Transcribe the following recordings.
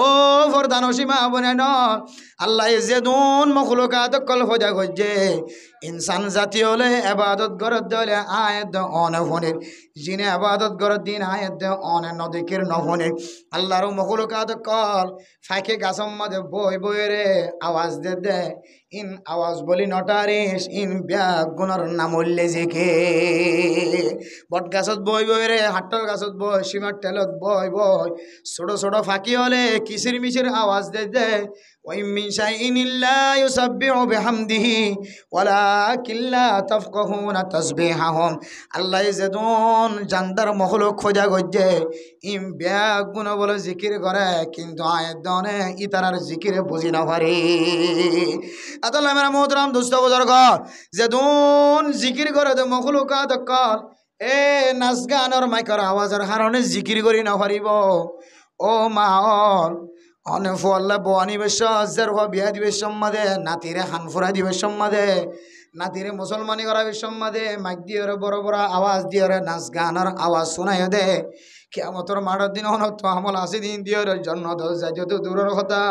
ও ফরদান সীমা বনে ন আল্লাহ যে দুন মখলুকাত কল খোঁজা খুঁজছে ইনসান জাতি হলে আবাদত গরত দলে আয়াত অনফনের জিনে আবাদত গরত দিন আয়াত অনে নদিকের নফনের আল্লাহর মখলুকাত কল ফাঁকে গাছম মাঝে বই বই রে আওয়াজ দে দে ইন আওয়াজ বলি নটারিস ইন ব্যাগ গুণর নামল্লে জিকে বট গাছত বই বই রে হাট্টর গাছত বই সীমার টেলত বই বই ছোট ছোট ফাঁকি হলে কিসির মিশির আওয়াজ দে দে ওই মিশাইন ইল্লা ইউসাব্বিহু বিহামদিহি ওয়ালাকিন লা তাফকাহুনা তাসবিহাহুম আল্লাহ যেদন জানদার মখলুক খোঁজা গজ্জে ইম ব্যাগ গুণ বলে জিকির করে কিন্তু আয়ের দনে ইতারার জিকিরে বুঝি না পারে আতাল্লাহ মেরা মোহতরাম দুস্থ বুজুর্গ যেদন জিকির করে দে মখলুকাত কল এ নাচ গানের মাইকর আওয়াজের হারণে জিকির করি না পারিব ও মাহল অনে ফল্লা বোয়ানি বেশ হাজার হওয়া বিয়া দিবে সম্মাদে নাতিরে হানফুরা দিবে সম্মাদে নাতিরে মুসলমানি করা বিশ্বম্মাদে মাইক দিয়ে বড় বড় আওয়াজ দিয়ে নাচ গানের আওয়াজ শোনাই দে কেমতর মাঠের দিন হন তো আমল আসি দিন দিয়ে জন্য যাই যত দূরের কথা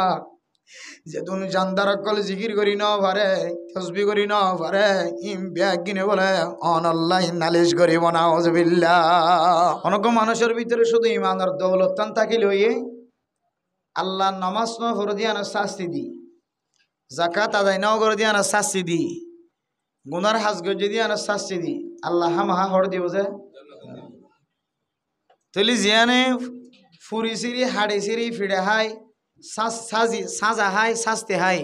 যেতুন জানদার কল জিকির করি ন পারে তসবি করি ন পারে ইম ব্যাগ কিনে বলে অনলাইন নালিশ করিব না হজবিল্লা অনেক মানুষের ভিতরে শুধু ইমানের দৌলতান থাকিল হইয়ে আল্লাহ নমাজ ন করে দিয়ে আনা শাস্তি দি জাকাত আদায় ন করে দিয়ে আনা শাস্তি দি গুনার হাজ গজে দিয়ে আনা শাস্তি দি আল্লাহ হামাহা হর দিব যে তলি জিয়ানে ফুরি সিরি হাড়ি সিরি ফিড়ে হাই সাজা হাই শাস্তি হাই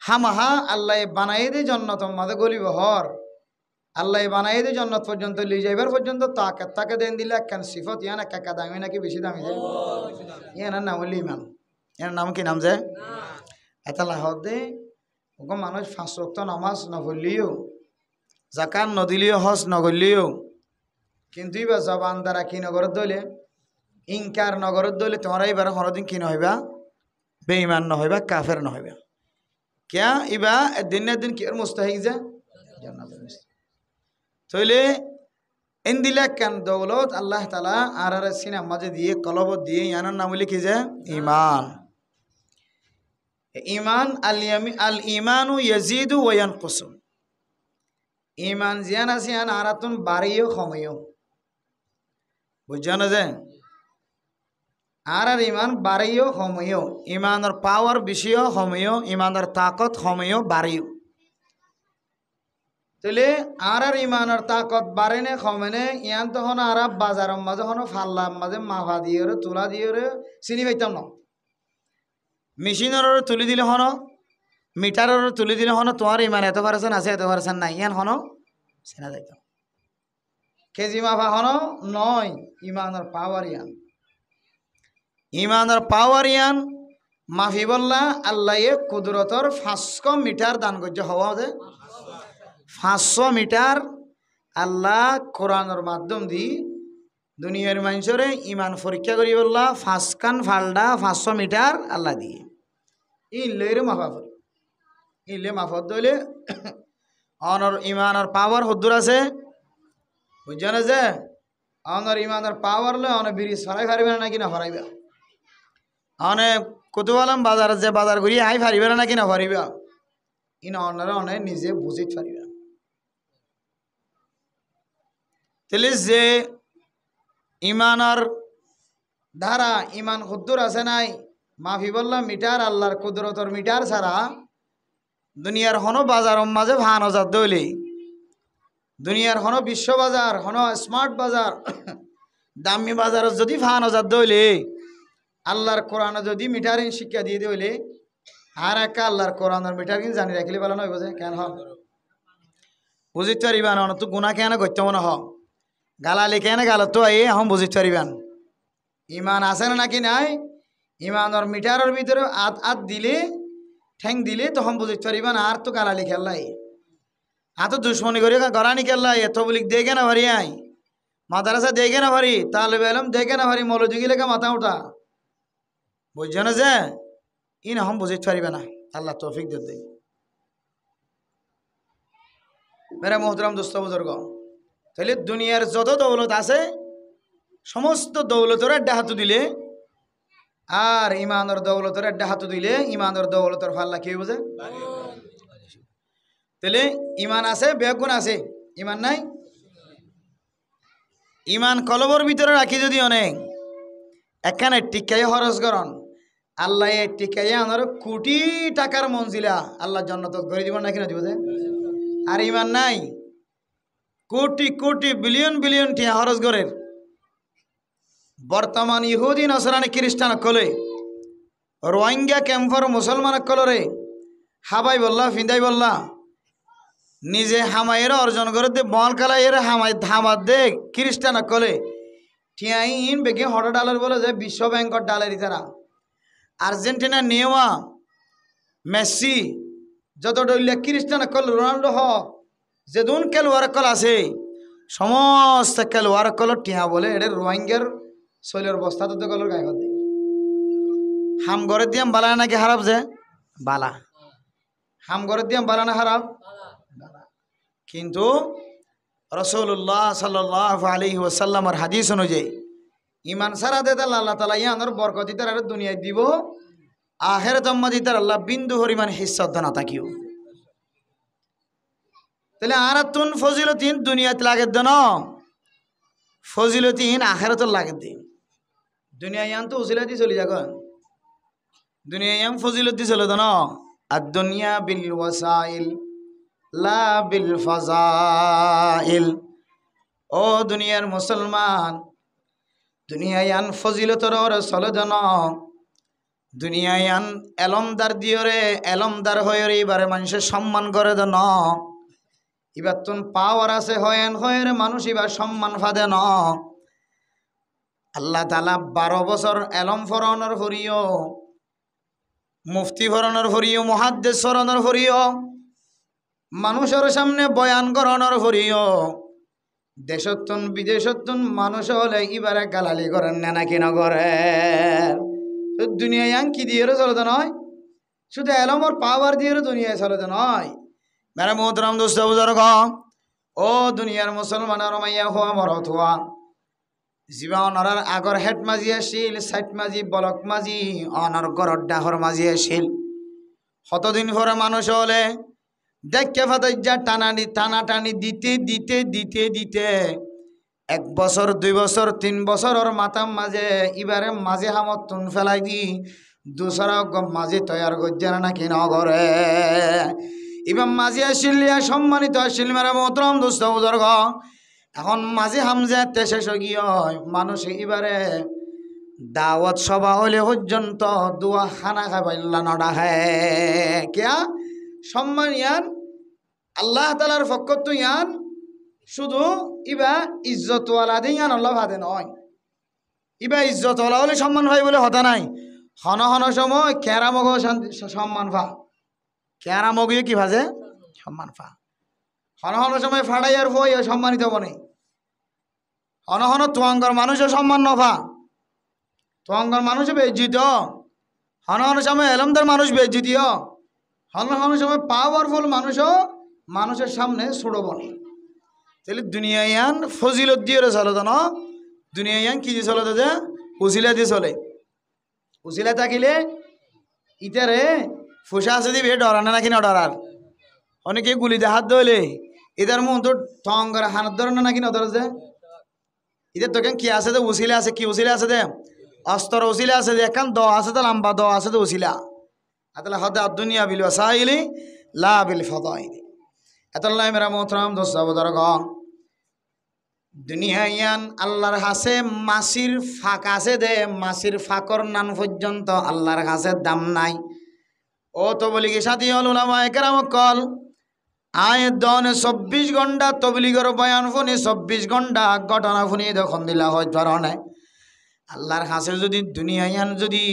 হামাহা আল্লাহ বানাই দে জন্নত মাঝে গলিব হর আল্লাহ বানাই দে জন্নত পর্যন্ত লিয়ে যাইবার পর্যন্ত তাকে দেন দিলে একখান সিফত ইয়ান একা দামি নাকি বেশি দামি যায় ইয়ানার নাম হইলে ইমান ইয়ার নাম কি নাম যে এটা লাহত দে ওকে মানুষ 5 ওয়াক্ত নামাজ নপড়লিও জাকাত নদিলিও হজ নগরলিও কিন্তু এবার জবান দ্বারা কি নগরত দলে ইনকার নগরত দলে তোমরা এবার হরদিন কি নহইবা বেঈমান নহইবা কাফের নহইবা কিয়া ইবা দিন না দিন কি আর মুস্তাহিক যে জান্নাত তইলে ইনদিলা কান দৌলত আল্লাহ তাআলা আর সিনা মাঝে দিয়ে কলব দিয়ে ইয়ানার নাম হইলে কি যে ঈমান ঈমান আল ঈমানু ইয়াজিদু ওয়া ইয়ানকুসু ঈমান জিয়ান আছে আন আরাতুন বাড়িও কমিও বুঝানো যায় আর ঈমান বাড়িও কমিও ঈমানের পাওয়ার বেশিও কমিও ঈমানের তাকত কমিও বাড়িও তাহলে আর ঈমানের তাকত বাড়ে নে কমে নে ইয়ান তখন আর বাজারের মাঝে হনো ফাল্লার মাঝে মাফা দিয়ে তোলা দিয়ে চিনি পাইতাম না মেশিনের তুলি দিলে হনো মিটারের তুলি দিলে হনো তোমার ইমান এত পারছেন আছে এত পারছেন নাই ইয়ান হনো চেনা যাইতাম কেজি মাফা হনো নয় ইমানের পাওয়ার ইয়ান ইমানের পাওয়ার ইয়ান মাফি বললা আল্লাহ কুদরতর 500 মিটার দান করছে হওয়া যে 500 মিটার আল্লাহ কোরআনের মাধ্যম দি দুনিয়ার মানুষরে ইমান পরীক্ষা করি বললা 5 কান ফালডা 500 মিটার আল্লাহ দিয়ে ইনলে মাফা করি ইনলে মাফত দইলে অনর ইমানের পাওয়ার হদ্দুর আছে বুঝছেন যে অনর ইমানের পাওয়ার লে অনেক ব্রিজ ফরাই ফারিবে নাকি না ফরাইবা অনেক কুতুবালাম বাজার যে বাজার ঘুরি হাই ফারিবে নাকি না ফারিবা ইন অনরে অনেক নিজে বুঝিত ফারিবা তাহলে যে ইমানের ধারা ইমান হদ্দুর আছে নাই মাফি বললা মিটার আল্লাহর কুদরতর মিটার ছাড়া দুনিয়ার হনো বাজার মাঝে ভান হাজার দইলে দুনিয়ার হনো বিশ্ব বাজার হনো স্মার্ট বাজার দামি বাজার যদি ভান হাজার দইলে আল্লাহর কোরআন যদি মিটারিং শিক্ষা দিয়ে দইলে আর একা আল্লাহর কোরআনের মিটারিং জানি রাখলে ভালো নয় বোঝে কেন হ বুঝিতে পারিবান তো গুণা কেন করতে মনে হ গালালি কেন গাল তো এই এখন বুঝিতে পারিবান ইমান আছে না নাকি নাই ইমানের মিটারের ভিতরে আত দিলে ঠ্যাং দিলে তখন বুঝিতে পারিবান আর তো গালালি খেললাই তো দুশ্মনী করে গড়ানি খেললাই এত বলি দেখে না ভারি আই মাদ্রাসা দেখে না ভারি তাহলে বেলম দেখে না ভারি মলযোগী লেখা মাথা উঠা বুঝছো না যে ইন এখন বুঝিতে পারিবে না আল্লাহ তৌফিক দে মেরা মোহতরম দোস্ত বুজুর্গ তাহলে দুনিয়ার যত দৌলত আছে সমস্ত দৌলতের ডাহাতু দিলে আর ইমানের দৌলতের একটা হাত দিলে ইমানের দৌলতের ফাল্লা কি বোঝে তাহলে ইমান আছে বেগুন আছে ইমান নাই ইমান কলবর ভিতরে রাখি যদি অনেক এখানে টিকাই খরচ করন আল্লাহ টিকাই আনার কোটি টাকার মঞ্জিলা আল্লাহ জান্নাত করে দিব না কিনা দিব আর ইমান নাই কোটি কোটি বিলিয়ন বিলিয়ন টিয়া খরচ করেন বর্তমান ইহুদি নসরানি খ্রিস্টান কলে রোহিঙ্গা ক্যাম্পর মুসলমান কলরে হাবাই বললা ফিন্দাই বললা নিজে হামাইয়ের অর্জন করে দে বল কালাইয়ের হামাই ধামাত দে খ্রিস্টান কলে টিয়াইন বেগে হট ডালার বলে যে বিশ্ব ব্যাংকর ডালারি তারা আর্জেন্টিনা নেওয়া মেসি যত ডইলে খ্রিস্টান কল রোনাল্ডো হ যেদুন খেলোয়াড় কল আছে সমস্ত খেলোয়াড় কল টিয়া বলে এটা রোহিঙ্গার শৈলের বস্তা তো কলর গায়ে হতে হাম ঘরে দিয়াম বালা নাকি খারাপ যে বালা হাম ঘরে দিয়াম বালা না খারাপ কিন্তু রাসূলুল্লাহ সাল্লাল্লাহু আলাইহি ওয়াসাল্লামের হাদিস অনুযায়ী ইমান সারা দে আল্লাহ তাআলা ইয়ানোর বরকত দিতে আর দুনিয়ায় দিব আখিরাত আম্মা দিতে আল্লাহ বিন্দু পরিমাণ হিস্সা না তাকিও তাহলে আরাতুন ফজিলতিন দুনিয়াতে লাগে দেন ফজিলতিন আখিরাত লাগে দে দুনিয়া ইয়ান তো উসিলাতি চলে যাগন দুনিয়া ইয়ান ফজিলতি চলে দেন আর দুনিয়া বিল ওয়াসাইল লা বিল ফাজাইল ও দুনিয়ার মুসলমান দুনিয়া ইয়ান ফজিলতর ওর চলে দেন দুনিয়া ইয়ান এলমদার দিয়রে এলমদার হয়ে এবারে মানুষের সম্মান করে দেন এবার তুন পাওয়ার আছে হয়েন হয়ে মানুষ এবার সম্মান ফাদে ন আল্লাহ তাআলা 12 বছর এলম ফরানোর ফরিও মুফতি ফরানোর ফরিও মুহাদ্দিস ফরানোর ফরিও মানুষের সামনে বয়ান করানোর ফরিও দেশতুন বিদেশতুন মানুষ হলে এবারে গালালি করেন না নাকি না করে দুনিয়ায় কি দিয়ে চলতে নয় শুধু এলমর পাওয়ার দিয়ে দুনিয়ায় চলতে নয় মেরা মোহতরম দোস্ত বুজুর্গ ও দুনিয়ার মুসলমানের মাইয়া হওয়া মরত হওয়া জীবন অনার আগর হেড মাঝি আসিল সাইট মাঝি বলক মাঝি অনার গরর ডাহর মাঝি আসিল কতদিন পরে মানুষ হলে দেখে ফাতাই যা টানানি টানাটানি দিতে দিতে দিতে দিতে 1 বছর 2 বছর 3 বছর ওর মাথার মাঝে এবারে মাঝে হামত তুন ফেলাই দি দুসরা মাঝে তৈয়ার করছে নাকি নগরে এবার মাঝে আসিলিয়া সম্মানিত আসিল মেরা মোহতরম দোস্ত বুজুর্গ এখন মাঝে হামজে শেষ গিয়ে মানুষ এবারে দাওয়াত সভা হলে পর্যন্ত দুয়া খানা খাবাইল্লা নডা হ্যাঁ কেয়া সম্মান ইয়ান আল্লাহ তাআলার পক্ষ তো ইয়ান শুধু ইবা ইজ্জতওয়ালা দিয়ে ইয়ান আল্লাহ ভাদে নয় ইবা ইজ্জতওয়ালা হলে সম্মান ভাই বলে হতা নাই হন হন সময় কেরামগ সম্মান ভা কেরামগিয়ে কি ভাজে সম্মান ফা হন হন সময় ফাড়াই আর ভয় সম্মানিত বনে হন হন তোয়াঙ্গর মানুষও সম্মান নভা তোয়াঙ্গর মানুষও বেজ্জিত হন হন সময় এলমদার মানুষ বেজ্জিতীয় হন হন সময় পাওয়ারফুল মানুষও মানুষের সামনে ছোট বনে তাহলে দুনিয়া ইয়ান ফজিলত দিয়ে চলে তো না দুনিয়া ইয়ান কি দিয়ে চলে যে উসিলা দিয়ে চলে উসিলা থাকিলে ইতারে ফুসা আছে দিবে ডরানে নাকি না ডরার অনেকে গুলিতে হাত ধরলে এদের মন তো ঠং করে হাত ধরে না নাকি না ধরে যে এদের তো কি আছে যে উসিলা আছে কি উসিলা আছে দে অস্ত্র উসিলা আছে যে একান দ আছে তো লম্বা দ আছে তো উসিলা আতলা হদে দুনিয়া বিল ওয়াসাইলি লা বিল ফাদাইলি আতাল্লাহ মেরা মোহতরম দোস্ত বুজুর্গ দুনিয়া ইয়ান আল্লাহর কাছে মাসির ফাঁক আছে দে মাসির ফাঁকর নান পর্যন্ত আল্লাহর কাছে দাম নাই ও তবলিগি সাথী হল উলামায়ে কেরাম কল আয় দন 24 ঘন্টা তবলিগের বয়ান শুনি 24 ঘন্টা ঘটনা শুনি যখন দিলা হয় ধরনে আল্লাহর কাছে যদি দুনিয়া ইয়ান যদি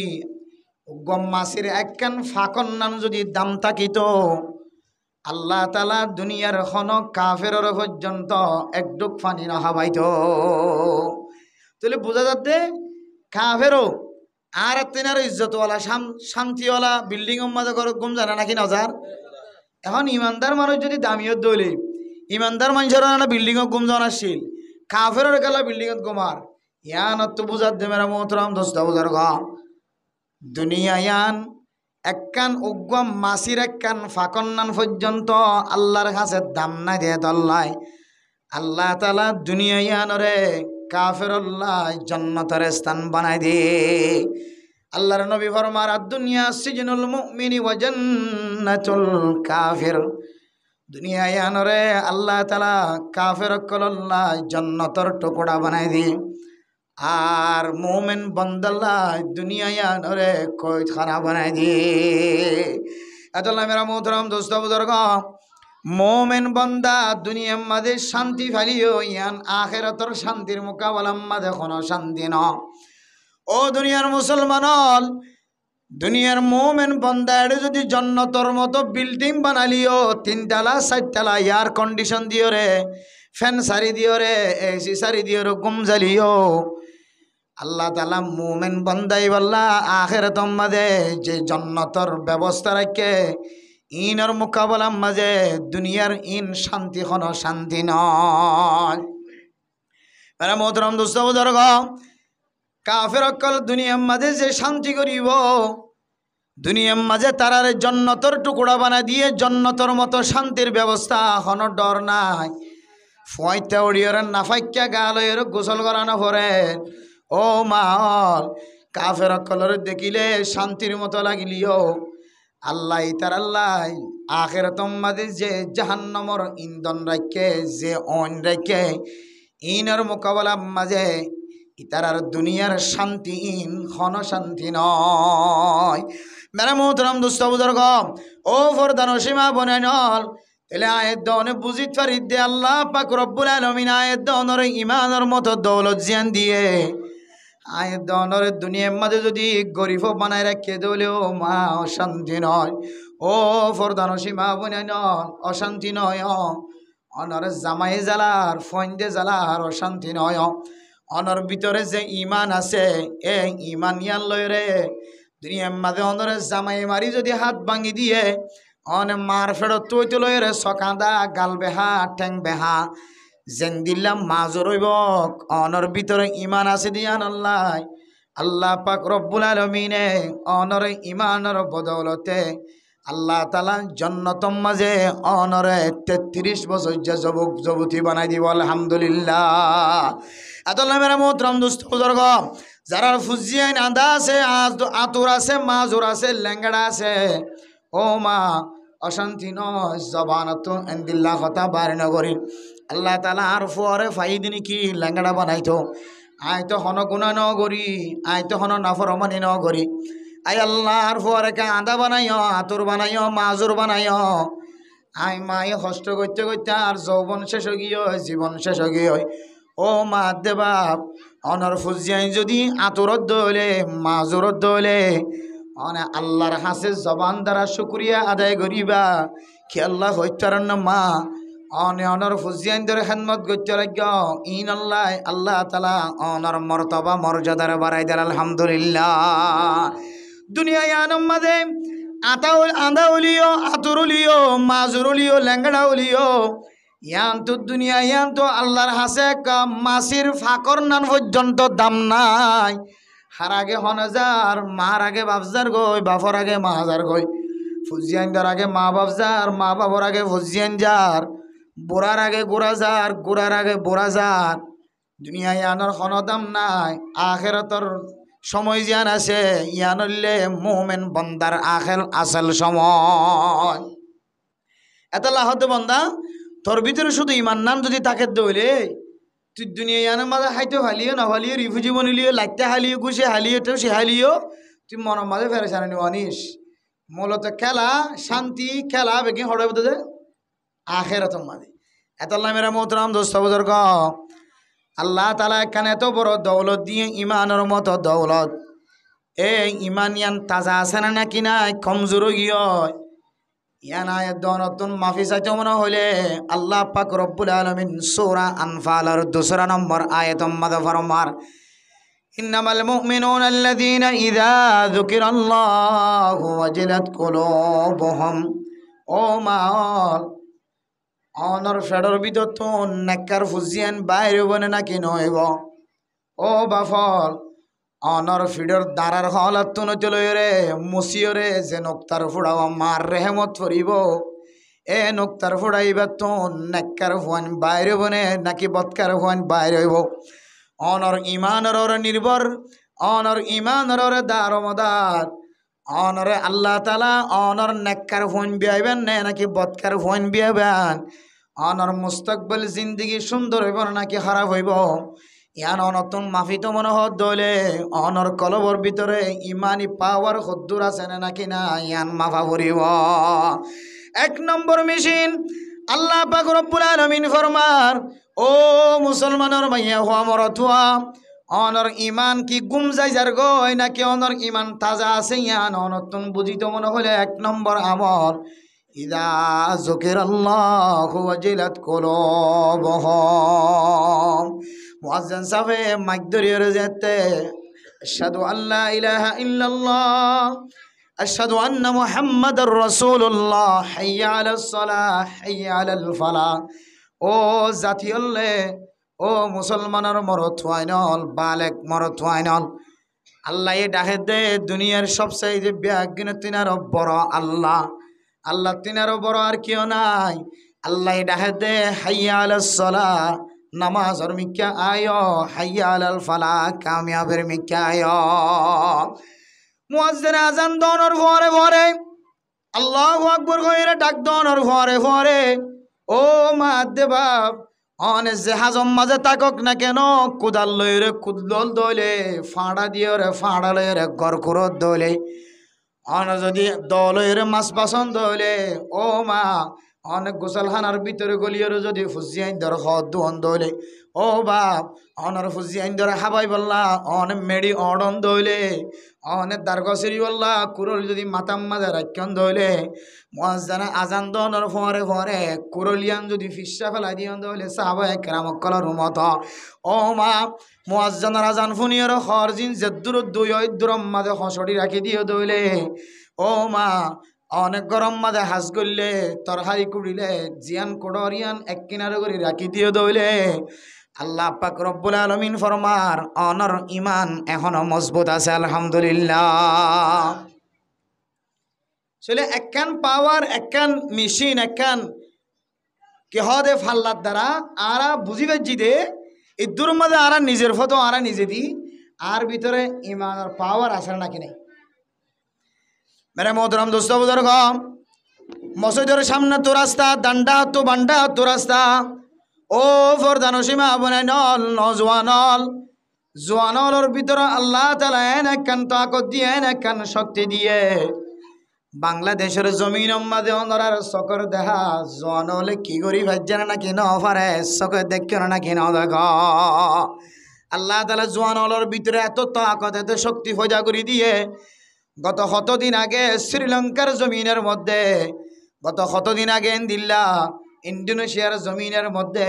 গম মাসির একখান ফাঁকর নান যদি দাম থাকিত আল্লাহ তাআলা দুনিয়ার খন কাফেরের পর্যন্ত একডুক পানি না হাবাইত তাহলে বোঝা যাচ্ছে কাফেরও আর তিনার ইজ্জতওয়ালা শান্তিওয়ালা বিল্ডিং মাঝে ঘুম জানা নাকি নজার এখন ইমানদার মানুষ যদি দামিয়ত দইলে ইমানদার মানুষের না বিল্ডিংও ঘুম জানাছিল কাফেরের গেলা বিল্ডিংত ঘুমার ইয়ানত তো বুঝাত দে মেরা মোহতরম দোস্ত বুজুর্গ দুনিয়ায়ান একখান উগ্গম মাসির একখান ফাকন্নান পর্যন্ত আল্লাহর কাছে দাম না দিয়ে দল্লাই আল্লাহ তাআলা দুনিয়ায়ানরে কাফেরুল্লাহ জান্নাতের স্থান বানাই দিয়ে আল্লাহর নবী ফরমার দুনিয়া সিজনুল মুমিনি ওয়া জান্নাতুল কাফির দুনিয়ায়ানরে আল্লাহ তাআলা কাফের কল্লাহ জান্নাতের টুকরা বানাই দিয়ে আর মোমেন বন্দাল্লাহ দুনিয়ায়ানরে কয়খানা বানাই দিয়ে এতলা মেরা মোহতরম দোস্ত বুজুর্গ মোমেন বন্দা দুনিয়ার মাঝে শান্তি ফালিও ইয়ান আখিরাতের শান্তির মোকাবেলার মাঝে কোনো শান্তি ন ও দুনিয়ার মুসলমান দুনিয়ার মোমেন বন্দা এটা যদি জান্নাতের মতো বিল্ডিং বানালিও 3 তলা 4 তলা এয়ার কন্ডিশন দিও রে ফ্যান সারি দিও রে এসি সারি দিও রে ঘুম জ্বালিও আল্লাহ তাআলা মোমেন বন্দাই বল্লা আখিরাতের মাঝে যে জান্নাতের ব্যবস্থা রাখে ইনর মোকাবেলার মাঝে দুনিয়ার ইন শান্তি কোনো শান্তি নয় মেরা মোহতরম দোস্ত বুজুর্গ কাফের অকল দুনিয়ার মাঝে যে শান্তি করিব দুনিয়ার মাঝে তারার জান্নাতের টুকরা বানা দিয়ে জান্নাতের মতো শান্তির ব্যবস্থা কোনো ডর নাই ফয়তা উড়িয়র নাফাক্কা গালয়ের গোসল করানো পরে ও মাল কাফের অকলর দেখিলে শান্তির মতো লাগিলিও আল্লাহ তার আল্লাহ আখিরাতের মাঝে যে জাহান্নামের ইন্ধন রাখে যে অন রাখে ইনর মোকাবেলার মাঝে ইতারার দুনিয়ার শান্তি ইন ক্ষণ শান্তি নয় মেরা মোহতরম দোস্ত বুজুর্গ ও ফরদান সীমা বনে নল তাহলে আয়ের দনে বুঝিত পারি দে আল্লাহ পাক রব্বুল আলামিন আয়ের দনের ইমানের মতো দৌলত জিয়ান দিয়ে আয়ের দনের দুনিয়ার মাঝে যদি গরিব বানায় রাখে দিলেও মা অশান্তি নয় ও ফরদান সীমা বনে নল অশান্তি নয় অনর জামাই জ্বালার ফন্দে জ্বালার অশান্তি নয় অনর ভিতরে যে ইমান আছে এ ইমান ইয়ান লয় রে দুনিয়ার মাঝে অনরে জামাই মারি যদি হাত ভাঙি দিয়ে অনে মার ফেরত তৈতে লয় রে সকাঁদা গাল বেহা ঠ্যাং বেহা যেন দিল্লাম মাজর হইব অনর ভিতরে ইমান আছে দিয়ান আল্লাহ আল্লাহ পাক রব্বুল আলামিনে অনর ইমানের বদৌলতে আল্লাহ তাআলা জান্নাতের মাঝে অনরে 33 বছর যুবক যুবতী বানাই দিব আলহামদুলিল্লাহ আদল্লাহ মেরা মোহতরম দোস্ত বুজুর্গ যারা ফুজিয়ান আদা আছে আতুর আছে মাজুর আছে লেঙ্গড়া আছে ও মা অশান্তি নয় জবান তো এন্দিল্লাহ কথা বার নগরী আল্লাহ তাআলা আর ফুয়ারে ফাইদিন কি লেঙ্গড়া বানাইতো আই তো হন গুনাহ ন করি আই তো হন নাফরমানি ন করি আই আল্লাহ আর ফুয়ারে কা আদা বানাইও আতুর বানাইও মাজুর বানাইও আই মায়ে কষ্ট করতে করতে আর যৌবন শেষ গিয়ে জীবন শেষ গিয়ে ও মা দেবাপ অনর ফুজিয়াই যদি আতুরত দলে মাজুরত দলে অনে আল্লাহর হাসে জবান দ্বারা শুকরিয়া আদায় করিবা কি আল্লাহ হইতারন মা অনে অনর ফুজিয়ান ধরে খেদমত করতে লাগ ইন আল্লাহ আল্লাহ তাআলা অনর মর্তবা মর্যাদার বাড়াই দেন আলহামদুলিল্লাহ দুনিয়ায় আনম মাঝে আদা উলিও আতুর উলিও মাজুর উলিও লেঙ্গড়া উলিও ইয়ান তো দুনিয়া ইয়ান তো আল্লাহর হাসে মাসির ফাকর নান পর্যন্ত দাম নাই হার আগে হনজার মার আগে বাপজার গই বাপর আগে মা হাজার গই ফুজিয়ান যার আগে মা বাপজার মা বাপর আগে ফুজিয়ান যার বুড়ার আগে গোড়া যার গোড়ার আগে বুড়া যার দুনিয়া ইয়ানোর হন দাম নাই আখিরাতর সময় জিয়ান আছে ইয়ানলে মুমিন বন্দার আখেল আসল সময় এতলা হতে বন্দা তোর ভিতরে শুধু ইমান নাম যদি তাকে দইলে তুই দুনিয়া ইয়ানের মাঝে হাইতে হালিও না হালিও রিফিউজি বনিলিও লাগতে হালিও গুছে হালিও তো সে হালিও তুই মনের মাঝে ফেরেছানি নিবানিস মূলত খেলা শান্তি খেলা বেগে হড়ে বোধ আখেরাতের মাঝে এতলা মেরা মোহতরম দোস্ত বুজুর্গ আল্লাহ তাআলা এখানে এত বড় দৌলত দিয়ে ইমানের মতো দৌলত এই ইমান ইয়ান তাজা আছে না নাকি নাই কমজোর গিয়ে ইয়ান আয়াত দনতুন মাফি চাইতে মনে হইলে আল্লাহ পাক রব্বুল আলামিন সূরা আনফালের 2 নম্বর আয়াতের মধ্যে ফরমার ইন্নামাল মুমিনুনা আল্লাযীনা ইযা যুকিরাল্লাহু ওয়াজিলাত কুলুবুহুম ও মাল অনর ফেডর ভিতর তো নেককার ফুজিয়ান বাইরে বনে নাকি নইব ও বাফল অনর ফিডর দাঁড়ার হলাত তুনচলরে মুসিয়রে যে নোক্তার ফুড়াও মার রেহমত ফরিব এ নোক্তার ফুড়াইবা তো নেককার হুয়ান বাইরে বনে নাকি বৎকার হুয়ান বাইরে হইব অনর ইমানর নির্ভর অনর ইমানর দারমদার অনরে আল্লাহ তালা অনর নেককার হুয়ান বিয়াইবেন নে নাকি বৎকার হুয়ান বিয়াবেন অনর মুস্তকবিল জিন্দগি সুন্দর হইব নাকি খারাপ হইব ইয়ান অনতুন মাফিত মনোহর দলে অনর কলবর ভিতরে ইমানি পাওয়ার হদ্দুর আছে নাকি না ইয়ান মাফা ভরিব এক নম্বর মেশিন আল্লাহ পাক রব্বুল আলামিন ফরমার ও মুসলমানের মাইয়া হওয়া মরতুয়া অনর ইমান কি গুম যাই যার গয় নাকি অনর ইমান তাজা আছে ইয়ান অনতুন বুঝিত মনে হলে এক নম্বর আমল ইদা যুকিরাল্লাহু ওয়াজিলাত কুলুবুহুম মুয়াজ্জিন সাহেব মাইক ধরিয়ে যেতে আশহাদু আল্লা ইলাহা ইল্লাল্লাহ আশহাদু আন্না মুহাম্মাদার রাসূলুল্লাহ হাইয়া আলাস সালাহ হাইয়া আলাল ফালাহ ও জাতিয়ল্লে ও মুসলমানের মরত ওয়াইনল বালেক মরত ওয়াইনল আল্লাহ এ ডাহে দে দুনিয়ার সবচেয়ে ব্যাগিন তিনার বড় আল্লাহ আল্লাহ তিনারও বড় আর কেউ নাই আল্লাহ ডাহে দে হাইয়া আলাস সালাহ নামাজর মিক্কা আয় হাইয়া আলাল ফালাহ কামিয়াবের মিক্কা আয় মুয়াজ্জিন আজান দনর ভরে ভরে আল্লাহু আকবার কইরা ডাক দনর ভরে ভরে ও মা দেবাব অনে জাহাজম মাঝে তাকক না কেন কুদাল লইরে কুদল দলে ফাড়া দিয়ে রে ফাড়া লইরে গরকুরত দলে অন যদি দলের মাছ পছন্দ হলে ও মা অনেক গোসলখানার ভিতরে গলিয়ের যদি ফুজিয়াইন ধর হন দলে ও বাপ অনর ফুজিয়াইন ধরে হাবাই বললা অনেক মেডি অডন দইলে অনেক দারগসরি বললা কুরল যদি মাতাম মাঝে রাখ্যন দইলে মুয়াজ্জিন আজান দনর ফরে ফরে কুরলিয়ান যদি ফিসা ফেলাই দিয়ন দইলে সাহাবায়ে কেরাম কলার মত ও মা মুয়াজ্জিনের আজান ফুনিয়র খরজিন জদ্দুর দুই দুরম মাঝে হসড়ি রাখি দিও দইলে ও মা অনেক গরম মাঝে হাস করলে তরহারি কুড়িলে জিয়ান কোডরিয়ান এক কিনারে করে রাখি দিও দইলে আল্লাহ পাক রব্বুল আলামিন ফরমার অনর ইমান এখনো মজবুত আছে আলহামদুলিল্লাহ চলে একখান পাওয়ার একখান মেশিন একখান কেহদে ফাল্লার দ্বারা আরা বুঝিবে জিদে ইদুর মাঝে আরা নিজের ফটো আরা নিজে দি আর ভিতরে ইমানের পাওয়ার আছে নাকি নেই मेरे मोहतरम दोस्तों बुजुर्गों मस्जिদের সামনে তো রাস্তা ডান্ডা তো বান্ডা তো রাস্তা ও ফরদানসীমা বনে নল নজওয়ানল জওয়ানলর ভিতরে আল্লাহ তাআলা এনাকান তাকত দিয়ে এনাকান শক্তি দিয়ে বাংলাদেশের জমিন মাঝে অনরার সকর দেহা জওয়ানলে কি করি ভাজ্জানা নাকি ন পারে সকর দেখেন নাকি ন দেখ আল্লাহ তাআলা জওয়ানলর ভিতরে এত তাকত এত শক্তি ফজা করে দিয়ে গত কতদিন আগে শ্রীলঙ্কার জমিনের মধ্যে গত কতদিন আগে ইন্দোনেশিয়ার জমিনের মধ্যে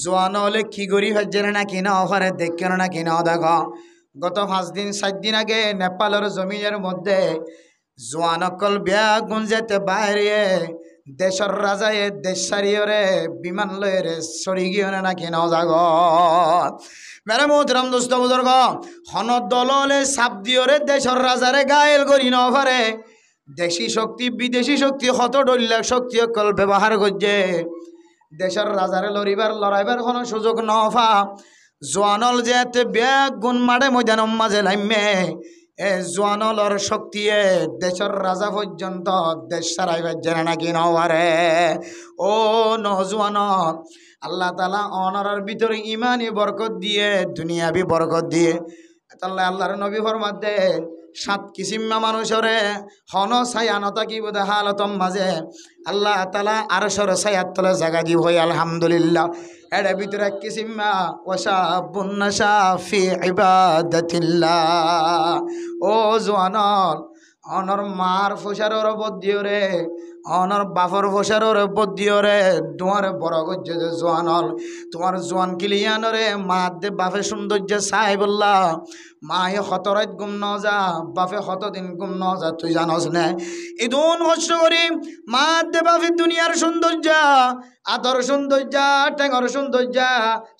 জোয়ান হলে কি গরি হজ্জের না কিনা অফারে দেখেন না কিনা দেখ গত 5 দিন 7 দিন আগে নেপালের জমিনের মধ্যে জোয়ানকল বিয়া গুঞ্জেতে বাইরে দেশের রাজায় দেশ সারিয়রে বিমান লয়ে সরি গিয়ে না কিনা জাগ मेरे मोहतरम दोस्तों बुजुर्ग हन दलले साप दियोरे देशर राजारे गायल करी न पारे देशी शक्ति विदेशी शक्ति हत डल्ला शक्ति कल व्यवहार करजे देशर राजारे लड़िबार लड़ाइबार कोनो सुযোগ न पा জওয়ানল जेते ब्याग गुण माडे मैदान माझे लाइमे ए জওয়ানলর শক্তিয়ে দেশর রাজা পর্যন্ত দেশ সারাইবার জানা নাকি ন পারে ও নওজওয়ান আল্লাহ তাআলা অনরার ভিতরে ইমানি বরকত দিয়ে দুনিয়াবি বরকত দিয়ে তাআলা আল্লাহর নবী ফরমাতে 7 কিসিম মানুষরে হন ছায়ানতা কি বদে হালতম মাঝে আল্লাহ তাআলা আরশের ছায়াত তলে জায়গা দিব হয় আলহামদুলিল্লাহ এর ভিতরে এক কিসিম ওয়াশাবুন নাশা ফি ইবাদাতিল্লাহ ও জওয়ানল অনর মার ফসারর বদিওরে অনর বাফর ফসারর বদিওরে তোমার বড় গজ্জে জওয়ানল তোমার জওয়ান কিলিয়ানরে মা দে বাফে সৌন্দর্য চাই বললা মায়ে খতরাত গুম ন যা বাফে কতদিন গুম ন যা তুই জানস না ইদুন কষ্ট করি মা দে বাফে দুনিয়ার সৌন্দর্য আদর সৌন্দর্য টেঙ্গর সৌন্দর্য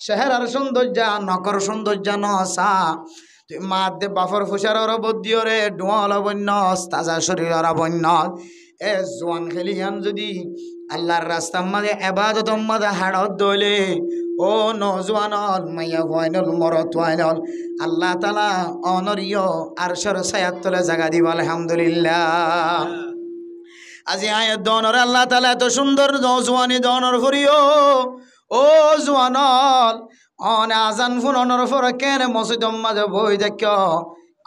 শেহরার সৌন্দর্য নকর সৌন্দর্য ন সা তুই মাত দে বাফর ফুসার ওরা বদ্যিও রে ডোয়াল বন্য তাজা শরীর ওরা বন্য এ জোয়ান খেলিয়ান যদি আল্লাহর রাস্তার মাঝে এবাদত মাঝে হাড়ত দইলে ও নজওয়ানল মাইয়া ওয়াইনল মরত ওয়াইনল আল্লাহ তাআলা অনরিয় আরশের ছায়ার তলে জায়গা দিব আলহামদুলিল্লাহ। আজি আয়াত দনর আল্লাহ তাআলা এত সুন্দর নজওয়ানি দনর করিও ও জওয়ানল অন আজান ফুনর ফর কেন মসজিদ মাঝে বই দেখ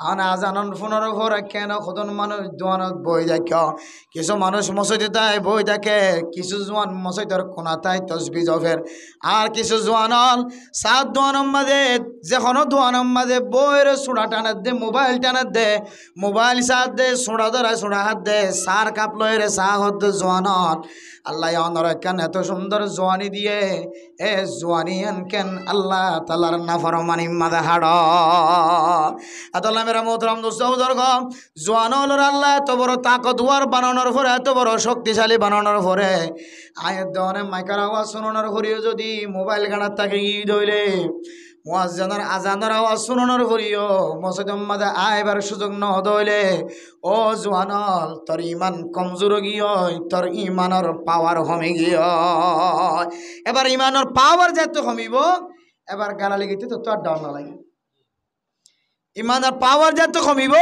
আন আজান ফুনর ফর কেন কতন মানুষ দোয়ানত বই দেখ কিছু মানুষ মসজিদে তাই বই দেখে কিছু জোয়ান মসজিদের কোনা তাই তসবি জফের আর কিছু জোয়ানল সাত দোয়ানোর মাঝে যেখন দোয়ানোর মাঝে বইয়ের সোড়া টানার দে মোবাইল টানার দে মোবাইল সাত দে সোড়া ধরা সোড়া হাত দে সার কাপ লয়ের সাহ হদ জোয়ানল আল্লাহ অনর কেন এত সুন্দর জোয়ানি দিয়ে এ জোয়ানি কেন আল্লাহ তালার নাফরমানি মাদা হাড় আল্লাহ মেরা মোহতরম দোস্ত বুজুর্গ জোয়ান হলোর আল্লাহ এত বড় তাকতওয়ার বানানোর পরে এত বড় শক্তিশালী বানানোর পরে আয়ের দনে মাইকার আওয়াজ শোনানোর পরেও যদি মোবাইল গানার তাকে ঈদ হইলে মুয়াজ্জিনের আজানের আওয়াজ শোনানোর পরেও মসজিদের মাঝে আইবার সুযোগ ন হইলে ও জোয়ানল তোর ইমান কমজোর গিয়ে তোর ইমানের পাওয়ার কমে গিয়ে এবার ইমানের পাওয়ার যেহেতু কমিব এবার গালা লেগেতে তো তোর ডাউন না লাগে ইমানের পাওয়ার যেহেতু কমিব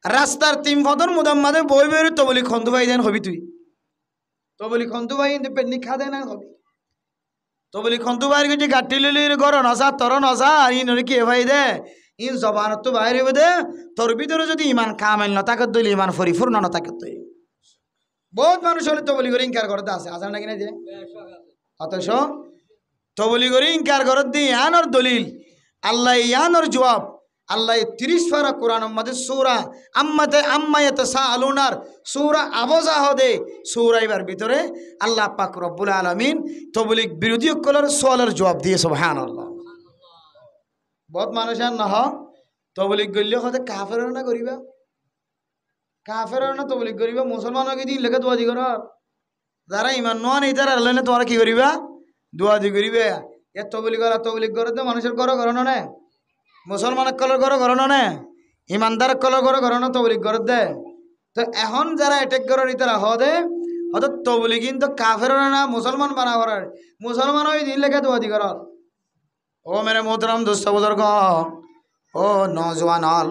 রাস্তার তিন ফদর মুদাম মাঝে বই বই তো বলি খন্দু ভাই দেন হবি তুই তো বলি খন্দু ভাই পেটনি খা দেন হবি তো বলি খন্দু ভাইয়ের কিছু গাটি লিলির গর নসা তর নসা ইন কি ভাই দে ইন জবান তো বাইরে দে তোর ভিতরে যদি ইমান কামেল না তাকে দইলে ইমান পরিপূর্ণ না তাকে দই বহুত মানুষ হলে তো বলি করে ইনকার করতে আছে আসার নাকি না যে অথচ তো বলি করে ইনকার করত দি ইয়ানোর দলিল আল্লাহ ইয়ানোর জবাব আল্লাহ 30 পারা কোরআনের মধ্যে সূরা আম্মায়াত সাআলুনার সূরা আবজা হদে সূরা এর ভিতরে আল্লাহ পাক রব্বুল আলামিন তবলিগ বিরোধী কলার সওয়ালের জবাব দিয়ে সুবহানাল্লাহ। বহুত মানুষ আর না তবলিগ গইলে হতে কাফেরও না করিবা কাফেরও না তবলিগ করিবা মুসলমানকে দিন লেখা দোয়া দি করার যারা ইমান নয় নাই তারা আল্লাহ তোমরা কি করিবা দোয়া দি করিবে এ তবলিগ করতে মানুষের করো না মুসলমানের কলর ঘর নে ইমানদার কলর ঘর না তবলিগ ঘর দে তো এখন যারা এটেক করার ইতারা হদে হয়তো তবলিগ কিন্তু কাফের না মুসলমান বানা করার মুসলমান ওই দিন লেখা দোয়া দি করার ও মেরে মোহতরম দোস্ত বুজুর্গ ও নজওয়ান হল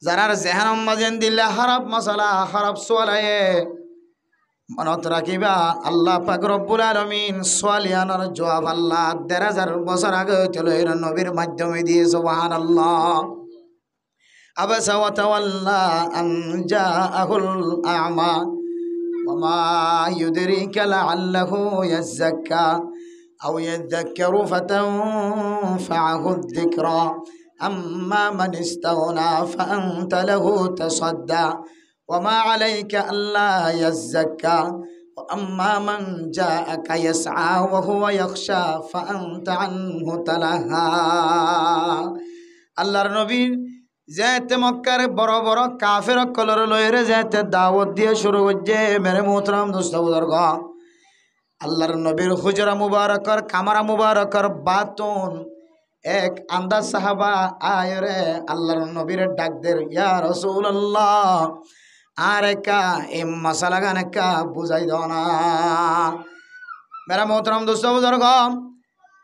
যারা জেহান মাঝেন দিল্লা খারাপ মশলা খারাপ সোয়ালায়ে মনত রাখিবা আল্লাহ পাক রব্বুল আলামিন সোয়ালিয়ানোর জবাব আল্লাহ 1000 বছর আগে চলো এর নবীর মাধ্যমে দিয়ে সুবহানাল্লাহ। আবাসা ওয়া তাওয়াল্লা আন জাআহুল আ'মা ওয়া মা ইউদরিকা লাআল্লাহু ইয়াযাক্কা আও ইয়াযাক্কারু ফাতানফা'হু যিকরা আম্মা মান ইস্তাগনা ফাআনতা লাহু তাসাদ্দা وما عليك ألا يزكى وأما من جاءك يسعى وهو يخشى فأنت عنه تلهى আল্লাহর নবীর যেতে মক্কার বড় বড় কাফের কলর লয়ের যেতে দাওয়াত দিয়ে শুরু হচ্ছে মেরে মোহতরম দোস্ত বুজুর্গ আল্লাহর নবীর হুজরা মুবারকর কামারা মুবারকর বাতুন এক আন্দাজ সাহাবা আয়রে আল্লাহর নবীর ডাক দের ইয়া রাসূলুল্লাহ আর কা এই মশালা গান কা বুঝাই দাও না মেরা মোহতরম দোস্ত বুজুর্গ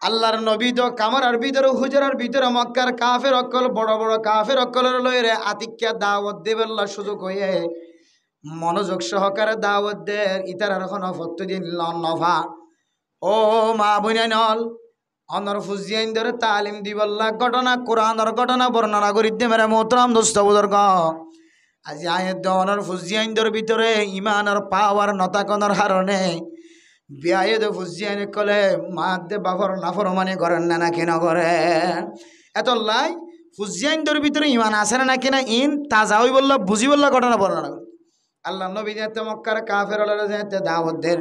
আল্লাহর নবী তো কামারার ভিতরে হুজরার ভিতরে মক্কার কাফের অকল বড় বড় কাফের অকলের লইরে আতিক্যা দাওয়াত দেবেল্লা সুযোগ হয়ে মনোযোগ সহকারে দাওয়াত দে ইতার এখন প্রতিদিন নফা ও মা বইনানল অনর ফুজিয়াইন ধরে তালিম দিবল্লা ঘটনা কোরআনের ঘটনা বর্ণনা করি দে মেরা মোহতরম দোস্ত বুজুর্গ আজি আয়ের দনের ফুজিয়াইনদের ভিতরে ইমানের পাওয়ার নতাকনের হারণে বিয়ায়েদ ফুজিয়াইনে কলে মাত দে বাফর নাফরমানি করেন না নাকি না করে এত লাই ফুজিয়াইনদের ভিতরে ইমান আছে না নাকি না ইন তাজা হই বললা বুঝি বললা ঘটনা বর্ণনা করে আল্লাহ নবী যেতে মক্কার কাফের হলে যেতে দাওয়াতদের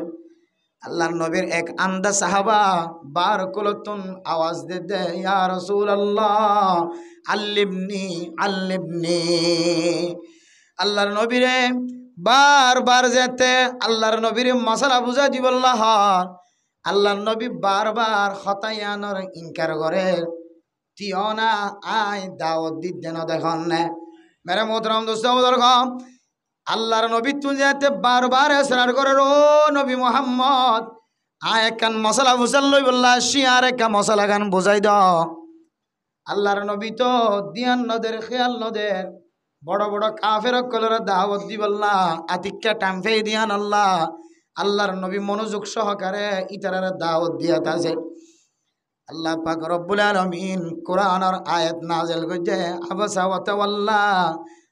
আল্লাহর নবীর এক আন্দা সাহাবা বার কুলতুন আওয়াজ দে ইয়া রাসূলুল্লাহ আল্লিমনি আল্লিমনি আল্লাহর নবীরে বারবার যেতে আল্লাহর নবীর মশলা বুঝা দিবল্লাহ আল্লাহর নবী বারবার হতায়ানোর ইনকার করে তিও না আয় দাওয়াত দিতে না দেখুন না মেরে মোহতরম দোস্ত বুজুর্গ আল্লাহর নবী তুই যেতে বারবার এসরার করে ও নবী মোহাম্মদ আয় একখান মশলা বুঝাল লই বললা শিয়ার একটা মশলা গান বুঝাই দাও আল্লাহর নবী তো দিয়ান নদের খেয়াল নদের বড় বড় কাফের কলর দাওয়াত দি বললা আতিক্কা টামফে দিয়ান আল্লাহ আল্লাহর নবী মনোযোগ সহকারে ইতারার দাওয়াত দিয়া তাছে আল্লাহ পাক রব্বুল আলামিন কোরআনের আয়াত নাযিল করেছে আবাসা ওয়া তাওয়াল্লা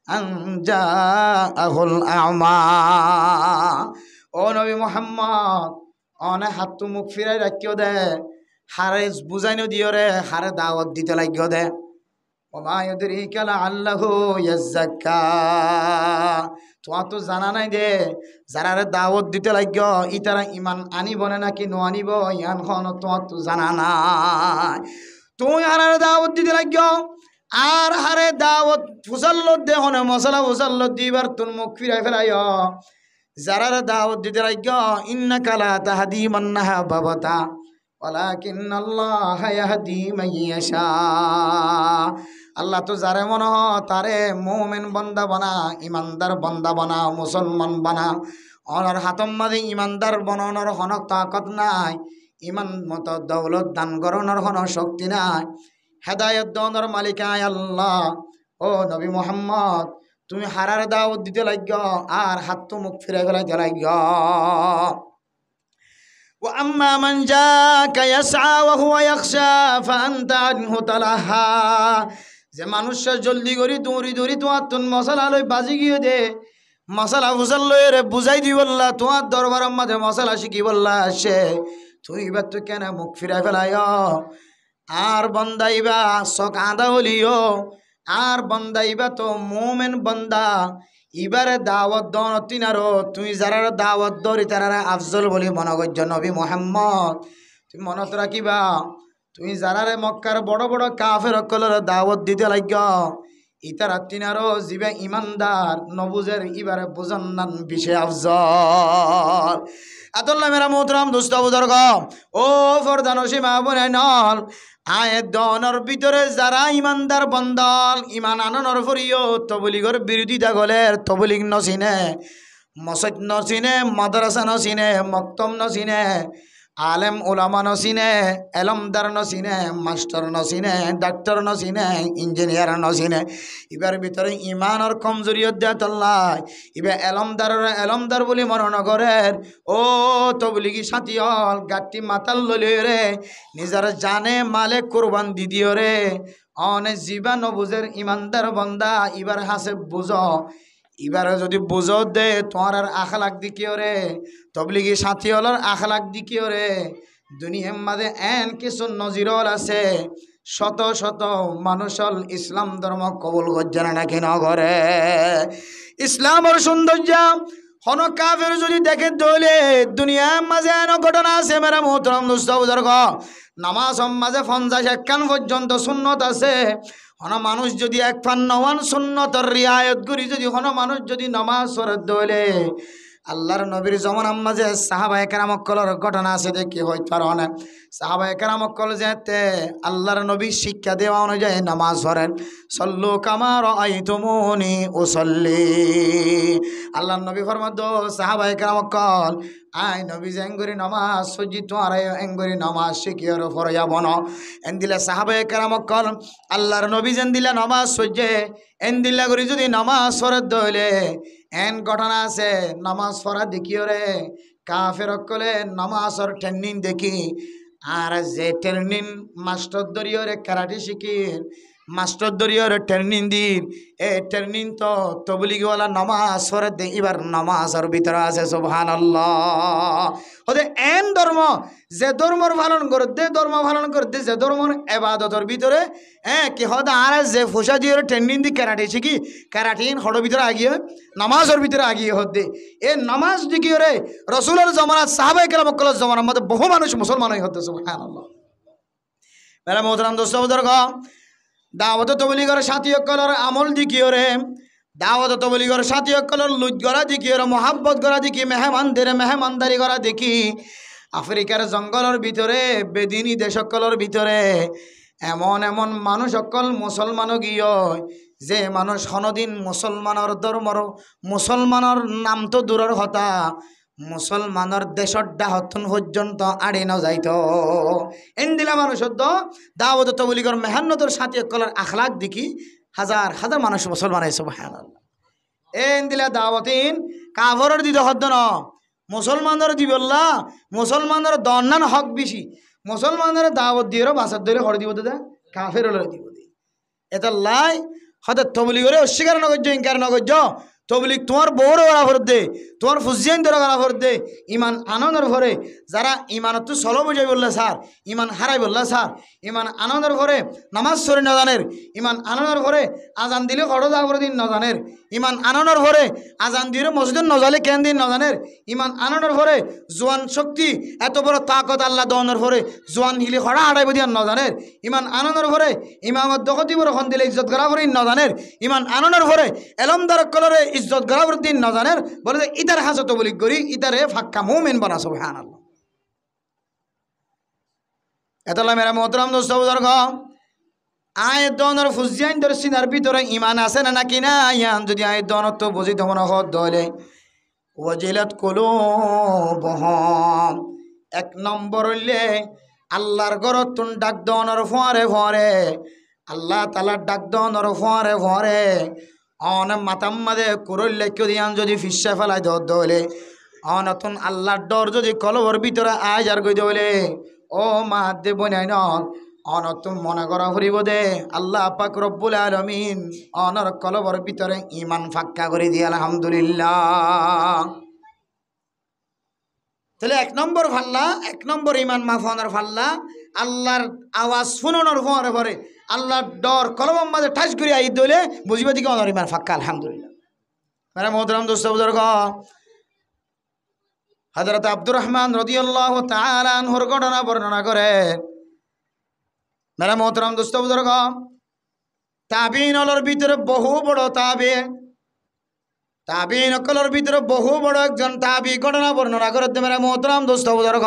আন জাআহুল আ'মা ও নবী মুহাম্মদ অনে হাত মুখ ফিরাই রাখিও দে হারে বুঝাইনো দিও রে হারে দাওয়াত দিতে লাগিও দে ওমা ইউদরিকা লাআল্লাহু ইয়াযাক্কা তোমার তো জানা নাই দে যারারে দাওয়াত দিতে লাগিও ইতারা ইমান আনিব না নাকি নো আনিব ইয়ান খন তোমার তো জানা নাই তুমি হারে দাওয়াত দিতে লাগিও আর হারে দাওয়াত ফুসাল্লো দে হনে মশলা ফুসাল্লো দিবার তোর মুখ ফিরাই ফেলাইও যারারে দাওয়াত দিতে লাগিও ইন্নাকা লা তাহদি মান আহবাবতা ওয়ালাকিন্নাল্লাহা ইয়াহদি মান ইয়াশা আল্লাহ তো যারে মনে হ তারে মুমিন বান্দা বানা ইমানদার বান্দা বানা মুসলমান বানা ওনার হাতম মাঝে ইমানদার বানানোর কোনো তাকত নাই ইমান মতো দৌলত দান করানোর কোনো শক্তি নাই হেদায়েত দানের মালিক আল্লাহ ও নবী মুহাম্মদ তুমি হারার দাওয়াত দিতে লাগিও আর হাত তো মুখ ফিরে ফেলাইতে লাগিও وأما من جاءك يسعى وهو يخشى فأنت عنه تلهى যে মানুষের জলদি করি দৌড়ি দৌড়ি তোমার তুন মশলা লই বাজি গিয়ে দে মশলা ফুসাল লই রে বুঝাই দি বললা তোমার দরবারের মাঝে মশলা শিখি বললা সে তুই এবার তো কেন মুখ ফিরাই ফেলাই আর বন্দাইবা শখ আদা হলিও আর বন্দাইবা তো মোমেন বন্দা এবারে দাওয়াত দন তিনারো তুই যারা দাওয়াত দরি তারা আফজল বলি মনে করছ নবী মুহাম্মদ তুমি মনত রাখিবা তুমি যারারে মক্কার বড় বড় কাফের কলর দাওয়াত দিতে লাগ ইতারা তিনারো জিবে ইমানদার নবুজের ইবারে বুঝান্নান বিষয় আফজল আতুল্লাহ মেরা মোহতরম দোস্ত বুজুর্গ ও ফরদান সীমা বনে নল আয়ের দনের ভিতরে যারা ইমানদার বন্দল ইমান আননের ফরিও তবলিগর বিরোধিতা গলের তবলিগ নচিনে মসজিদ নচিনে মাদ্রাসা নচিনে মক্তম নচিনে আলেম ওলামা নচিনে এলমদার নচিনে মাস্টার নচিনে ডাক্তার নচিনে ইঞ্জিনিয়ার নচিনে এবার ভিতরে ইমানের কমজোরিয়ত দেয় তল্লাই এবার এলমদার বলি মনে নগরের ও তবলিগি সাথী হল গাঠটি মাতাল ললি রে নিজের জানে মালে কোরবান দিদিও রে অনে জীবা নবুজের ইমানদার বন্দা এবার হাসে বুঝ এবারে যদি বুঝো দে তোমার আর আখলাক দিকিও রে তবলিগি সাথী হলর আখলাক দিকিও রে দুনিয়ার মাঝে এন কিছু নজিরল আছে শত শত মানুষল ইসলাম ধর্ম কবুল করছে না নাকি নগরে ইসলামের সৌন্দর্য হন কাফের যদি দেখে দলে দুনিয়ার মাঝে এন ঘটনা আছে মেরা মোহতরম দোস্ত বুজুর্গ নামাজ মাঝে 50 পর্যন্ত সুন্নত আছে হন মানুষ যদি এক ফান নওয়ান সুন্নতর রিয়ায়ত করি যদি হন মানুষ যদি নামাজ পড়ে দলে আল্লাহর নবীর জমানার মাঝে সাহাবায়ে কেরাম কলর ঘটনা আছে দেখি হইতে পারো না সাহাবায়ে কেরাম কল যেতে আল্লাহর নবী শিক্ষা দেওয়া অনুযায়ী নামাজ পড়েন সল্লু কামা রাআইতুমুনি উসাল্লি আল্লাহর নবী ফরমাদ সাহাবায়ে কেরাম কল আই নবী জেঙ্গুরি নামাজ সজি তোমার এঙ্গুরি নামাজ শিখিয়ার ফরয়া বন এন দিলে সাহাবায়ে কেরাম কল আল্লাহর নবী যেন দিলে নামাজ সজে এন দিলা করি যদি নামাজ পড়ে দলে এন ঘটনা আছে নামাজ পড়া দেখিও রে কাফের কলে নামাজর ট্রেনিং দেখি আর যে ট্রেনিং মাস্টার দরিও রে কারাটি শিখি মাস্টার দরিও রে ট্রেনিং দিন এ ট্রেনিং তো তবলিগওয়ালা নামাজ পড়ে দে এবার নামাজের ভিতরে আছে সুবহানাল্লাহ ওদের এন ধর্ম যে ধর্মর পালন করতে ধর্ম পালন করতে যে ধর্মর এবাদতের ভিতরে কি হদ আর যে ফুসা দিয়ে ট্রেনিং দি কারাটি শিখি কারাটিন হড়ের ভিতরে আগিয়ে নামাজের ভিতরে আগিয়ে হতে এ নামাজ দিকে রে রসুলের জমানাত সাহাবায়ে কেরাম কলের জমানার মধ্যে বহু মানুষ মুসলমান হয়ে হতে সুবহানাল্লাহ মেরা মোহতরম দোস্ত বুজুর্গ দাওয়াত তবলিগর সাথী কলর আমল দিকিও রে দাওয়াত তবলিগর সাথী কলর লুট গড়া দিকিও রে মোহাব্বত গড়া দেখি মেহমানদের মেহমানদারি করা দেখি আফ্রিকার জঙ্গলের ভিতরে বেদিনী দেশকলর ভিতরে এমন এমন মানুষ অকল মুসলমানও গিয়ে যে মানুষ কোনোদিন মুসলমানের ধর্মর মুসলমানের নাম তো দূরের কথা মুসলমানের দেশর ডাহতন পর্যন্ত আড়ে ন যাইত এন দিলা মানুষ দাওয়াত তবলিগর মেহান্নতর সাথে কলার আখলাক দেখি হাজার হাজার মানুষ মুসলমান হয়েছে সুবহানাল্লাহ এন দিলা দাওয়াতিন কাফরের দিতে হদ্দ ন মুসলমানের দিবল্লা মুসলমানের দন্নান হক বেশি মুসলমানের দাওয়াত দিয়ে বাসার ধরে হরে দিব দাদা কাফের দিব এটা লাই হয়তো তবলিগরে অস্বীকার নগর্য ইনকার নগর্য তবলিগ তোমার বউরে ওরা ভর দে তোমার ফুজিয়ান ধরে ওরা ভর দে ইমান আনন্দের ভরে যারা ইমানত তো চলো বুঝাই বললে স্যার ইমান হারাই বললা স্যার ইমান আনন্দের ভরে নামাজ সরে নজানের ইমান আনন্দের ভরে আজান দিলে খড়ো যাওয়ার দিন নজানের ইমান আনন্দের ভরে আজান দিলে মসজিদ নজালে কেন দিন নজানের ইমান আনন্দের ভরে জোয়ান শক্তি এত বড় তাকত আল্লাহ দনের ভরে জোয়ান হিলি খড়া হারাইব দিয়ান নজানের ইমান আনন্দের ভরে ইমামত দখতি বড় খন দিলে ইজ্জত করা করি নজানের ইমান আনন্দের ভরে এলমদার কলরে ইজ্জত গরাবর দিন নজানের বলে যে ইতার হাজত বলি করি ইতারে ফাক্কা মুমিন বানা সুবহানাল্লাহ এতলা মেরা মোহতরম দোস্ত বুজুর্গ আয় দনের ফুজিয়ান দর সিনার ভিতরে ইমান আছে না নাকি না ইয়ান যদি আয় দনত তো বুঝি তমন হদ দলে ওয়াজিলাত কুলুবুহুম এক নম্বর হইলে আল্লাহর ঘরত তুন ডাক দনের ফরে ফরে আল্লাহ তাআলার ডাক দনের ফরে ফরে অন মাতাম মাদে কুরল্লে কেউ দিয়ান যদি ফিসা ফেলাই দলে অনতুন আল্লাহর ডর যদি কলবর ভিতরে আয় যার গই দলে ও মা দে বনাই ন অনতুন মনে করা ফুরিব দে আল্লাহ পাক রব্বুল আলামিন অনর কলবর ভিতরে ইমান ফাক্কা করে দিয়ে আলহামদুলিল্লাহ তাহলে এক নম্বর ফাল্লা এক নম্বর ইমান মাফানোর ফাল্লা আল্লাহর আওয়াজ শুনানোর পরে পরে আল্লাহর ডর কলবম মাঝে ঠাস করে আই দইলে বুঝবে দিকে অনর ইমান ফাক্কা আলহামদুলিল্লাহ মেরা মোহতরম দোস্ত বুজুর্গ হযরত আব্দুর রহমান রাদিয়াল্লাহু তাআলা আনহুর ঘটনা বর্ণনা করে মেরা মোহতরম দোস্ত বুজুর্গ তাবিঈন হলোর ভিতরে বহু বড় তাবিঈন হলোর ভিতরে বহু বড় একজন তাবি ঘটনা বর্ণনা করে মেরা মোহতরম দোস্ত বুজুর্গ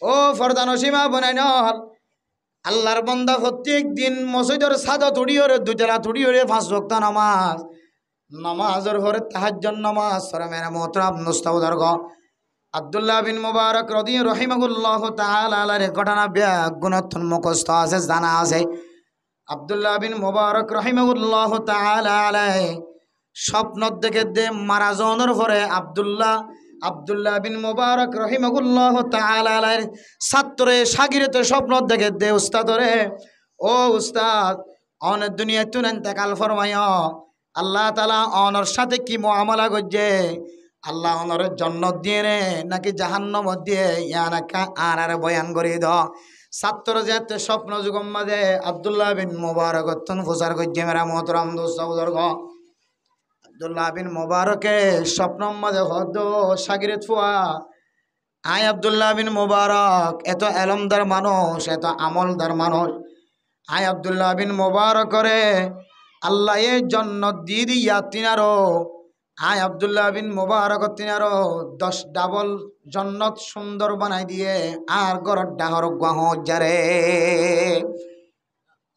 ও ফরদা নসিমা বনাই নল আল্লাহর বান্দা প্রত্যেক দিন মসজিদের সাদা তুড়িওরে দুইতলা তুড়িওরে 5 ওয়াক্ত নামাজ নামাজের পরে তাহাজ্জুদ নামাজ সরে মেরা মোহতরম দোস্ত বুজুর্গ আব্দুল্লাহ বিন মুবারক রাহিমাহুল্লাহু তাআলা আলার ঘটনা গুণাত্মক মুখস্থ আছে জানা আছে আব্দুল্লাহ বিন মুবারক রাহিমাহুল্লাহু তাআলা আলাই স্বপ্ন দেখে দে মারা যাওয়ার পরে আব্দুল্লাহ বিন মুবারক রাহিমাহুল্লাহু তাআলা আলার ছাত্রে শাগিরতে স্বপ্ন দেখে দে উস্তাদরে ও উস্তাদ অনেক দুনিয়া তুন ইন্তেকাল ফরমায়া আল্লাহ তাআলা অনর সাথে কি মুআমালা করছে আল্লাহ অনরে জন্নত দিয়ে রে নাকি জাহান্নাম দিয়ে ইয়ানাকা আর বয়ান করে দ ছাত্র যেতে স্বপ্ন যুগম মাঝে আব্দুল্লাহ বিন মুবারক তন ফুসার করছে মেরা মোহতরম দোস্ত বুজুর্গ আব্দুল্লাহ বিন মুবারকে স্বপ্ন মাঝে হদ শাগিরে ফুয়া আয় আব্দুল্লাহ বিন মুবারক এত এলমদার মানুষ এত আমলদার মানুষ আয় আব্দুল্লাহ বিন মুবারক করে আল্লাহ এ জন্নত দিয়ে দিয়া তিনারো আয় আব্দুল্লাহ বিন মুবারক তিনারো 10 ডাবল জন্নত সুন্দর বানাই দিয়ে আর গরর ডাহর গাহ যারে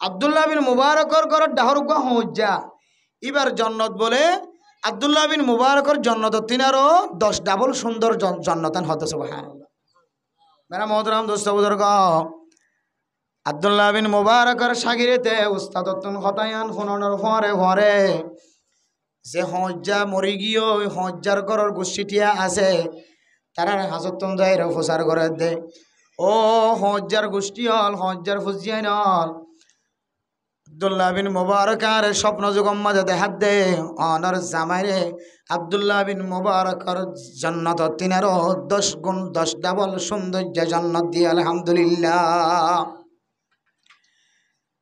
আব্দুল্লাহ বিন মুবারকর গরর ডাহর গাহ যা এবার জন্নত বলে আব্দুল্লাহ বিন মুবারকর জন্নত তিনারো 10 ডাবল সুন্দর জন্নতান হতে সুবহানাল্লাহ মেরা মোহতরম দোস্ত বুজুর্গ আব্দুল্লাহ বিন মুবারকর শাগিরেতে উস্তাদ তুন হতায়ান ফোনর ফরে ফরে যে হজ্জা মরি গিয়ে ওই হজ্জার ঘরের গোষ্ঠীটিয়া আছে তারা হাজতন যায় প্রচার করে দে ও হজ্জার গোষ্ঠী হল হজ্জার ফুজিয়ান হল আব্দুল্লাহ বিন মুবারকার স্বপ্ন যুগম মাঝে দেখাত দে অনর জামাইরে আব্দুল্লাহ বিন মুবারকর জান্নাত তিনারো 10 গুণ 10 ডাবল সৌন্দর্য জান্নাত দিয়ে আলহামদুলিল্লাহ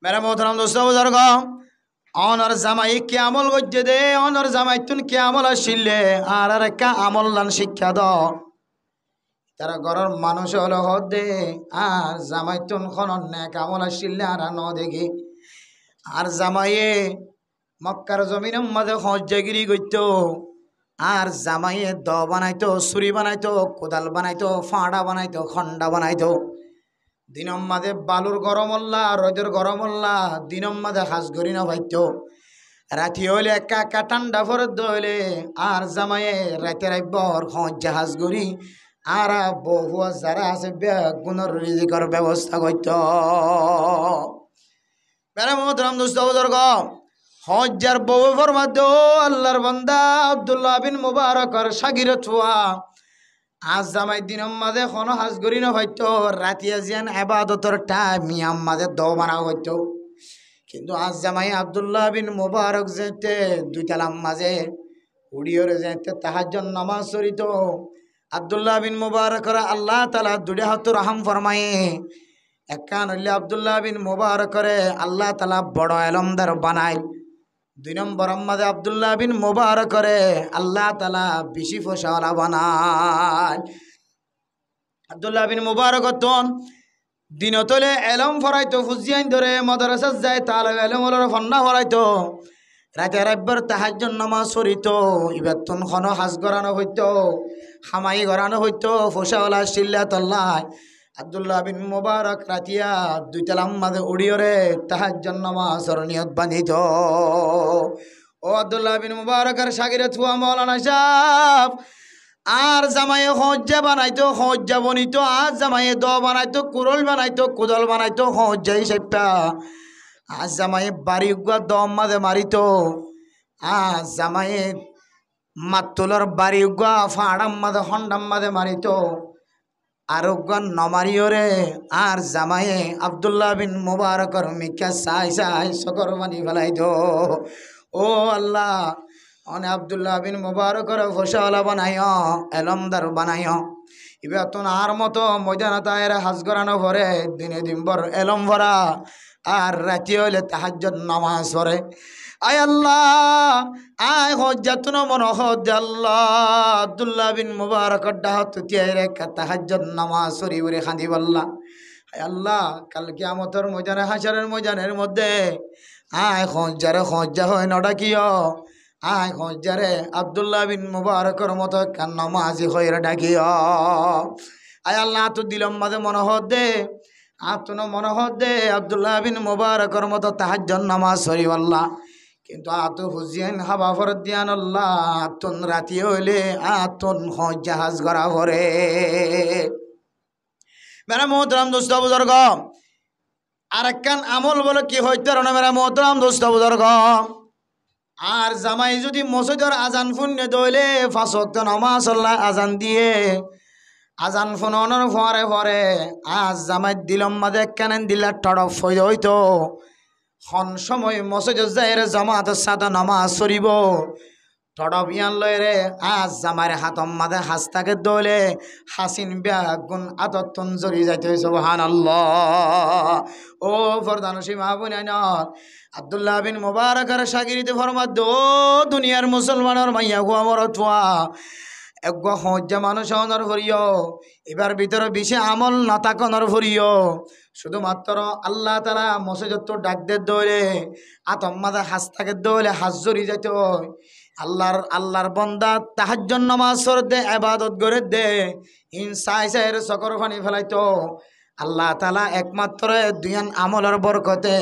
মেরা মোহতরম দোস্ত বুজুর্গ অনর জামাই কে আমল গজ্জে দে অনর জামাই তুন কে আমল আসিলে আর একটা আমল দান শিক্ষা দ তারা ঘরের মানুষ হলো হদে আর জামাই তুন খন নেক আমল আসিলে আর ন দেখি আর জামাইয়ে মক্কার জমিনের মাঝে হজ্জাগিরি করত আর জামাইয়ে দ বানাইতো ছুরি বানাইতো কোদাল বানাইতো ফাঁড়া বানাইতো খন্ডা বানাইতো দিনম মাঝে বালুর গরম হল্লা রোদের গরম হল্লা দিনম মাঝে হাঁস গড়ি না ভাইতো রাতি হইলে একা একা ঠান্ডা ফরত দইলে আর জামাইয়ে রাতে রাইবর জাহাজ গড়ি আর বহু যারা আছে বেগুনের রিজিকর ব্যবস্থা করত বেড়া মোহতরাম দুস্থ বুজুর্গ হজ্জার বউ ফরমাদ আল্লাহর বান্দা আব্দুল্লাহ বিন মুবারকর সাগিরে ছোয়া আজ জামাই দিনম মাঝে কোনো হাজ গড়ি না হইতো রাতি আজিয়ান এবাদতর টাইম মিয়াম মাঝে দো বানা হইতো কিন্তু আজ জামাই আব্দুল্লাহ বিন মুবারক যেতে দুইটালাম মাঝে উড়িয়রে যেতে তাহাজ্জুদ নামাজ শরীত আব্দুল্লাহ বিন মুবারকর আল্লাহ তাআলা দুইটা হাত রহম ফরমায়ে একান হইলে আব্দুল্লাহ বিন মুবারকরে আল্লাহ তাআলা বড় এলমদার বানাই দুই নম্বর মাঝে আব্দুল্লাহ বিন মুবারকরে আল্লাহ তাআলা বেশি ফসলা বানাই আব্দুল্লাহ বিন মুবারক তন দিনতলে এলম ফরাইতো ফুজিয়াইন ধরে মাদ্রাসা যায় তাহলে এলম হলোর ফন্না ফরাইতো রাতে রাব্বার তাহাজ্জুদ নামাজ পড়িত ইবাতন খন হাজ গরানো হইতো হামাই গরানো হইতো ফসাওয়ালা সিল্লাতুল্লাহ আব্দুল্লাহ বিন মুবারক রাতিয়া দুইটালাম মাঝে উড়িয়রে তাহাজ্জুদ নামাজের নিয়ত বাঁধিত ও আব্দুল্লাহ বিন মুবারকের সাগিরে থুয়া মাওলানা সাহেব আর জামাইয়ে হজ্জা বানাইতো হজ্জা বনিত আর জামাইয়ে দ বানাইতো কুরল বানাইতো কুদল বানাইতো হজ্জা হিসেবটা আজ জামাইয়ে বাড়ি গুয়া দম মাঝে মারিত আজ জামাইয়ে মাতুলর বাড়ি গুয়া ফাড়াম মাঝে হন্ডাম মাঝে মারিত আর গান নমারিওরে আর জামাইয়ে আব্দুল্লাহ বিন মুবারকর মিকা সাই সাই সকর বানি ফেলাই দো ও আল্লাহ অনে আব্দুল্লাহ বিন মুবারকর ফসলা বানাইও এলমদার বানাইও এবার তো আর মতো ময়দানা তায়ের হাজ গরানো ভরে দিনে দিনভর এলম ভরা আর রাতি হইলে তাহাজ্জুদ নামাজ পড়ে আয় আল্লাহ আয় হজ্জাতুন মন হজ্জ আল্লাহ আব্দুল্লাহ বিন মুবারকর ডাহত তিয়ারে তাহাজ্জুদ নামাজ পড়ি বলে খাঁদি বললা আয় আল্লাহ কাল কিয়ামতের ময়দানে হাশরের ময়দানের মধ্যে আয় হজ্জারে হজ্জা হয় নডা কিয় আয় হজ্জারে আব্দুল্লাহ বিন মুবারকর মতো কান নামাজি হইরে ডাকিও আয় আল্লাহ তো দিলম মাঝে মনোহর দে আতুন মনোহর দে আব্দুল্লাহ বিন মুবারকর মতো তাহাজ্জুদ নামাজ পড়ি আল্লাহ কিন্তু আত হুজিয়ান হাবা ফরত দিয়ান আল্লাহ আতুন রাতি হইলে আতুন হজ্জা হাজ করা করে মেরা মোহতরাম দোস্ত বুজুর্গ আর একখান আমল বলে কি হইতে না মেরা মোহতরাম দোস্ত বুজুর্গ আর জামাই যদি মসজিদের আজান ফুনে দইলে পাঁচ ওয়াক্ত নামাজ আল্লাহ আজান দিয়ে আজান ফুননের পরে পরে আজ জামাই দিলম মাঝে একখান দিলা টড়প হয়ে হইতো হন সময় মসজিদ যাইর জামাতের সাথে নামাজ পড়িব টড়প ইয়ান লয় রে আজ জামাইর হাতম মাঝে হাসতাকে দইলে হাসিন বেগুন আততন জড়ি যাইতে সুবহানাল্লাহ ও ফরদানসী মাহবুনাইন আব্দুল্লাহ বিন মুবারকের সাগিরিতে ফরমাদ দুনিয়ার মুসলমানের মাইয়া গো আমার তোয়া এক হজ্জা মানুষ অনর ভরিও এবার ভিতরে বেশি আমল না তাকনর ভরিও শুধুমাত্র আল্লাহ তাআলা মসজিদত ডাক দে দইলে আতম মাঝে হাসতাকে দইলে হাজ জড়ি যাইতে আল্লাহর বান্দা তাহাজ্জুদ নামাজ পড়ে ইবাদত করে দে ইনসাই সাইর সকর পানি ফেলাইতো আল্লাহ তাআলা একমাত্র দুইয়ান আমলের বরকতে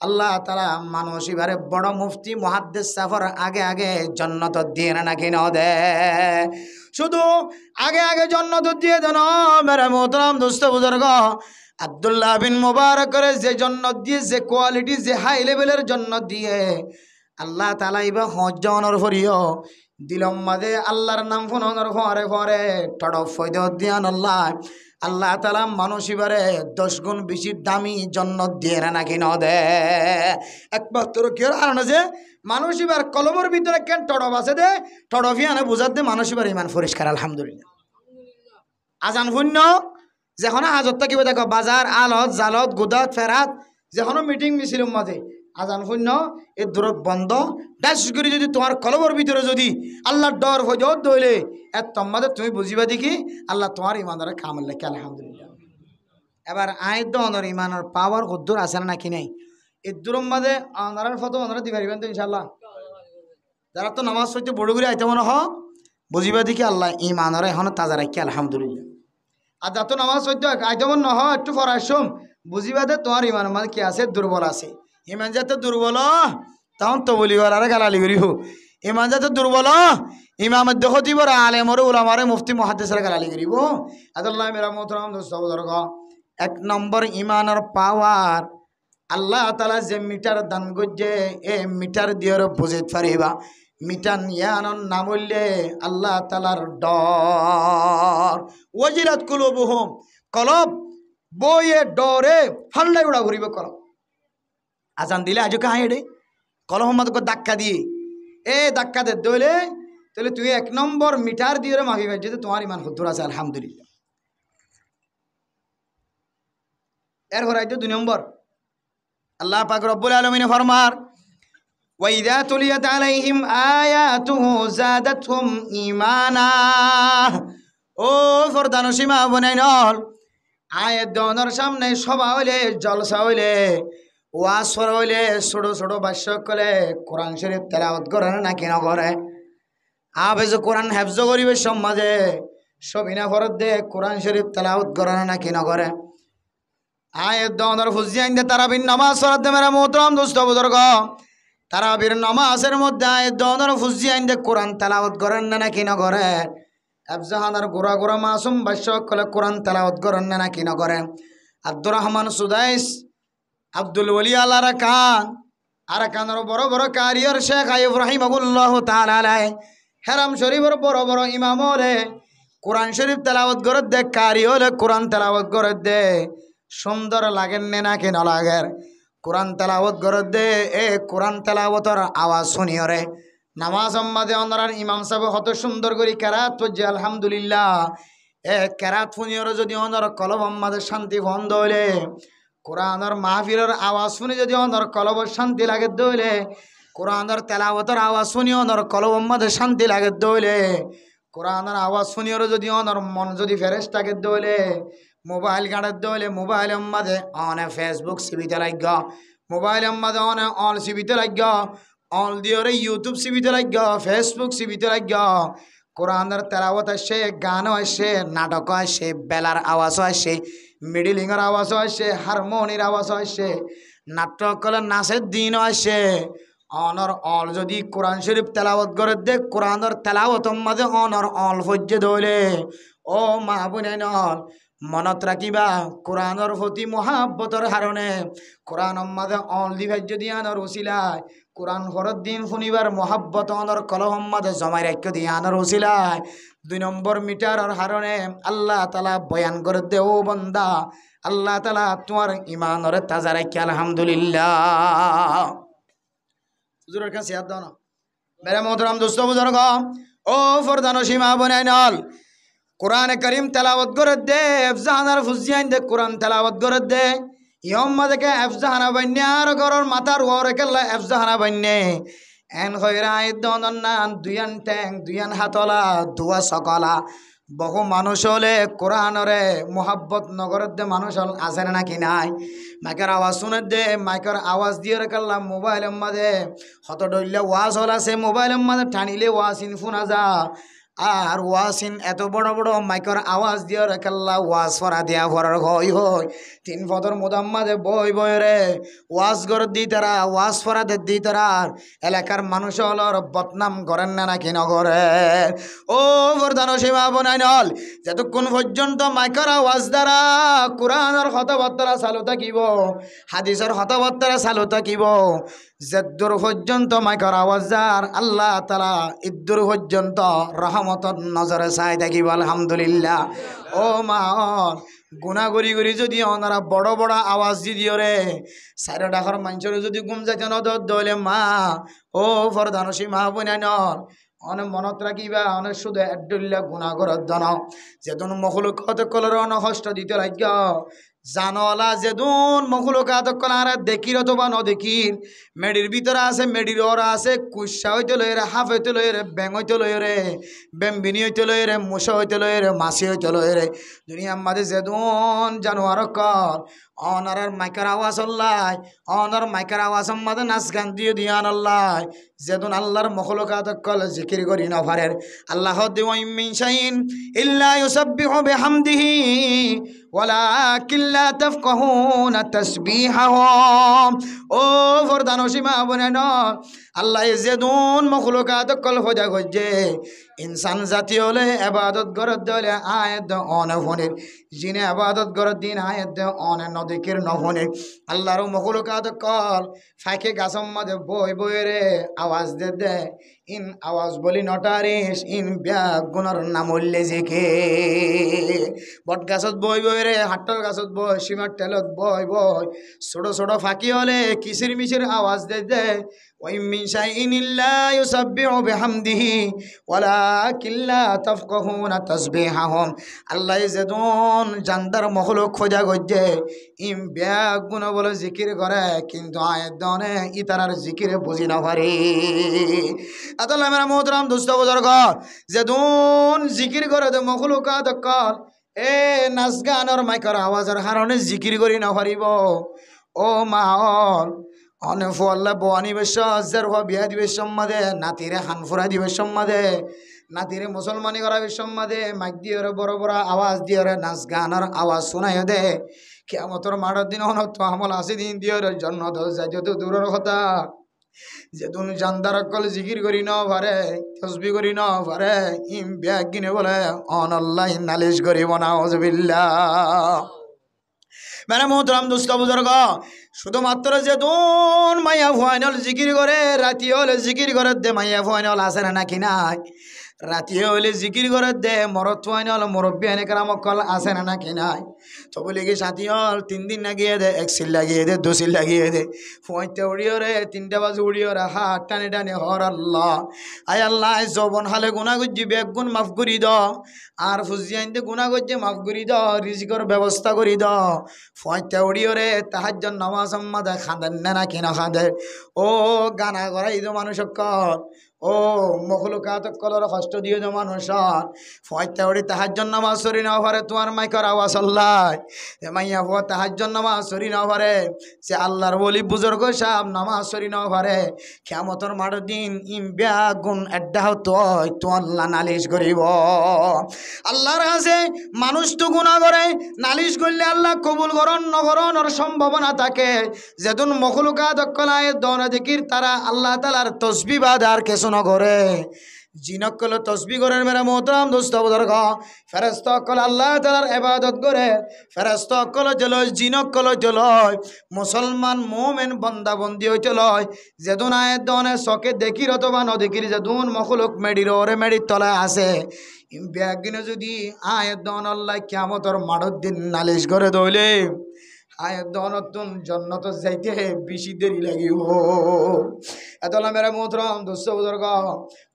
আল্লাহ তাআলা মানুষ এবারে বড় মুফতি মুহাদ্দিস সাফর আগে আগে জান্নাত দিয়ে না নাকি না দে শুধু আগে আগে জান্নাত দিয়ে দেন মেরে মোহতরম দোস্ত বুজুর্গ আব্দুল্লাহ বিন মুবারকের যে জান্নাত দিয়ে যে কোয়ালিটি যে হাই লেভেলের জান্নাত দিয়ে আল্লাহ তাআলা ইবা হজ্জনর ফরিও দিলম মাঝে আল্লাহর নাম ফোনর ফরে ফরে টড়প ফয়দ দিয়ান আল্লাহ তাআলা মানুষ এবারে 10 গুণ বেশি দামি জান্নাত দিয়ে না নাকি না দে একমাত্র কি কারণ যে মানুষ এবার কলবর ভিতরে কেন টড়প আছে দে টড়ফিয়ানে বুঝাত দে মানুষ এবার ইমান পরিষ্কার আলহামদুলিল্লাহ আজান শূন্য যখন হাজত থাকিব দেখো বাজার আলত জালত গুদাত ফেরাত যখন মিটিং মিছিল মাঝে আজান শূন্য এই দূরত বন্ধ ডাস করে যদি তোমার কলবর ভিতরে যদি আল্লাহর ডর হজত দইলে এত তোমাদের তুমি বুঝিবা দেখি আল্লাহ তোমার ইমানদারে কামল লেখে আলহামদুলিল্লাহ এবার আয় দনের ইমানের পাওয়ার কদ্দুর আছে নাকি নাই এই দূরম মাঝে আনার ফটো ওনারা দিতে পারবেন তো ইনশাল্লাহ যারা তো নামাজ পড়তে বড় করে আইতে মনে হ বুঝিবা দেখি আল্লাহ ইমানের এখন তাজা রাখি আলহামদুলিল্লাহ আর যত নামাজ সহ্য আইতেমন নহ একটু ফরাসম বুঝিবা দে তোমার ইমান মানে কি আছে দুর্বল আছে ইমান যাতে দুর্বল তখন তো বলিবার আর গালালি করিব ইমান যাতে দুর্বল ইমামের দেখতিবর আলেমরে উলামারে মুফতি মুহাদ্দিসের গালালি করিব আদাল্লাহ মেরা মোহতারাম দোস্ত বুজুর্গ এক নম্বর ইমানের পাওয়ার আল্লাহ তাআলা যে মিটার দান করছে এ মিটার দিয়ে বুঝিত পারিবা মিটান ইয়ানন নামুল্লে আল্লাহ তাআলার ডর ওয়াজিলাত কুলুবুহুম কলব বয়ে ডরে ফাল্লাই উড়া ঘুরিব কলব আজান দিলে আজও কাহাই রে কলব মত ধাক্কা দিয়ে এ ধাক্কা দে দইলে তাহলে তুই এক নম্বর মিটার দিয়ে মাফি পাই যে তোমার ইমান হুদ্দুর আছে আলহামদুলিল্লাহ এরপর আইতো 2 নম্বর আল্লাহ পাক রব্বুল আলামিন ফরমার ওয়াইদা তুলিয়াত আলাইহিম আয়াতুহু যাদাতহুম ঈমানা ও ফরদানো সীমা বনাইনল আয়াত দনের সামনে সভা হইলে জলসা হইলে ওয়াজ হইলে ছোট ছোট ভাষ্য কলে কোরআন শরীফ তেলাওয়াত করে নাকি না করে আবে যে কোরআন হেফজ করিবে সমাজে সবিনা ফরদ দে কোরআন শরীফ তেলাওয়াত করে নাকি না করে আয়াত দনের ফুজিয়াইন দে তারাবির নামাজ পড়াত দে মেরা মোহতারাম দোস্ত বুজুর্গ তারাবির নামাজের মধ্যে আয়াত দনের ফুজিয়াইন দে কোরআন তেলাওয়াত করেন নাকি না করে আফজাহানার গোরা গোরা মাসুম ভাষ্য কলে কোরআন তেলাওয়াত করেন নাকি না করে আব্দুর রহমান সুদাইস আব্দুল ওলি আল্লাহ আরাকানের বড় বড় কারিয়র শেখ আইয়ুব রাহিমাহুল্লাহ তাআলা আলাইহি হারাম শরীফের বড় বড় ইমাম হলে কোরআন শরীফ তেলাওয়াত করে দে কারি হলে কোরআন তেলাওয়াত করে দে সুন্দর লাগেন নাকি না লাগে কোরআন তেলাওয়াত করে দে এ কোরআন তেলাওয়াতের আওয়াজ শুনিও রে নামাজ আম্মাদে অনরার ইমাম সাহেব কত সুন্দর করে কেরাত পড়ছে আলহামদুলিল্লাহ এ কেরাত শুনিও যদি অনর কলব আম্মাদের শান্তি বন্ধ হইলে কোরআনের মাহফিলের আওয়াজ শুনে যদি অনর কলব শান্তি লাগে দইলে কোরআনের তেলাওয়াতের আওয়াজ শুনি অনর কলব আম্মাদের শান্তি লাগে দইলে কোরআনের আওয়াজ শুনিও যদি অনর মন যদি ফেরেশতাকে দইলে মোবাইল গাড়ের দইলে মোবাইল আম্মাদে অনে ফেসবুক সিবিতে লাগ মোবাইল আম্মাদে অনে অল সিবিতে লাগ অল দিওরে ইউটিউব সিবিতে লাগ ফেসবুক সিবিতে লাগ কোরআনের তেলাওয়াত আসে গান আসে নাটক আসে বেলার আওয়াজ আসে মিডিলিংয়ের আওয়াজ আসে হারমোনির আওয়াজ আসে নাটক কলে নাচের দিন আসে অনর অল যদি কোরআন শরীফ তেলাওয়াত করে দে কোরআনের তেলাওয়াত মাঝে অনর অল ফজ্জে দইলে ও মা বোনেন মনত রাখিবা কোরআনের প্রতি মহাব্বতর কারণে কোরআন মাঝে অল দিবাই যদি আনর উসিলায় কোরআন ফরত দিন শুনিবার মহাব্বত অনর কলহম মাঝে জমাই রাখ্য দিয়ে আনর উসিলায় 2 নম্বর মিটারের কারণে আল্লাহ তাআলা বয়ান করে দে ও বান্দা আল্লাহ তাআলা তোমার ঈমানের তাজা রাখি আলহামদুলিল্লাহ হুজুরের কাছে হাত দাও না মেরে মোহতারাম দোস্ত বুজুর্গ ও ফরদানো সীমা বনাইনল কোরআন করিম তেলাওয়াত করে দে আফজাহানার ফুজিয়াইন দে কোরআন তেলাওয়াত করে দে ইয়ম মাদেকে আফজাহানা বান্নে আর গরর মাথার ওরে কেল্লা আফজাহানা বান্নে এন খয়রা আইদন নান দুয়ান ট্যাং দুয়ান হাতলা দুয়া সকলা বহু মানুষ হলে কোরআনরে মোহাব্বত নগরের দে মানুষ হল আছে নাকি নাই মাইকের আওয়াজ শুনে দে মাইকের আওয়াজ দিয়ে রেখাল্লা মোবাইলের মাঝে হত ডইলে ওয়াজ হল আছে মোবাইলের মাঝে টানিলে ওয়াসিন ফোনা যা আর ওয়াসিন এত বড় বড় মাইকের আওয়াজ দিয়ে রেখাল্লা ওয়াজ ফরা দিয়া ভরার হই হই 3 পদর মোদাম্মাদে বই বই রে ওয়াজ গর দি তারা ওয়াজ ফরা দে দি তারা এলাকার মানুষ হলর বদনাম করেন না নাকি নগরে ও বরদানো সীমা বনাইনল যতক্ষণ পর্যন্ত মাইকের আওয়াজ দ্বারা কোরআনের কথাবার্তা চালু থাকিব হাদিসের কথাবার্তা চালু থাকিব যদ্দূর পর্যন্ত মাইকের আওয়াজ যার আল্লাহ তাআলা ইদ্দূর পর্যন্ত রহমতর নজরে চাই থাকিব আলহামদুলিল্লাহ ও মা গুনা করি করি যদি ওনারা বড় বড় আওয়াজ দি দিও রে 4 ডাকর মানুষের যদি ঘুম যাইতে নদর দলে মা ও ফরদানো সীমা বনাইনল অনেক মনত রাখিবা অনেক শুধু এডুল্লা গুণা করার দন যেদন মখলুকাত কলর অনহষ্ট দিতে লাগ জানলা যেদন মখলুকাত কলার দেখির অথবা নদেখির মেডির ভিতরে আছে মেডির ওরা আছে কুসা হইতে লই রে হাফ হইতে লই রে ব্যাং হইতে লই রে বেম্বিনি হইতে লই রে মুসা হইতে লই রে মাছি হইতে লই রে দুনিয়ার মাঝে যেদন জানোয়ার কল অনার মাইকার আওয়াজ আল্লাহ অনার মাইকার আওয়াজ আমাদের নাচ গান দিয়ে দিয়ান আল্লাহ যেদিন আল্লাহর মখলুকাত কল জিকির করি না পারেন আল্লাহ দিওয়াইম মিন শাইইন ইল্লা ইউসাব্বিহু বিহামদিহি ওয়ালাকিন লা তাফকাহুনা তাসবিহাহুম ও ফরদানসীমা বনেন আল্লাহ যেদিন মখলুকাত কল হজা গজে ইনসান জাতি হলে ইবাদত গরত দলে আয়াত অনফনের জিনে ইবাদত গরত দিন আয়াত অন নদিকের নফনের আল্লাহর মখলুকাত কল ফাঁকে গাছম মাঝে বই বই রে আওয়াজ দে ইন আওয়াজ বলি নটারিস ইন ব্যাগ গুণর নামল্লে জিকে বট গাছত বই বই রে হাট্টর গাছত বই সীমার টেলত বই বই ছোট ছোট ফাঁকি হলে কিসির মিচির আওয়াজ দে وإن من شيء إلا يسبح بحمده ولكن لا تفقهون تسبيحهم الله يزدون জান্দার মখলুক খোঁজা গজ্জে ইম ব্যাগ গুণ বলে জিকির করে কিন্তু আয়ের দনে ইতারার জিকিরে বুঝি না পারে আদাল মেরা মোহতরাম দোস্ত বুজুর্গ যেদুন জিকির করে দে মখলুকাত কল এ নাচ গানের মাইকের আওয়াজের কারণে জিকির করি না পারিব ও মাহল অনেক ফল্লা বোয়ানি বেশ বিয়া দিবে সম্মাদে নাতিরে হানফুরা দিবে সম্মাদে নাতিরে মুসলমানি করা সম্মাদে মাইক দিয়ে বড় বড় আওয়াজ দিয়ে নাচ গানের আওয়াজ শোনাই দে কিয়ামতের মাঠের দিন অনত আমল আসি দিন দিয়ে জন্ম যাই যত দূরের কথা যেদিন জান্দার কল জিকির করি ন পারে তসবি করি ন পারে ইম ব্যাগ কিনে বলে অনল্লাহ নালিশ করিব না ওয়াজবিল্লাহ মানে মোহতরাম দোস্ত বুজুর্গ শুধুমাত্র যেদিন মাইয়া ফাইনাল জিকির করে রাতি হলে জিকির করে দে মাইয়া ফাইনাল আসে না নাকি নাই রাতি হলে জিকির করে দে মরত ফাইনাল মুরব্বী এনেকার কল আসে না নাকি নাই তো বলি কি সাথী হল 3 দিন লাগিয়ে দে 1 সিল লাগিয়ে দে 2 সিল লাগিয়ে দে ফোঁতে উড়িয়ে রে 3টা বাজে উড়িয়ে রে হাত টানে টানে হর আল্লাহ আয় আল্লাহ যৌবন হালে গুণা গুজি বেগ গুণ মাফ করি দ আর ফুজিয়াইতে গুণা গজ্জে মাফ করি দ রিজিকর ব্যবস্থা করি দ ফোঁতে উড়িয়ে রে তাহাজ্জুদ নামাজ আম্মাদে খাঁদেন না কিনা খাঁদে ও গানা করাই তো মানুষ ও মখলুকাত কলর কষ্ট দিয়ে দে মানুষ ফোঁতে উড়ি তাহাজ্জুদ নামাজ সরি না পারে তোমার মাইকর আওয়াজ আল্লাহ মাইয়া হওয়া তাহাজ্জুদ নামাজ সরি না পারে সে আল্লাহর বলি বুজুর্গ সাহেব নামাজ সরি না পারে কিয়ামতের মাঠের দিন ইম ব্যাগুন এড্ডা হতো তো আল্লাহ নালিশ করিব আল্লাহর কাছে মানুষ তো গুনাহ করে নালিশ করলে আল্লাহ কবুল করন নগরণের সম্ভাবনা থাকে যেদিন মখলুকাত কলায় দন দিকির তারা আল্লাহ তাআলার তসবিহ বাদ আর কিছু না করে জিনকল তসবি করেন মেরা মোহতরাম দোস্ত বুজুর্গ ফেরেশতা কল আল্লাহ তাআলার ইবাদত করে ফেরেশতা কল জলয় জিনকল জলয় মুসলমান মুমিন বান্দা বন্দি হইতে লয় যেদুন আয়াত দনে চকে দেখির অথবা নদেখির যেদুন মখলুক মেডির ওরে মেডির তলায় আছে ব্যাগিনে যদি আয়াত দন আল্লাহ কিয়ামতের মাঠের দিন নালিশ করে দইলে আয়াত দনতুন জন্নত যাইতে বেশি দেরি লাগিব এতলা মেরা মোহতরম দোস্ত বুজুর্গ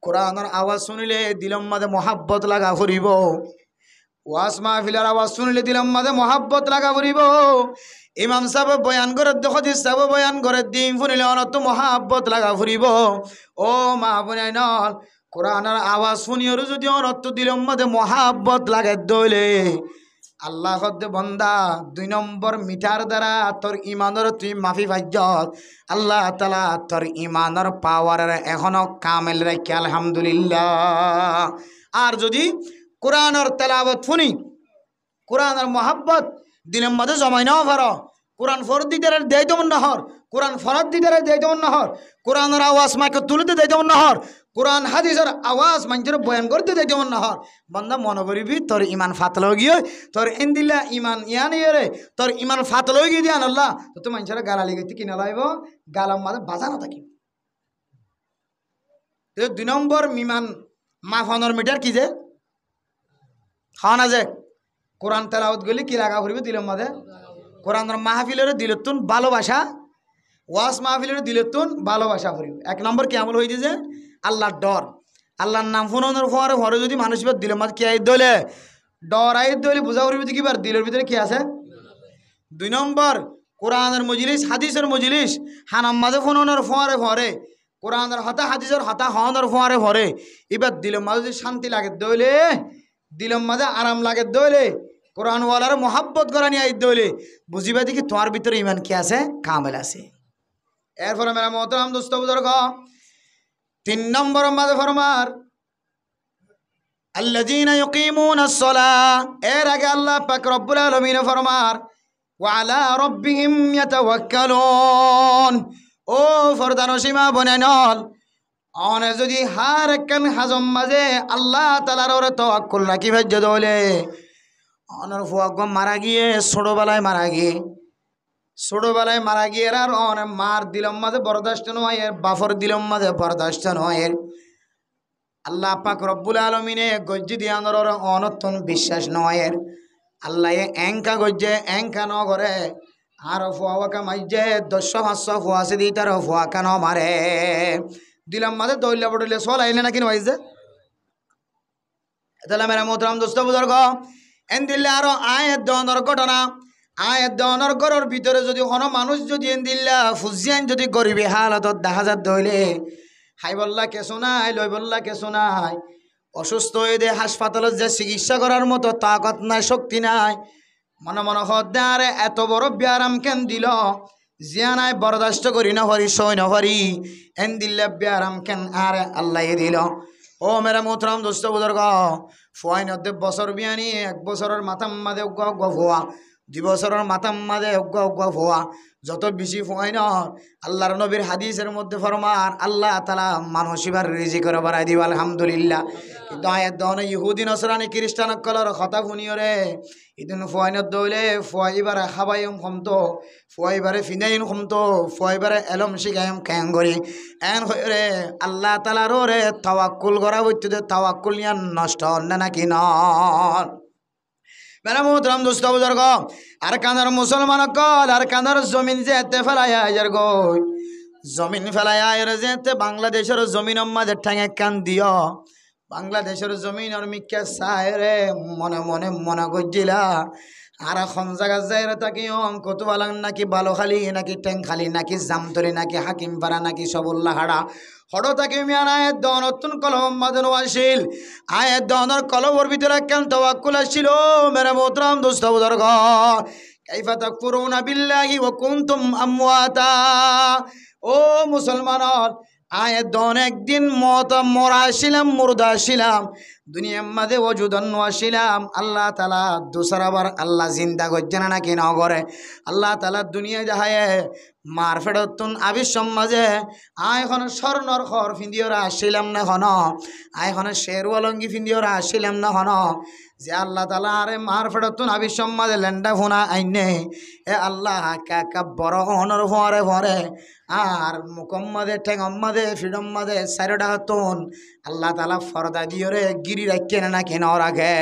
কোরআনের আওয়াজ শুনিলে দিলম মাঝে মহাব্বত লাগা ফুরিব ওয়াজ মাহফিলের আওয়াজ শুনিলে দিলম মাঝে মহাব্বত লাগা ফুরিব ইমাম সাহেব বয়ান করে হাদিস সাহেব বয়ান করে দিন শুনিলে অনত মহাব্বত লাগা ফুরিব ও মা বোনাইন কোরআনের আওয়াজ শুনিও যদি অনত দিলম মাঝে মহাব্বত লাগে দইলে আল্লাহ হদ্দে বন্দা 2 নম্বর মিটার দ্বারা তোর ইমানের তুই মাফি পাইজত আল্লাহ তাআলা তোর ইমানের পাওয়ারের এখনো কামেল রাখি আলহামদুলিল্লাহ আর যদি কোরআনের তেলাওয়াত শুনি কোরআনের মহাব্বত দিলের মধ্যে জমাই নাও পারো কোরআন ফরদ দিতে দেয় তেমন নহর কোরআন ফরদ দিতে দেয় তেমন নহর কোরআনের আওয়াজ মাকে তুলতে দেয় তেমন নহর কোরআন হাদিসের আওয়াজ মানুষের বয়ান করতে দেয় তেমন নহর বন্ধা মনে করিবি তোর ইমান ফাতল গিয়ে তোর এন্দিল্লা ইমান ইয়ানি রে তোর ইমান ফাতল গিয়ে দিয়ান আল্লাহ তো মানুষের গালালি গেতে কিনা লাইব গালাম মাঝে বাজানো থাকি 2 নম্বর মিমান মাফানোর মিটার কি যে খাওয়া না যে কোরআন তেলাওয়াত গলি কি লাগা ফুরিবে দিলের মাঝে কোরআনের মাহফিলের দিলতুন ভালোবাসা ওয়াজ মাহফিলের দিলতুন ভালোবাসা ফুরিবে 1 নম্বর কি আমল হইছে যে আল্লাহর ডর আল্লাহর নাম ফোনানোর পরে পরে যদি মানুষ দিলের মাঝে কি আইত দলে ডর আইত দলে বুঝা ফুরিবে কি বার দিলের ভিতরে কি আছে 2 নম্বর কোরআনের মজলিস হাদিসের মজলিস হানাম মাঝে ফোনানোর পরে পরে কোরআনের হতা হাদিসের হতা হওয়ানোর পরে পরে এবার দিলের মাঝে যদি শান্তি লাগে দলে দিলের মাঝে আরাম লাগে দলে কোরআনওয়ালার মোহাব্বত করা নিয়ে আইতে হলে বুঝিবা দেখি তোমার ভিতরে ইমান কি আছে, কামেল আছে। এরপরে মেরা মোহতারাম দোস্ত বুজুর্গ 3 নম্বর মাঝে ফরমার আল্লাযীনা ইউকিমুনাস সালাহ। এর আগে আল্লাহ পাক রব্বুল আলামিন ফরমার ওয়া আলা রাব্বিহিম ইয়াতাওয়াক্কালুন। ও ফরদানসীমা বনেনল অনে যদি হার একখান হাজম মাঝে আল্লাহ তাআলার ওরে তাওয়াক্কুল রাখি ভাজ্য দলে অনর ফুয়াগ মারা গিয়ে ছোটবেলায় মারা গিয়ে আর অনে মার দিলম মাঝে বরদাস্ত নয়, এর বাফর দিলম মাঝে বরদাস্ত নয়। আল্লাহ পাক রব্বুল আলমিনে গজ্জি দিয়ে আনর অনতন বিশ্বাস নয়। আল্লাহ এঙ্কা গজ্জে এঙ্কা ন করে আর ফুয়াকা মাইজে 10-500 ফুয়াছে দি তার ফুয়াকা ন মারে দিলাম মাঝে দৌড়লে পড়লে চল আইলে নাকি নইছে। তাহলে মেরা মোহতারাম দোস্ত বুজুর্গ এন দিল্লে আরো আয়ের দনের ঘটনা। আয়ের দনের ঘরের ভিতরে যদি কোনো মানুষ যদি এন দিল্লা ফুজিয়ান যদি গরিবী হালতত দেখা যাত দইলে হাই বললা কেসো নাই, লই বললা কেসো নাই, অসুস্থ হয়ে দে হাসপাতালত যে চিকিৎসা করার মতো তাকত নাই, শক্তি নাই, মনে মনে হদ্দে আরে এত বড় ব্যারাম কেন দিল, জিয়া নাই বরদাস্ত করি না হরি সই না হরি এন দিল্লা ব্যারাম কেন আরে আল্লাহ দিল। ও মেরা মোহতারাম দোস্ত বুজুর্গ ফুয়াই নদ্দে বছর বিয়ানি 1 বছরের মাথাম মাদে উগ্গা ফুয়া, 2 বছরের মাথাম মাদে উগ্গা ফুয়া, যত বেশি ফুয়াই ন আল্লাহর নবীর হাদিসের মধ্যে ফরমান আল্লাহ তাআলা মানুষ এবার রিজিকের বাড়াই দিব আলহামদুলিল্লাহ। কিন্তু আয়াত দন ইহুদি নসরানি খ্রিস্টান কলর কথা শুনিয়রে ইদিন ফুয়াইনত দইলে ফুয়াইবারে খাবাইম খমতো, ফুয়াইবারে ফিনাইন খমতো, ফুয়াইবারে এলম শিখাইম ক্যাং করি এন হইরে আল্লাহ তাআলার রে তাওয়াক্কুল করা হইতে তাওয়াক্কুল নিয়া নষ্ট না নাকি ন। মেরা মোহতারাম দোস্ত বুজুর্গ আর কানার মুসলমান কল আর কানার জমিন যেতে ফেলাইয়া যার গই জমিন ফেলাইয়া এর যেতে বাংলাদেশের জমিন মাঝে ঠ্যাঙে কান দিও, বাংলাদেশের জমিন আর মিক্কা সায়রে মনে মনে মনে গজিলা আর এখন জায়গা যাই তাকে কত বালাং নাকি বালোখালি নাকি ট্যাংখালি নাকি জামতলি নাকি হাকিমপাড়া নাকি সবুল্লা হাড়া হড় তাকে মিয়ান আয়ের দন অত্যন কলম মাদন আসিল আয়ের দনের কলবর ভিতরে কেন তাওয়াক্কুল আসিল। মেরা মোহতারাম দোস্ত বুজুর্গ কাইফা তাকফুরুনা বিল্লাহি ওয়া কুনতুম আমওয়াতা। ও মুসলমান আয়ের দন একদিন মরা ছিলাম, মুর্দা ছিলাম, দুনিয়ার মাঝে ওজুদন আসিলাম, আল্লাহ তাআলা দুসরাবার আল্লাহ জিন্দা করছেন নাকি ন করে আল্লাহ তাআলা দুনিয়া যাহায় মার ফেরতুন আবির সমাজে আয়খন স্বর্ণর খর ফিন্দিওরা আসিলাম না হন, আয়খন শেরওয়ালঙ্গি ফিন্দিওরা আসিলাম না হন যে আল্লাহ তাআলা আরে মার ফেরতুন আবির সমাজে লেন্ডা ফোনা আইনে এ আল্লাহ কাকা বড় অনর ফরে ফরে আর মুকম্মাদে ঠেঙ্গম্মাদে ফিডম্মাদে সাইরোডা হতুন আল্লাহ তাআলা ফরদা দিয়রে গিরি রাখে না কেন রাখে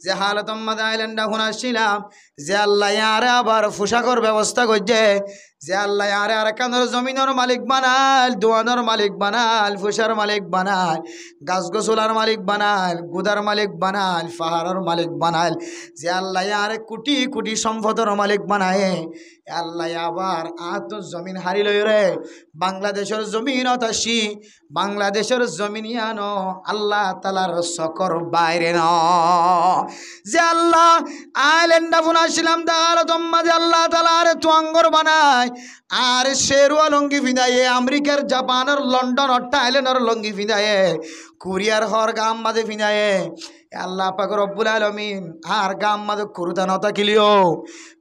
যে হালতম্মাদে আইল্যান্ডা ফোনাছিলাম যে আল্লাহ আরে আবার পোশাকর ব্যবস্থা করছে যে আল্লাহ আরে আর কানোর জমিনের মালিক বানাল, দোয়ানোর মালিক বানাল, ফুসার মালিক বানাল, গাছ গোছলার মালিক বানাল, গুদার মালিক বানাল, পাহাড়ের মালিক বানাল, যে আল্লাহ আরে কোটি কোটি সম্পদের মালিক বানায় আল্লাহ আবার আত জমিন হারিল রে বাংলাদেশের জমিন অতাসি বাংলাদেশের জমিন আনো আল্লাহ তাআলার সকর বাইরে ন যে আল্লাহ আইল্যান্ডা ফোনাছিলাম দাল তোমা যে আল্লাহ তাআলা আরে তুয়াঙ্গর বানায় আর শেরওয়া লঙ্গি ফিদায়ে আমেরিকার জাপানের লন্ডন থাইল্যান্ডের লঙ্গি ফিদায়ে কোরিয়ার হর গাম মাঝে ফিদায়ে আল্লাহ পাক রব্বুল আলামিন আর গাম মাঝে কুরুতা নতা কিলিও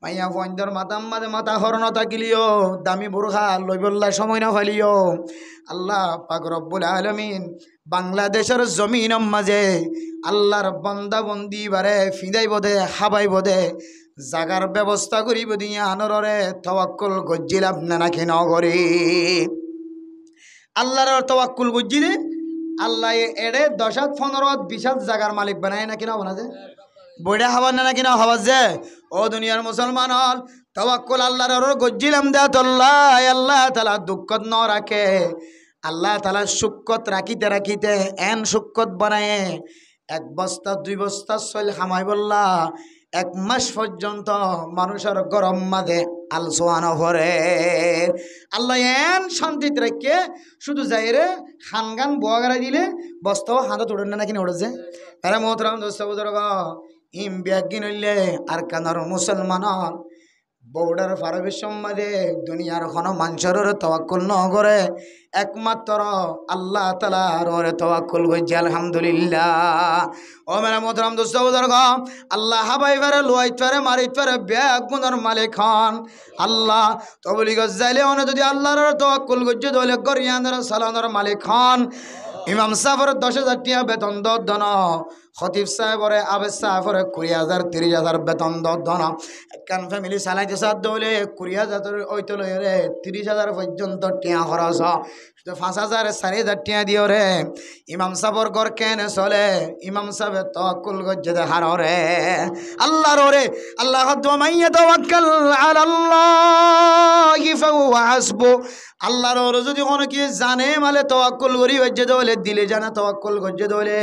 মাইয়া ফন্দর মাতাম মাঝে মাথা হর নতা কিলিও দামি বুরখা লইবল্লা সময় না ফালিও আল্লাহ পাক রব্বুল আলামিন বাংলাদেশের জমিন মাঝে আল্লাহর বান্দা বন্দি বারে ফিদাই বদে হাবাই বদে জাগার ব্যবস্থা করিব দিয়া আনরে তাওয়াক্কুল গজ্জিলাম না নাকি নগরী আল্লাহর তাওয়াক্কুল গজ্জিলে আল্লাহ এড়ে 10-15-20 জাগার মালিক বানায় নাকি না বানা যে বইটা হবার না নাকি না হবার যে ও দুনিয়ার মুসলমান হল তাওয়াক্কুল আল্লাহর গজ্জিলাম দে আল্লাহ আল্লাহ তাআলা দুঃখত ন রাখে আল্লাহ তাআলা সুক্কত রাখিতে রাখিতে এন সুক্কত বানায় 1 বস্তা 2 বস্তা চল হামাই বললা 1 মাস পর্যন্ত মানুষের গরম মাঝে আলসোয়ানো ভরে আল্লাহ এন শান্তিতে রেখে শুধু যাইরে খানগান বোয়াগারা দিলে বস্তাও হাতে তোড়েন না নাকি ওড়েছে এরা মোহতরাম দোস্ত বুজুর্গ ইম ব্যাগিন হইলে আর কানার মুসলমানর বৌডার ফারবের সম্মাদে দুনিয়ার কোনো মানুষের তওয়াক্কুল ন করে একমাত্র আল্লাহ তাআলার ওরে তওয়াক্কুল করছে আলহামদুলিল্লাহ। ও মেরা মোহতারাম দোস্ত বুজুর্গ, আল্লাহ হাবাই পারে লুয়াইত পারে মারিত পারে বেগুনের মালিক হন আল্লাহ। তবলি গজাইলে অনে যদি আল্লাহর তওয়াক্কুল করছে দলে গরিয়ানের সালানের মালিক হন। ইমাম সাহেবের 10,000 টাকা বেতন দন, খতিব সাহেবরে আবেদ সাহেবরে 20,000 30,000 বেতন দন। একখান ফ্যামিলি চালাইতে সার দৌলে 20,000 ওইতে লই রে 30,000 পর্যন্ত টিয়া খরচ, শুধু 5,000 4,000 টিয়া দিও রে। ইমাম সাহেবর ঘর কেনে চলে? ইমাম সাহেবের তওয়াক্কুল গজ্জে দেখার রে আল্লাহর রে। আল্লাহ মাইয়া তাওয়াক্কাল আলাল্লাহি ফাহুয়া হাসবু। আল্লাহর ওরে যদি কোনো কি জানে মালে তওয়াক্কুল করি গজ্জে দৌলে দিলে জানা তওয়াক্কুল গজ্জে দৌলে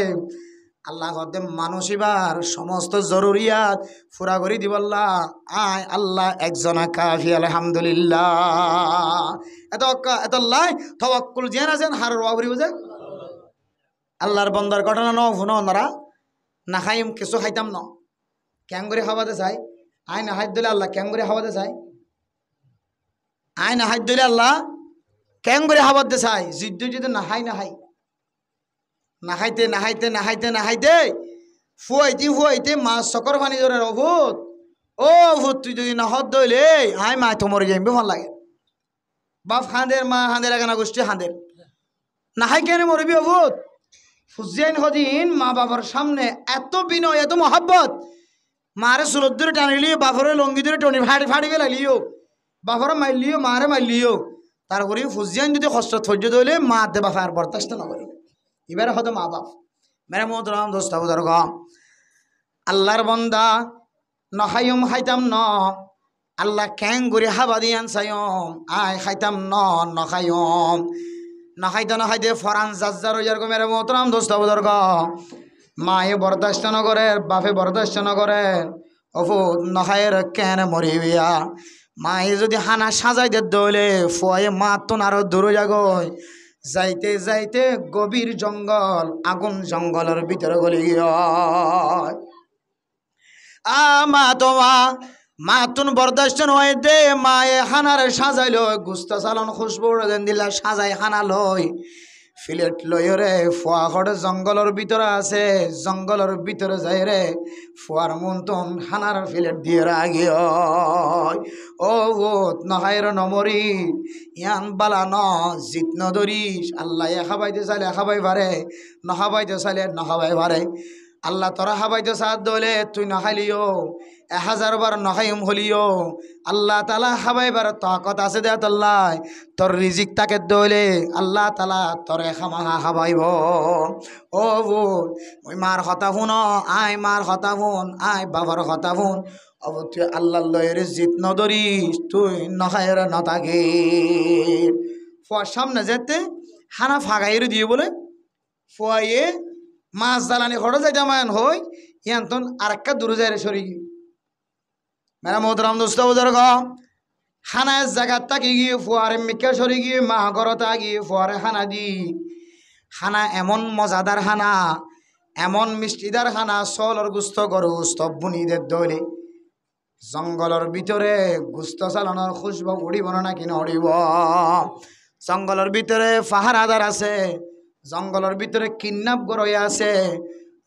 আল্লাহ কদম মানুষিবার সমস্ত জরুরিয়াত পুরা করে দিব আল্লাহ। আয় আল্লাহ একজনা কাফি আলহামদুলিল্লাহ। এত লাই তওয়াক্কুল জেন আছেন হার ওয়াবরি বুঝে আল্লাহর বন্দার ঘটনা ন শুনো ওনারা না খাইম কিছু খাইতাম ন কেন করে খাওয়াতে চাই। আয় না হাত দিলে আল্লাহ কেন করে খাওয়াতে চাই। আয় না হাত দিলে আল্লাহ কেন করে খাওয়াতে চাই। যুদ্ধ যদি না খাই নাখাইতে নাখাইতে নাখাইতে নাখাইতে ফুয়াইতে মাছ চকর পানি ধরে অভূত ও ভূত তুই যদি নহত দইলে হাই মা তো মরে যাইবে ভাল লাগে। বাপ হাঁদের মা হাঁদের এখানে গোষ্ঠী হাঁদের নাহাই কেন মরবি অভূত। হুসেন হদিন মা বাবার সামনে এত বিনয় এত মহাব্বত, মারে সুলত ধরে টানিলিও বাপরে লঙ্গি ধরে টনি ফাড়ি ফেলালিও, বাপরে মারলিও মারে মারলিও। তারপরে হুসেন যদি কষ্ট ধৈর্য ধরলে মা দে বাপা আর বরদাস্ত না করে এবারে হয়তো মা বাপ। মেরে মোহতরাম দোস্ত বুজুর্গ, আল্লাহর বন্দা নখাইম খাইতাম ন আল্লাহ ক্যাং করে হাবা দিয়ান চাইম আয় খাইতাম নখাইম নখাইতে ফরান জাজ্জার হইয়ার মেরে মোহতরাম দোস্ত বুজুর্গ। মায়ে বরদাস্ত নগরে বাপে বরদাস্ত নগরে অফুত নখাইয়ের কেন মরিবিয়া। মায়ে যদি হানা সাজাই দে দৌলে ফুয়ায়ে মাতুন আরো দূরে যাগয় যাইতে যাইতে গভীর জঙ্গল আগুন জঙ্গলের ভিতরে গলি মা তোমা মাতুন বরদাস্ত নয় দে মায়ে হানার সাজাইল গুস্তা চালন খুশবু দিলা সাজাই হানা লই ফিলেট লই রে ফুয়া খড়ে জঙ্গলের ভিতরে আছে জঙ্গলের ভিতরে যাই রে ফুয়ার মন্তন হানার ফিলেট দিয়ে রাগি ও নহাইর নমরি ইয়ান বালা ন জিত নদরিস আল্লাহ খাবাইতে চাইলে খাবাই পারে নখাবাইতে চাইলে নখাবাই পারে। আল্লাহ তোরা খাবাইতে চাঁদ দলে তুই নখাইলিও 1000 বার নখাইম হলিও আল্লাহ তালা খাবাইবার তাকত আছে দে আল্লাহ তোর রিজিক তাকে দলে আল্লাহ তালা তোরে খামাহা খাবাইব। ও ওই মার কথা শুন আয় মার কথা শুন আয় বাবার কথা শুন অব তুই আল্লাহ লয়ের জিত নদরিস তুই নখাইর নতাকে ফুয়ার সামনে যেতে হানা ফাঁকাইরে দিয়ে বলে ফুয়াইয়ে মাছ জ্বালানি খড়ো যাইতে মায়ন হই ইয়ান তন আর একটা দূরে যায় রে সরি মেরা মোহতরাম দোস্ত বুজুর্গ। খানায় জায়গার তাকি গিয়ে ফুয়ারে মিকা সরি গিয়ে মা ঘরতা গিয়ে ফুয়ারে খানা দি খানা এমন মজাদার খানা এমন মিষ্টিদার খানা চলর গুস্ত গরু স্তব বুনিদের দৌলে জঙ্গলের ভিতরে গুস্ত চালানোর খুশব উড়িব না কিনা উড়িব। জঙ্গলের ভিতরে পাহারাদার আছে, জঙ্গলের ভিতরে কিডন্যাপ গরই আছে,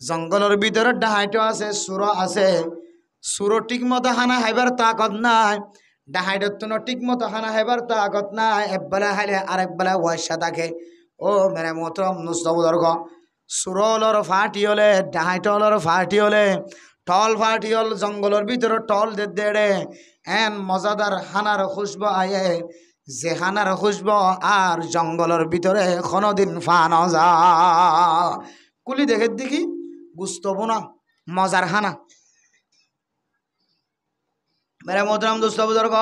জঙ্গলের ভিতরে ডাহাইটো আছে সুর আছে। সুর ঠিক মতো খানা খাইবার তাকত নাই, ডাহাইটোর তো ঠিক মতো খানা খাইবার তাকত নাই। একবেলা খাইলে আরেক বেলা ওয়াইসা থাকে। ও মেরে মোহতরম দোস্ত বুজুর্গ, সুরলর ফাটি হলে ডাহাইটলর ফাটি হলে টল ফাটি হল জঙ্গলের ভিতরে টল দেড়ে এন মজাদার খানার খুশব আয়ে যে খানার খুশব আর জঙ্গলের ভিতরে কোনোদিন ফান যা কুলি দেখে দেখি গুস্তব না মজার খানা। মেরে মোহতরম দোস্ত বুজুর্গ,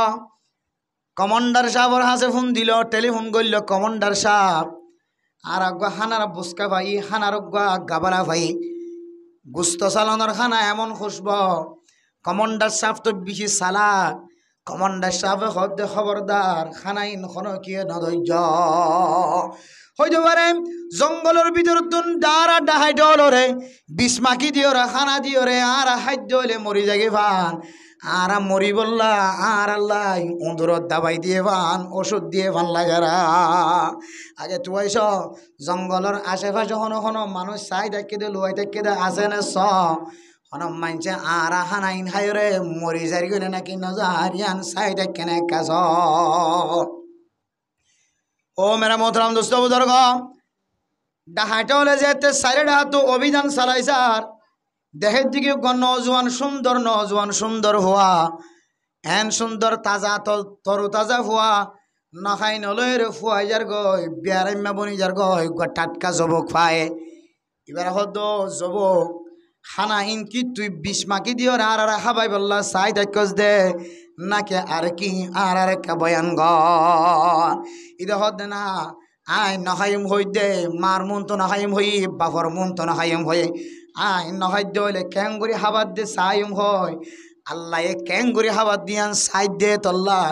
কমান্ডার সাহেবর হাসে ফোন দিল, টেলিফোন করল কমান্ডার সাহেব আর আগুয়া খানার বুসকা ভাই খানার গাবালা ভাই গুস্ত চালানোর খানা এমন খুশব। কমান্ডার সাহেব তো বেশি সালাক, কমান্ডার সাহেব হদ্দে খবরদার খানাইন কোনো কি নদৈর্য হইতে পারে জঙ্গলের ভিতর তুন ডারা ডাহাই ডলরে বিস্মাকি দিও রে খানা দিও রে আর খাদ্য হইলে মরি যাগে ভান আর মরি বললা আর আল্লাহ উঁদুরত দাবাই দিয়ে ভান ওষুধ দিয়ে ভান লাগারা আগে তুয়াইছ জঙ্গলের আশেপাশে হনো হনো মানুষ চাই দেখে দে লুয়াই দেখে দে আসে না স হন মানছে আর হানাইন হাইরে মরি যারি গেলে নাকি নজারিয়ান চাই দেখে না কাজ ও মেরা মোহতরাম দোস্ত বুজুর্গ ডাহাইটা হলে যেতে সাইরে ডাহাতো অভিযান চালাই স্যার দেহের দিকে নজওয়ান সুন্দর হওয়া এন সুন্দর তাজা তরু তাজা হওয়া নখাই নলয় রে ফুয়াই যার গয় বিয়ারাম্যা বনি যার গয় টাটকা জবক খায় এবার হতো জবক খানা ইনকি তুই বিস্মাকি দিও আর খাবাই বললা চাই দেখস দে নাকে আর কি আর একটা বয়ান গদ হদ না আই নহাইম হই দে মার মন তো নহাইম হই বাপর মন তো নহাইম হই আই নহাইদ্য হইলে ক্যাঙ্গুরি হাবাদ দে সাইম হয় আল্লাহ ক্যাঙ্গুরি হাবাদ দিয়ান সাইড দে তল্লা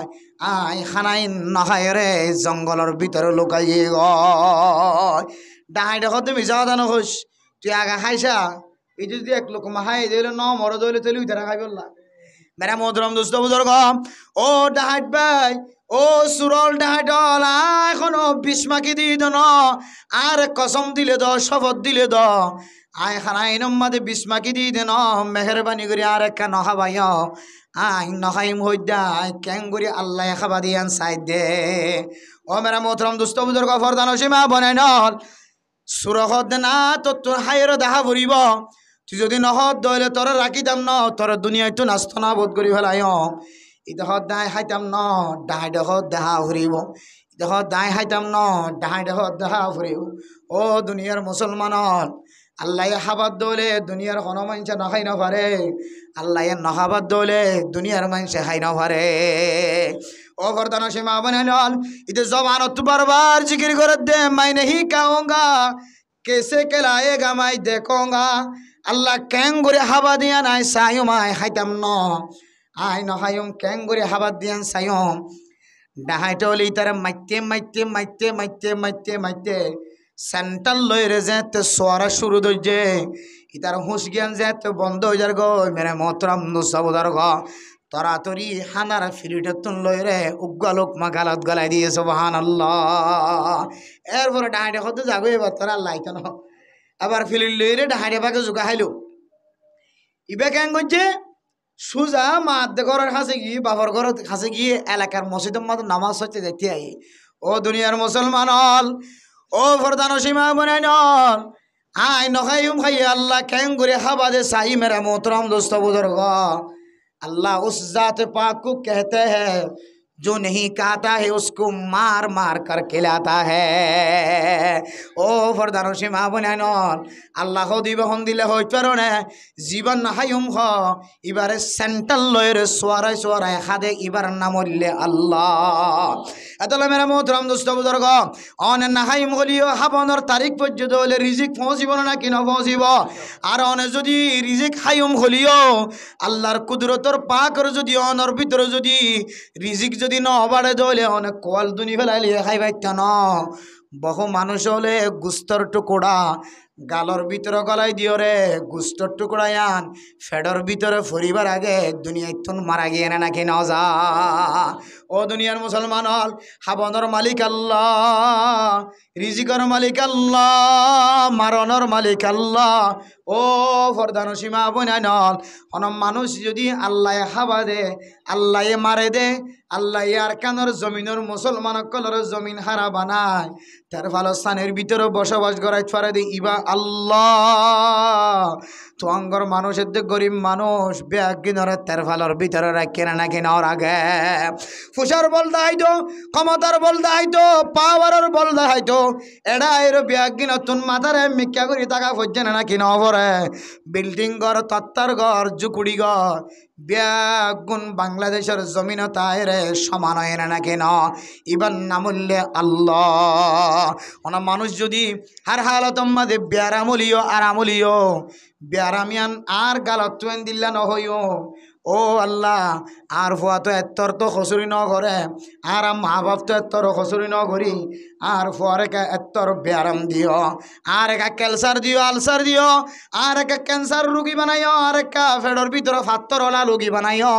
আই খানাই নহায় রে জঙ্গলের ভিতরে লুকাইয়ে গয় ডাহাই দেখো তুমি যাওয়া দানো হস তুই আগা খাইছা এই যদি এক লোক মাহাই দিলে ন মর দইলে চলি তারা খাই বললা মেরা মোহতরম দোস্ত বুজুর্গ ও ডাহাইট ভাই ও সুরল ডাহাইটল এখনো বিস্মাকি দি দ ন আর কসম দিলে দ শপথ দিলে দ আয় খানাই নম্মাদে বিস্মাকি দি দে ন মেহরবানি করে আর একটা নখাবাই আই নখাইম হইদা ক্যাঙ্গুরি আল্লাহ খাবা দিয়ান সাইড দে ও মেরা মোহতরম দোস্ত বুজুর্গ ফরদান সীমা বনাই নল সুরহদ না তো তোর হাইয়ের দেখা ভরিব তুই যদি নহদ দইলে তোর রাখিতাম ন তোর দুনিয়ায় তো নাস্ত না বোধ করি ফেলাই ইদহত দায় হাইতাম ন ডাহাই ডহত দেহা ফুরিব ইদহত দায় হাইতাম ন ডাহাই ডহত দেহা ফুরিব ও দুনিয়ার মুসলমান আল্লাহ হাবাদ দৌলে দুনিয়ার কোনো মানুষে নখাই ন পারে আল্লাহ নহাবাদ দৌলে দুনিয়ার মানুষে খাই ন পারে ও ফরদান সীমা বনে নল ইতে জবানত বারবার জিকির করে দে মাই नहीं खाऊंगा कैसे खिलाएगा मैं देखूंगा আল্লাহ ক্যাঙ্গুরে হাবা দিয়ান আই সায়ুম আই খাইতাম ন আই নহায়ুম ক্যাঙ্গুরে হাবা দিয়ান সায়ুম ডাহাইটা হলে তারা মাইতে সেন্টার লইরে যেতে সোয়ারা শুরু দইছে ইতার হুঁশ জ্ঞান যেতে বন্ধ হয়ে যার গো মেরে মোহতরম নুসাবুদার গ তরাতরি হানার ফিরিটতুন লইরে উগ্গালোক মা গালত গলায় দিয়ে সুবহানাল্লাহ এরপরে ডাহাইটা কত যাবো এবার তোরা লাইতো না আবার ফিলির লইরে ডাহাইটা পাকে জোগা হাইলো ইবে কেন করছে সুজা মাদ্দে ঘরের কাছে গিয়ে বাবার ঘরের কাছে গিয়ে এলাকার মসজিদের মতো নামাজ হচ্ছে দেখতে আই ও দুনিয়ার মুসলমান হল ও ফরদান সীমা বনাই নল আই নখাইম খাই আল্লাহ ক্যাং করে খাবা দে সাই মেরা মোহতরম দোস্ত বুজুর্গ अल्लाह उस जात पाक को कहते हैं जो नहीं खाता है उसको मार मार कर खिलाता है ओ फरदानो सीमा बनान अल्लाह दिब हन दिले हई पारे जीवन हायुम ख इबारे सेंट्रल लयर सोराय सोराय खादे इबार नाम हইলে আল্লাহ এতলে মেরা মোহতরম দোস্ত বুজুর্গ অন নাহাইম হলিও হাবনের তারিখ পর্যন্ত হলে রিজিক পৌঁছিব না কি না পৌঁছিব আর অনে যদি রিজিক হাইম হলিও আল্লাহর কুদরতর পাকর যদি অনর ভিতরে যদি রিজিক যদি ন বাড়ে দলে অনেক কল দুনি ফেলাইলে খাইবাইতা ন বহু মানুষ হলে গুস্তর টুকুড়া গালর ভিতরে গলাই দিও রে গুস্তর টুকুড়ায়ান ফেডর ভিতরে ফুরিবার আগে দুনিয়ায় তুন মারা গিয়ে না নাকি ন যা ও দুনিয়ার মুসলমান হল হাবনের মালিক আল্লাহ রিজিকর মালিক আল্লাহ মারণর মালিক আল্লাহ ও ফরদান সীমা বনাই নল অন মানুষ যদি আল্লাহ হাবা দে আল্লাহ মারে দে আল্লাহ আর কানর জমিনের মুসলমান কলর জমিন হারা বানায় তার ফালস্তানের ভিতরে বসবাস করাই পারে দে ইবা আল্লাহ তো অঙ্গর মানুষের যে গরিব মানুষ ব্যাগিনরে তার ফালর ভিতরে রাখে না নাকি নর আগে ফুসার বল দাইতো ক্ষমতার বল দাইতো পাওয়ারের বল দাইতো এডা এর ব্যাগিন তুন মাথারে মিক্কা করি টাকা ফজছে না নাকি নভরে বিল্ডিং ঘর তত্তার ঘর জুকুড়ি ঘর ব্যাগুন বাংলাদেশের জমিন তাইরে সমান হয় না নাকি ন ইবান নামুল্লে আল্লাহ ওনা মানুষ যদি হার হালত মাদে ব্যারামলিও আরামলিও ব্যারামিয়ান আর গালত দিল্লা নহইও ও ও আল্লাহ আর ফুয়া তো এত্তর তো খসুরি ন করে আর মা বাপ তো এত্তর খসুরি ন করি আর ফুয়ার একা এত্তর ব্যারাম দিও আর একা ক্যান্সার দিও আলসার দিও আর একা ক্যান্সার রুগী বানাইও আর একা ফেডর ভিতরে ফাত্তরওয়ালা রুগী বানাইও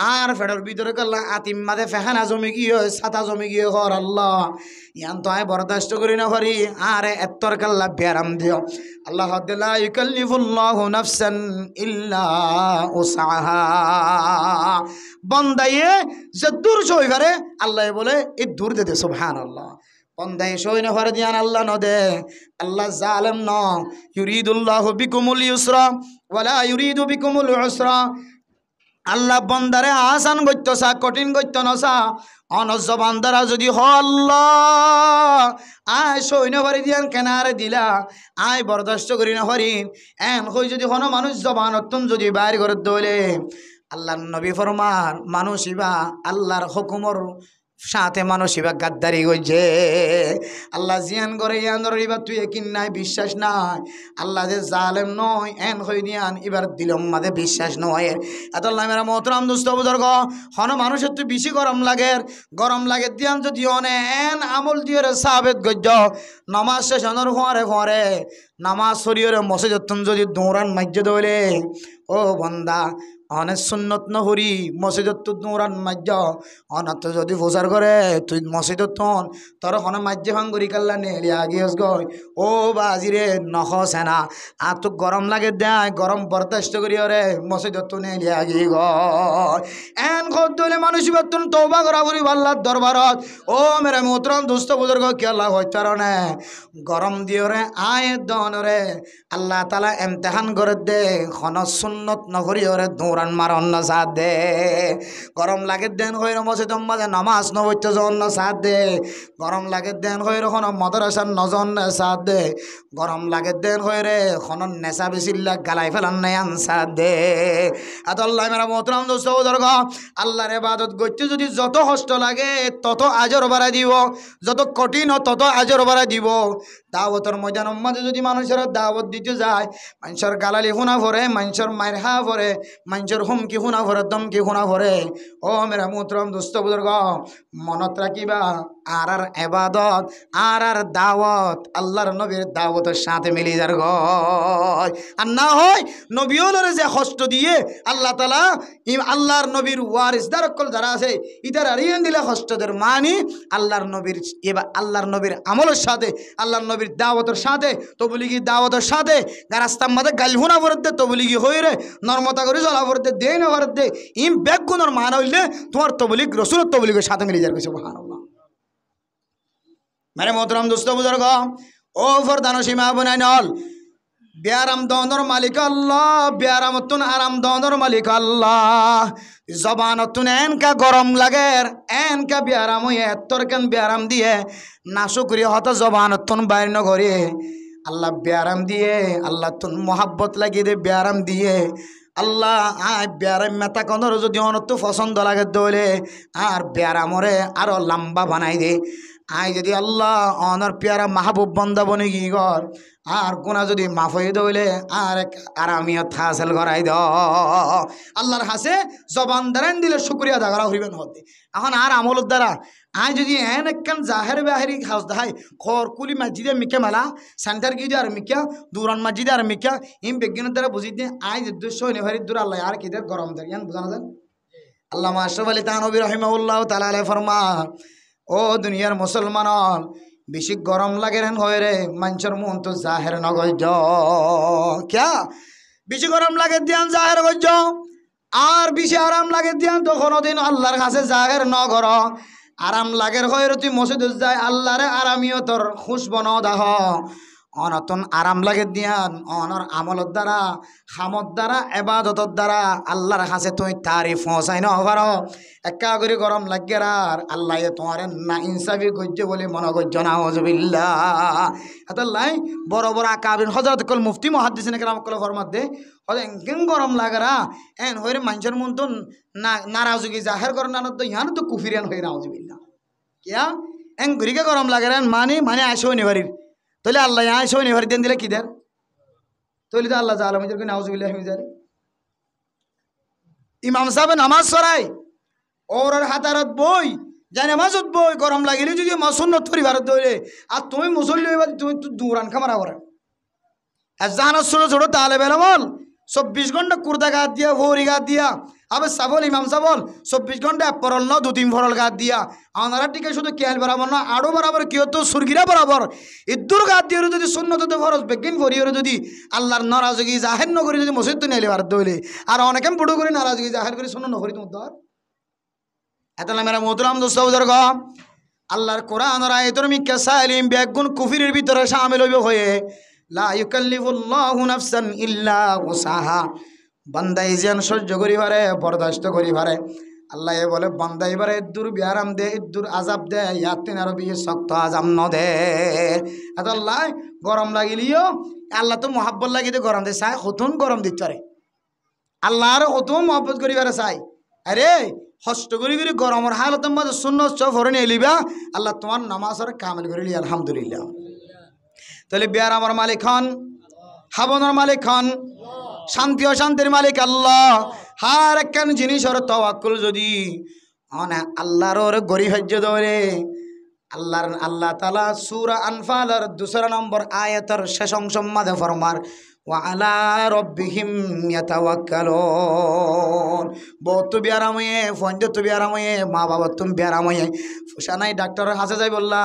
আর ফেডর ভিতরে করলা আতিম মাদে ফেহানা জমি গিয়ে ছাতা জমি গিয়ে হর আল্লাহ ইয়ান তো আয় বরদাস্ত করি না পারি আর এত্তর কাল্লা ব্যারাম দিও আল্লাহ লা ইউকাল্লিফুল্লাহু নাফসান ইল্লা উসআহা বন্দায়ে যে দূর সই পারে আল্লাহ বলে এই দূর দে সুবহানাল্লাহ বন্দায়ে সই না পারে দিয়ান আল্লাহ ন দে আল্লাহ জালেম ন ইউরিদুল্লাহু বিকুমুল ইউসরা ওয়ালা ইউরিদু বিকুমুল উসরা আল্লাহ বন্দারে আসান গত্য সা কঠিন গত্য নসা অনজ বান্দারা যদি হ আল্লাহ আয় সৈন্য ভারি দিয়ান কেনারে দিলা আয় বরদাস্ত করি না হরিণ এন হই যদি হন মানুষ জবানতন যদি বাইর করে দৌলে আল্লাহ নবী ফরমার মানুষ ইবা আল্লাহর হুকুমর সাথে মানুষ ইবা গাদ্দারি গইছে আল্লাহ জিয়ান করে ইয়ান ইবা তুই কিন নাই বিশ্বাস নাই আল্লাহ যে জালেম নয় এন হই দিয়ান এবার দিলম মাঝে বিশ্বাস নয় এতল্লাহ মেরা মোহতরাম দুস্থ বুজুর্গ হন মানুষের তুই বেশি গরম লাগে দিয়ান যদি অনে এন আমল দিয়ে সাবেত গজ্জ নামাজ শেষ হনর ফরে নামাজ শরীরে মসজিদতন যদি দৌড়ান মাজ্য দৌলে ও বন্দা অনেক সুন্নত নহরি মসজিদত দৌড়ান মাজ্য অনাথ যদি প্রচার করে তুই মসজিদত তোর হন মাজ্য ভাঙ্গুরি কাল্লা নেলি আগিয়েস গই ও বাজিরে নখ সেনা আর তো গরম লাগে দেয় গরম বরদাস্ত করি রে মসজিদত নেলি আগি গয় এন খদ্দলে মানুষ বেতন তওবা করা করি আল্লাহর দরবারত ও মেরে মোহতরম দুস্থ বুজুর্গ কি আল্লাহ হইতারনে গরম দিও রে আয় দন রে আল্লাহ তাআলা ইমতিহান করে দে খন সুন্নত নহরি রে দৌড়ান মারন না সাথ দে গরম লাগে দেন হইর মসজিদ মাঝে নামাজ নবৈত্য জন সাথ দে গরম লাগে দেন হইর খন মাদ্রাসার নজন সাথ দে গরম লাগে দেন হইরে খন নেশা বেশিল্লা গালাই ফেলান নাই সাথ দে আল্লাহ মেরা মোহতরম দোস্ত বুজুর্গ আল্লাহর ইবাদত করতে যদি যত কষ্ট লাগে তত আজর বাড়াই দিব যত কঠিন তত আজর বাড়াই দিব দাওয়াতের ময়দান মাঝে যদি মানুষের দাওয়াত দিতে যায় মানুষের গালালি শুনা ভরে মানুষের মারহা ভরে মানুষের হুমকি শুনা ভরে দমকি শুনা ভরে ও মেরা মোহতরম দোস্ত বুজুর্গ মনত রাখিবা আর ইবাদত আর দাওয়াত আল্লাহর নবীর দাওয়াতের সাথে মিলি যার গয় আর না হয় নবীওলরে যে কষ্ট দিয়ে আল্লাহ তাআলা আল্লাহর নবীর ওয়ারিসদার কল যারা আছে ইদার আরিয়ান দিলে কষ্টদের মানি আল্লাহর নবীর এবার আল্লাহর নবীর আমলের সাথে আল্লাহর নবীর দাওয়াতের সাথে তবলিগি দাওয়াতের সাথে রাস্তার মাঝে গালহুনা ভরতে তবলিগি হইরে নর্মতা করে চলা ভরতে দেই না ভরতে ইম বেগুনের মান হইলে তোমার তবলিগ রসুলের তবলিগের সাথে মিলে যাবে সুবহানাল্লাহ মেরে মোহতরম দোস্ত বুজুর্গ ও ফরদানো সীমা বনাই নল ব্যারাম দনর মালিক আল্লাহ ব্যারামতুন আরাম দনর মালিক আল্লাহ জবানতুন এনকা গরম লাগে এনকা ব্যারাম হয়ে এত্তর কেন ব্যারাম দিয়ে না শুকরিয়া হত জবানতুন বাইর নগরে আল্লাহ ব্যারাম দিয়ে আল্লাহ তুন মোহাব্বত লাগিয়ে দে ব্যারাম দিয়ে আল্লাহ আয় ব্যারাম মেতা কনর যদি অনত পছন্দ লাগে দৌলে আর ব্যারামরে আরো লম্বা বানাই দে আয় যদি আল্লাহ অনর প্যারা মাহবুব বন্দা বনে গি গর আর কোনা যদি মাফ হয়ে দইলে আর এক আরামিয়ত হাসিল করাই দ আল্লাহর হাসে জবান দ্বারান দিলে শুকরিয়া আদা করা হইবেন হতে এখন আর আমলের দ্বারা আয় যদি এন একখান জাহের বাহেরি হাউস দেখাই খর কুলি মসজিদে মিকে মেলা সেন্টার গিয়ে আর মিকা দুরান মসজিদে আর মিকা ইম বিজ্ঞানের দ্বারা বুঝি দিয়ে আয় উদ্দেশ্য নেভারি দূর আল্লাহ আর কি গরম দেয় ইয়ান বোঝানো যায় আল্লামা আশরাফ আলী থানভী রাহিমাহুল্লাহ তাআলা আলাইহি ফরমান ও দুনিয়ার মুসলমান বেশি গরম লাগে হয় রে মানুষের মন তো জাহের নগজ ক্যা বেশি গরম লাগে দিয়ান জাহের গজ আর বেশি আরাম লাগে দিয়ান তো কোনোদিন আল্লাহর কাছে জাহের নগর আরাম লাগে হয় তুই মসজিদ যায় আল্লাহরে আরামিও তোর খুশব ন দাহ অনতন আরাম লাগে দিয়ান অনর আমলত দ্বারা হামত দ্বারা এবাদতর দ্বারা আল্লাহর কাছে তুই তারিফ পৌঁছাই ন পারো একা করে গরম লাগে আর আল্লাহ তোমার না ইনসাফি গজ্য বলে মনে গজ্য না হজবিল্লাহ এতলাই বড় বড় আকাবিন হজরত কল মুফতি মুহাদ্দিসিন কেরাম কল ফরমাত দে এঙ্কেন গরম লাগরা এন হইরে মানুষের মন তো নারাজগি জাহের করেন না তো ইহান তো কুফিরিয়ান হয়ে না হজবিল্লাহ কিয়া এং ঘুরিকে গরম লাগেন মানে আসো নিবারির তাহলে আল্লাহ আসো নিবারি দেন দিলে কি দেন তাহলে তো আল্লাহ জালাম নাউজুবিল্লাহ মিন যালিক ইমাম সাহেব নামাজ পড়ায় ওর হাতারত বই যাই নামাজত বই গরম লাগিলে যদি সুন্নত পরিবারত দৌড়ে আর তুমি মুসল্লি হইবা তুমি তো দূরান খামারা করে আর জাহানত ছোট ছোট তালে বেলামল 24 ঘন্টা কুর্তা গাত দিয়া ভৌরি গাত দিয়া আবার সাবল ইমাম সাবল 24 ঘন্টা পরল ন 2-3 ফরল গাত দিয়া আপনারা টিকে শুধু কেয়াল বরাবর না আরো বরাবর কি হতো সুরগিরা বরাবর ইদ্দুর গাত দিয়ে যদি সুন্নততে ফরজ বেগিন ফরিয়র যদি আল্লাহর নারাজগি জাহের নগরী যদি মসজিদ তো নেলে ভারত দইলে আর অনেকে বুড়ো করে নারাজগি জাহের করে শুনো নগরী তুমি ধর এতলা মেরা মোহতরাম দোস্ত বুজুর্গ আল্লাহর কোরআনের আয়াতের মিক্কা সালিম বেগুন কুফরির ভিতরে শামিল হইবে হয়ে লা ইউকাল্লিফুল্লাহু নাফসান ইল্লা উসাহা বান্দা ইজান সহ্য করি পারে বরদাস্ত করি পারে আল্লাহ বলে বান্দা এবারে ইদ্দুর বিয়ারাম দে ইদ্দুর আজাব দে ইয়াতিন আর বি শক্ত আজাব ন দে এত আল্লাহ গরম লাগিলিও আল্লাহ তো মহাব্বত লাগিতে গরম দে চাই হতুন গরম দিচ্ছারে আল্লাহর হতুন মহব্বত করি পারে চাই আরে হস্ত করি করি গরমের হালত মাঝে শূন্য ফরে নিয়ে লিবা আল্লাহ তোমার নামাজের কামেল করিলি আলহামদুলিল্লাহ তাহলে বিয়ার আমার মালিক হন হাবনের মালিক হন শান্তি অশান্তির মালিক আল্লাহ হার একখান জিনিসের তাওয়াক্কুল যদি আল্লাহর গরি হজ্জ ধরে আল্লাহ তাআলা সূরা আনফালের 2 নম্বর আয়াতের শেষ অংশ মাঝে ফরমার ওয়া আলা রাব্বিহিম ইয়াতাওয়াক্কালুন বহুত বিয়ারাময়ে ফঞ্জত বিয়ারাময়ে মা বাবা তুমি বিয়ারাময়ে ফুসা নাই ডাক্তারের হাসে যাই বললা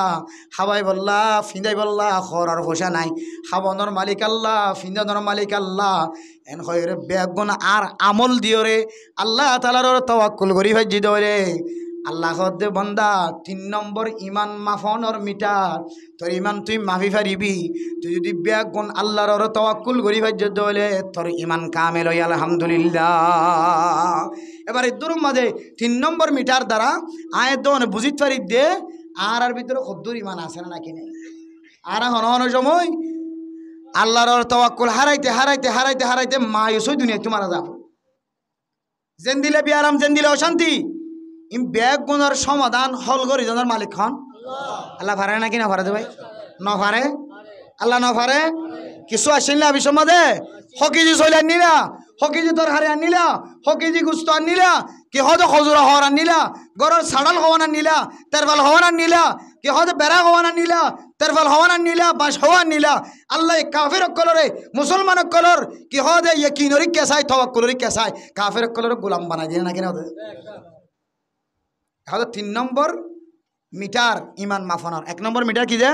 হাবাই বললা ফিন্দাই বললা খরার ফুসা নাই হাবনের মালিক আল্লাহ ফিন্দানোর মালিক আল্লাহ এন হয় বেগুন আর আমল দিও রে আল্লাহ তাআলার তাওয়াক্কুল করি ভাজি দরে আল্লাহ দে বন্দা 3 নম্বর ইমান মাফনর মিটার তোর ইমান তুই মাফি ফারিবি তুই যদি বেগুন আল্লাহর তাওয়াক্কুল করি ভাজ দলে তোর ইমান কামেল হই আলহামদুলিল্লাহ এবারে দূর মাঝে 3 নম্বর মিটার দ্বারা আয়াত দন বুঝিত পারি দে আর ভিতরে কদ্দুর ইমান আছে না নাকি নেই আর হন সময় আল্লাহর তাওয়াক্কুল হারাইতে হারাইতে হারাইতে হারাইতে মায়ুস হই দুনিয়া তোমার যাব জেন দিলে বিয়ারাম জেন দিলে অশান্তি ইম ব্যাগ গুণার সমাধান হল করি জনের মালিক হন আল্লাহ পারে নাকি না পারে ভাই ন পারে আল্লাহ ন পারে কিছু আসেন না বিসমাদে হকিজি চলে আনিলা হকিজি তোর হারে আনিলা হকিজি গুস্ত আনিলা কি হদ খজুরা হওয়ার আনিলা গরর সাড়াল হওয়ান আনিলা তেরফাল হওয়ান আনিলা কি হদ বেড়া হওয়ান আনিলা তেরফাল হওয়ান আনিলা বাস হওয়ান নিলা আল্লাহ কাফের কলরে মুসলমান কলর কি হদ ইয়কিনরি কেসাই তাওয়াক্কুলরি কেসাই কাফের কলর গোলাম বানাই দিয়ে নাকি না হয়তো 3 নম্বর মিটার ইমান মাফানোর 1 নম্বর মিটার কি যে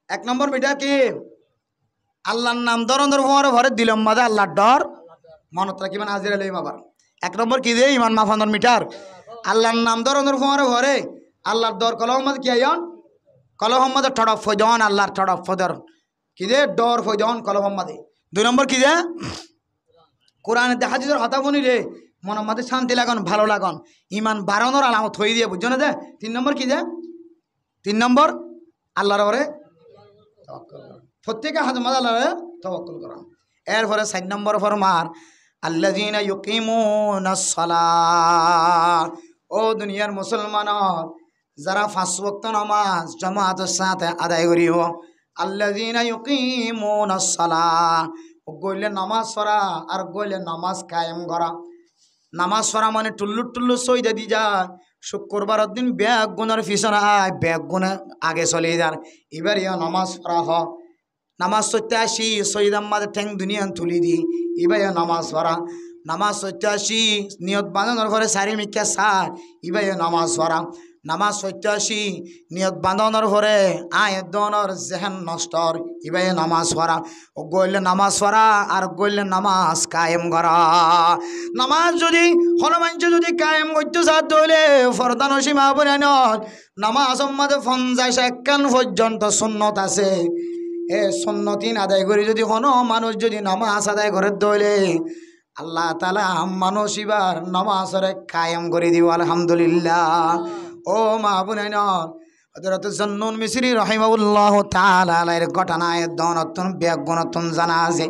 1 নম্বর মিটার কি আল্লাহর নাম দরন্দর ভরে দিলম মাঝে আল্লাহর ডর মনত রাখিবেন হাজির আলাইহিম আবার 1 নম্বর কি যে ইমান মাফানোর মিটার আল্লাহর নাম দরন্দর ভরে আল্লাহর ডর কলম মাঝে কি আয়ন কলম মাঝে ঠড়প ফয়জন আল্লাহর ঠড়প ফদর কি যে ডর ফয়জন কলম মাঝে 2 নম্বর কি যে কোরআনে দেখা হাদিসের হতা বনি রে মনের মধ্যে শান্তি লাগান ভালো লাগান ইমান বাড়ানোর আলামত হয়ে দিয়ে বুঝছো না যে 3 নম্বর কি যে 3 নম্বর আল্লাহর ওরে প্রত্যেকে হাত মাঝে আল্লাহরে তাওয়াক্কুল করা এরপরে 4 নম্বর ফরমার আল্লাযীনা ইউকিমুনাস সালাহ ও দুনিয়ার মুসলমান যারা 5 ওয়াক্ত নামাজ জামাতের সাথে আদায় করিও আল্লাযীনা ইউকিমুনাস সালাহ গইলে নামাজ পড়া আর গইলে নামাজ কায়েম করা নামাজ পড়া মানে টুল্লু টুল্লু সইদা দি যা শুক্রবার দিন ব্যাগ গুনার পিছনে আয় ব্যাগ গুনে আগে চলে যান এবার নামাজ পড়া হ নামাজ সত্যি আসি সইদাম মাঝে ঠ্যাং দুনিয়ান তুলি দি এবার নামাজ পড়া নামাজ সত্যি আসি নিয়ত বাঁধানোর পরে সারি মিক্কা সার এবার নামাজ পড়া নামাজ সত্যি আসি নিয়ত বাঁধানোর পরে আয় দনর জেহেন নষ্টর এবার নামাজ পড়া ও গইলে নামাজ পড়া আর গইলে নামাজ কায়েম করা নামাজ যদি হনুমানচ যদি কায়েম করতে সাধ্য হইলে ফরদান সীমা বলে নামাজ মাঝে 50-51 পর্যন্ত সুন্নত আছে এ সুন্নতিন আদায় করে যদি কোনো মানুষ যদি নামাজ আদায় করে দইলে আল্লাহ তাআলা মানুষ এবার নামাজের কায়েম করে দিব আলহামদুলিল্লাহ ও মা বোনেন হযরত জন্নুন মিসরি রাহিমাহুল্লাহ তাআলা এর ঘটনায় দনতন বেগুনতন জানা আছে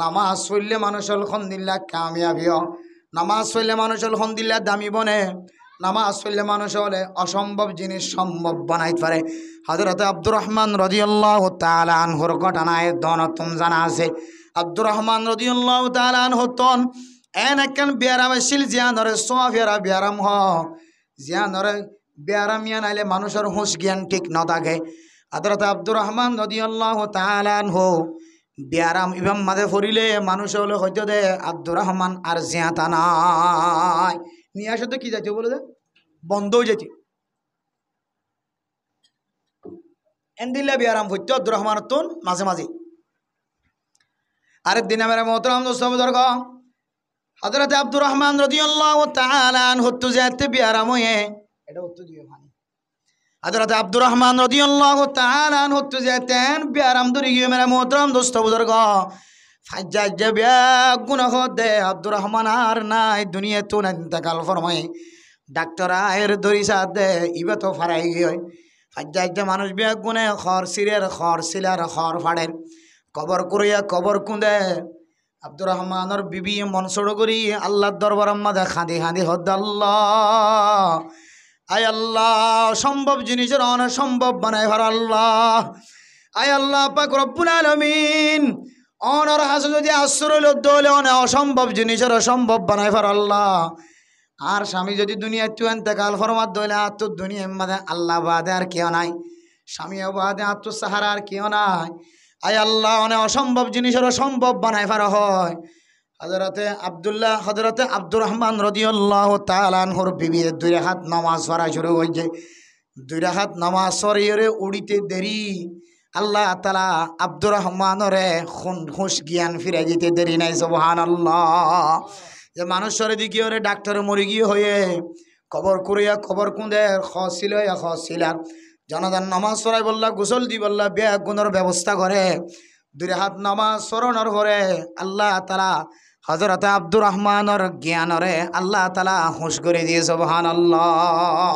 নামাজ পড়লে মানুষ আলহামদুলিল্লাহ কামিয়াবি নামাজ পড়লে মানুষ আলহামদুলিল্লাহ দামি বনে নামাজ পড়লে মানুষ হলে অসম্ভব জিনিস সম্ভব বানাইতে পারে হযরত আব্দুর রহমান রাদিয়াল্লাহু তাআলা আনহুর ঘটনায় দনতন জানা আছে আব্দুর রহমান রাদিয়াল্লাহু তাআলা আনহু তন এন একখান বিয়ারাম আসছিল জিয়ানরে সোয়াফিয়ারা বিয়ারাম হ জিয়ানরে বিয়ারাম ইয়া নাইলে মানুষের হুঁশ জ্ঞান ঠিক ন থাকে। হযরত আব্দুর রহমান রাদিয়াল্লাহু তাআলা আনহু বিয়ারাম ইমাম মাঝে ফরিলে মানুষ হলে হয়তো দে আব্দুর রহমান আর জিয়াতা নাই নিয়ে আসে তো কি যাচ্ছে বলে দে বন্ধ হয়ে যাচ্ছে এন্দিল্লা বিয়ারাম হইতো আব্দুর রহমান তুন মাঝে মাঝে। আরেক দিন আমার মোহতরম দোস্ত বুজুর্গ হযরত আব্দুর রহমান রাদিয়াল্লাহু তাআলা আনহু তো যেতে বিয়ারাম হয়ে এটা উত্তর দিও ভাই। হযরত আব্দুর রহমান রাদিয়াল্লাহু তাআলা আনহু তো যেতেন বিয়ারাম ধরে গিয়ে মেরে মোহতরম দোস্ত বুজুর্গ ফাজ্জাজ বিয়া গুনাহ দে আব্দুর রহমান আর নাই দুনিয়া তো না ইন্তেকাল ফরমাই ডাক্তার আয়ের দরিসা দে ইবা তো ফারাই গিয়ে ফাজ্জাজ মানুষ বিয়া গুনে খর সিরের খর সিলার খর ফাড়ের কবর করিয়া কবর কুঁদে আব্দুর রহমানের বিবি মনসড় করি আল্লাহর দরবার আম্মাদে খাঁদি খাঁদি হদ আল্লাহ আয় আল্লাহ সম্ভব জিনিসের অনসম্ভব বানাই ভার আল্লাহ আয় আল্লাহ পাক রব্বুল আলামিন অনর হাসে যদি আশ্রয় লদ্দ হলে অসম্ভব জিনিসের অসম্ভব বানাই ভার আল্লাহ। আর স্বামী যদি দুনিয়া তু এতেকাল ফরমাত দইলে আর তো দুনিয়ার মাঝে আল্লাহ বাদে আর কেউ নাই স্বামী বাদে আর তো সাহারা আর কেউ নাই। আয় আল্লাহ অনেক অসম্ভব জিনিসের অসম্ভব বানাই ফারা হয়। হযরতে আব্দুর রহমান রাদিয়াল্লাহু তাআলা আনহুর বিবি দুই রাকাত নামাজ পড়া শুরু হইছে। দুই রাকাত নামাজ পড়িয়ে উড়িতে দেরি আল্লাহ তাআলা আব্দুর রহমানরে হুঁশ জ্ঞান ফিরে দিতে দেরি নাই সুবহানাল্লাহ। যে মানুষের দিকে ওরে ডাক্তার মরে গিয়ে হয়ে কবর করিয়া কবর কুঁদে খসিলার জনদান নামাজ পড়াই বললা গোসল দি বললা ব্যাগ গুণের ব্যবস্থা করে দুই হাত নামাজ স্মরণর করে আল্লাহ তাআলা হযরত আব্দুর রহমানের জ্ঞানরে আল্লাহ তাআলা হুঁশ করে দিয়ে সুবহানাল্লাহ।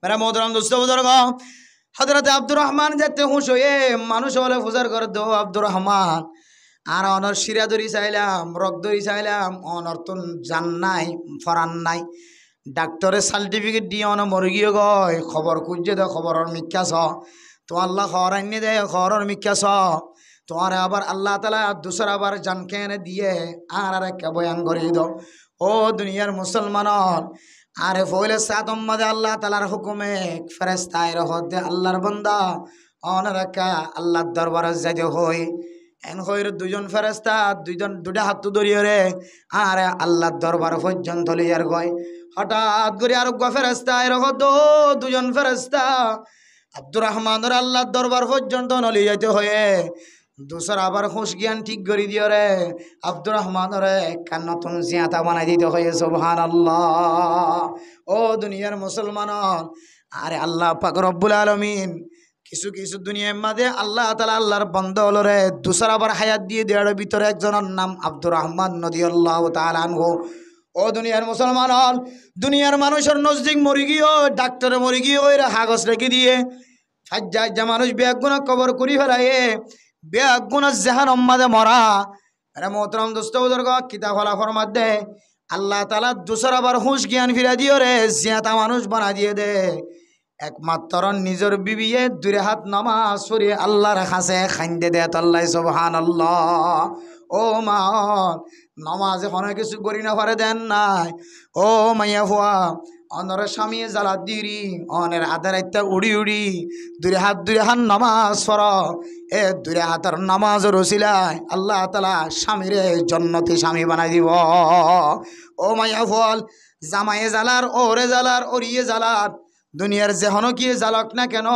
মেরা মোহতরম দোস্ত বুজুর্গ হযরত আব্দুর রহমান যাতে হুঁশ হয়ে মানুষ হলে ফুজার করে দো আব্দুর রহমান আর অনর শিরা ধরি চাইলাম রক ধরি চাইলাম অনর তো জান নাই ফরান নাই ডাক্তারের সার্টিফিকেট দিয়ে অন মরে গিয়ে গয় খবর খুঁজছে দে খবরের মিথ্যা ছ তো আল্লাহ খবর আনিয়ে দেয় খবরের মিথ্যা ছ তোমার আবার আল্লাহ তাআলা দুসর আবার জানকে এনে দিয়ে আর একটা বয়ান করিয়ে দাও। ও দুনিয়ার মুসলমান আরে ফইলে সাতম মাদে আল্লাহ তাআলার হুকুমে ফেরেশতায় রহত দে আল্লাহর বান্দা অনার একা আল্লাহর দরবারে যাইতে হয় এন হইর দুজন ফেরেশতা দুটা হাত ধরিয়ে রে আর আল্লাহর দরবার পর্যন্ত লিয়ার গয়। হঠাৎ করে আর ফেরেশতা রহত দুজন ফেরেশতা আব্দুর রহমানের আল্লাহর দরবার পর্যন্ত নলি যাইতে হয়ে দুসর আবার হুঁশ জ্ঞান ঠিক করে দিয়ে রে আব্দুর রহমানের একটা নতুন জিয়াতা বানাই দিতে হয়ে সুবহানাল্লাহ। ও দুনিয়ার মুসলমান আরে আল্লাহ পাক রব্বুল আলামিন কিছু কিছু দুনিয়ার মাঝে আল্লাহ তাআলা আল্লাহর বান্দা হলো রে দুসর আবার হায়াত দিয়ে দেওয়ার ভিতরে একজনের নাম আব্দুর রহমান রাদিয়াল্লাহু তাআলা আনহু। ও দুনিয়ার মুসলমান দুনিয়ার মানুষের নজদিক মরি গিয়ে ডাক্তারে মরি গিয়ে ওই কাগজ রেখে দিয়ে ফাজ্জা মানুষ বেগুনা কবর করি ফেলায়ে বেগুনা জাহান মাঝে মরা আরে মোহতরম দোস্ত বুজুর্গ কিতাব হলা ফরমাত দে আল্লাহ তাআলা দুসর আবার হুঁশ জ্ঞান ফিরা দিও রে জিয়াতা মানুষ বানা দিয়ে দে একমাত্র নিজের বিবিয়ে দুই হাত নামাজ পড়ে আল্লাহর কাছে খাইন্দে দে আল্লাহ সুবহানাল্লাহ। ও মা নামাজ এখন কিছু করি না পারে দেন নাই ও মাইয়া ফুয়া অনর স্বামী জ্বালা দিরি অনের আধার একটা উড়ি উড়ি দুই হাত নামাজ পড় এ দুই হাতের নামাজের ওসিলায় আল্লাহ তাআলা স্বামীরে জন্নতি স্বামী বানাই দিব। ও মাইয়া ফল জামাইয়ে জ্বালার ওরে জ্বালার ওরিয়ে জ্বালার দুনিয়ার যেহন কি জ্বালক না কেন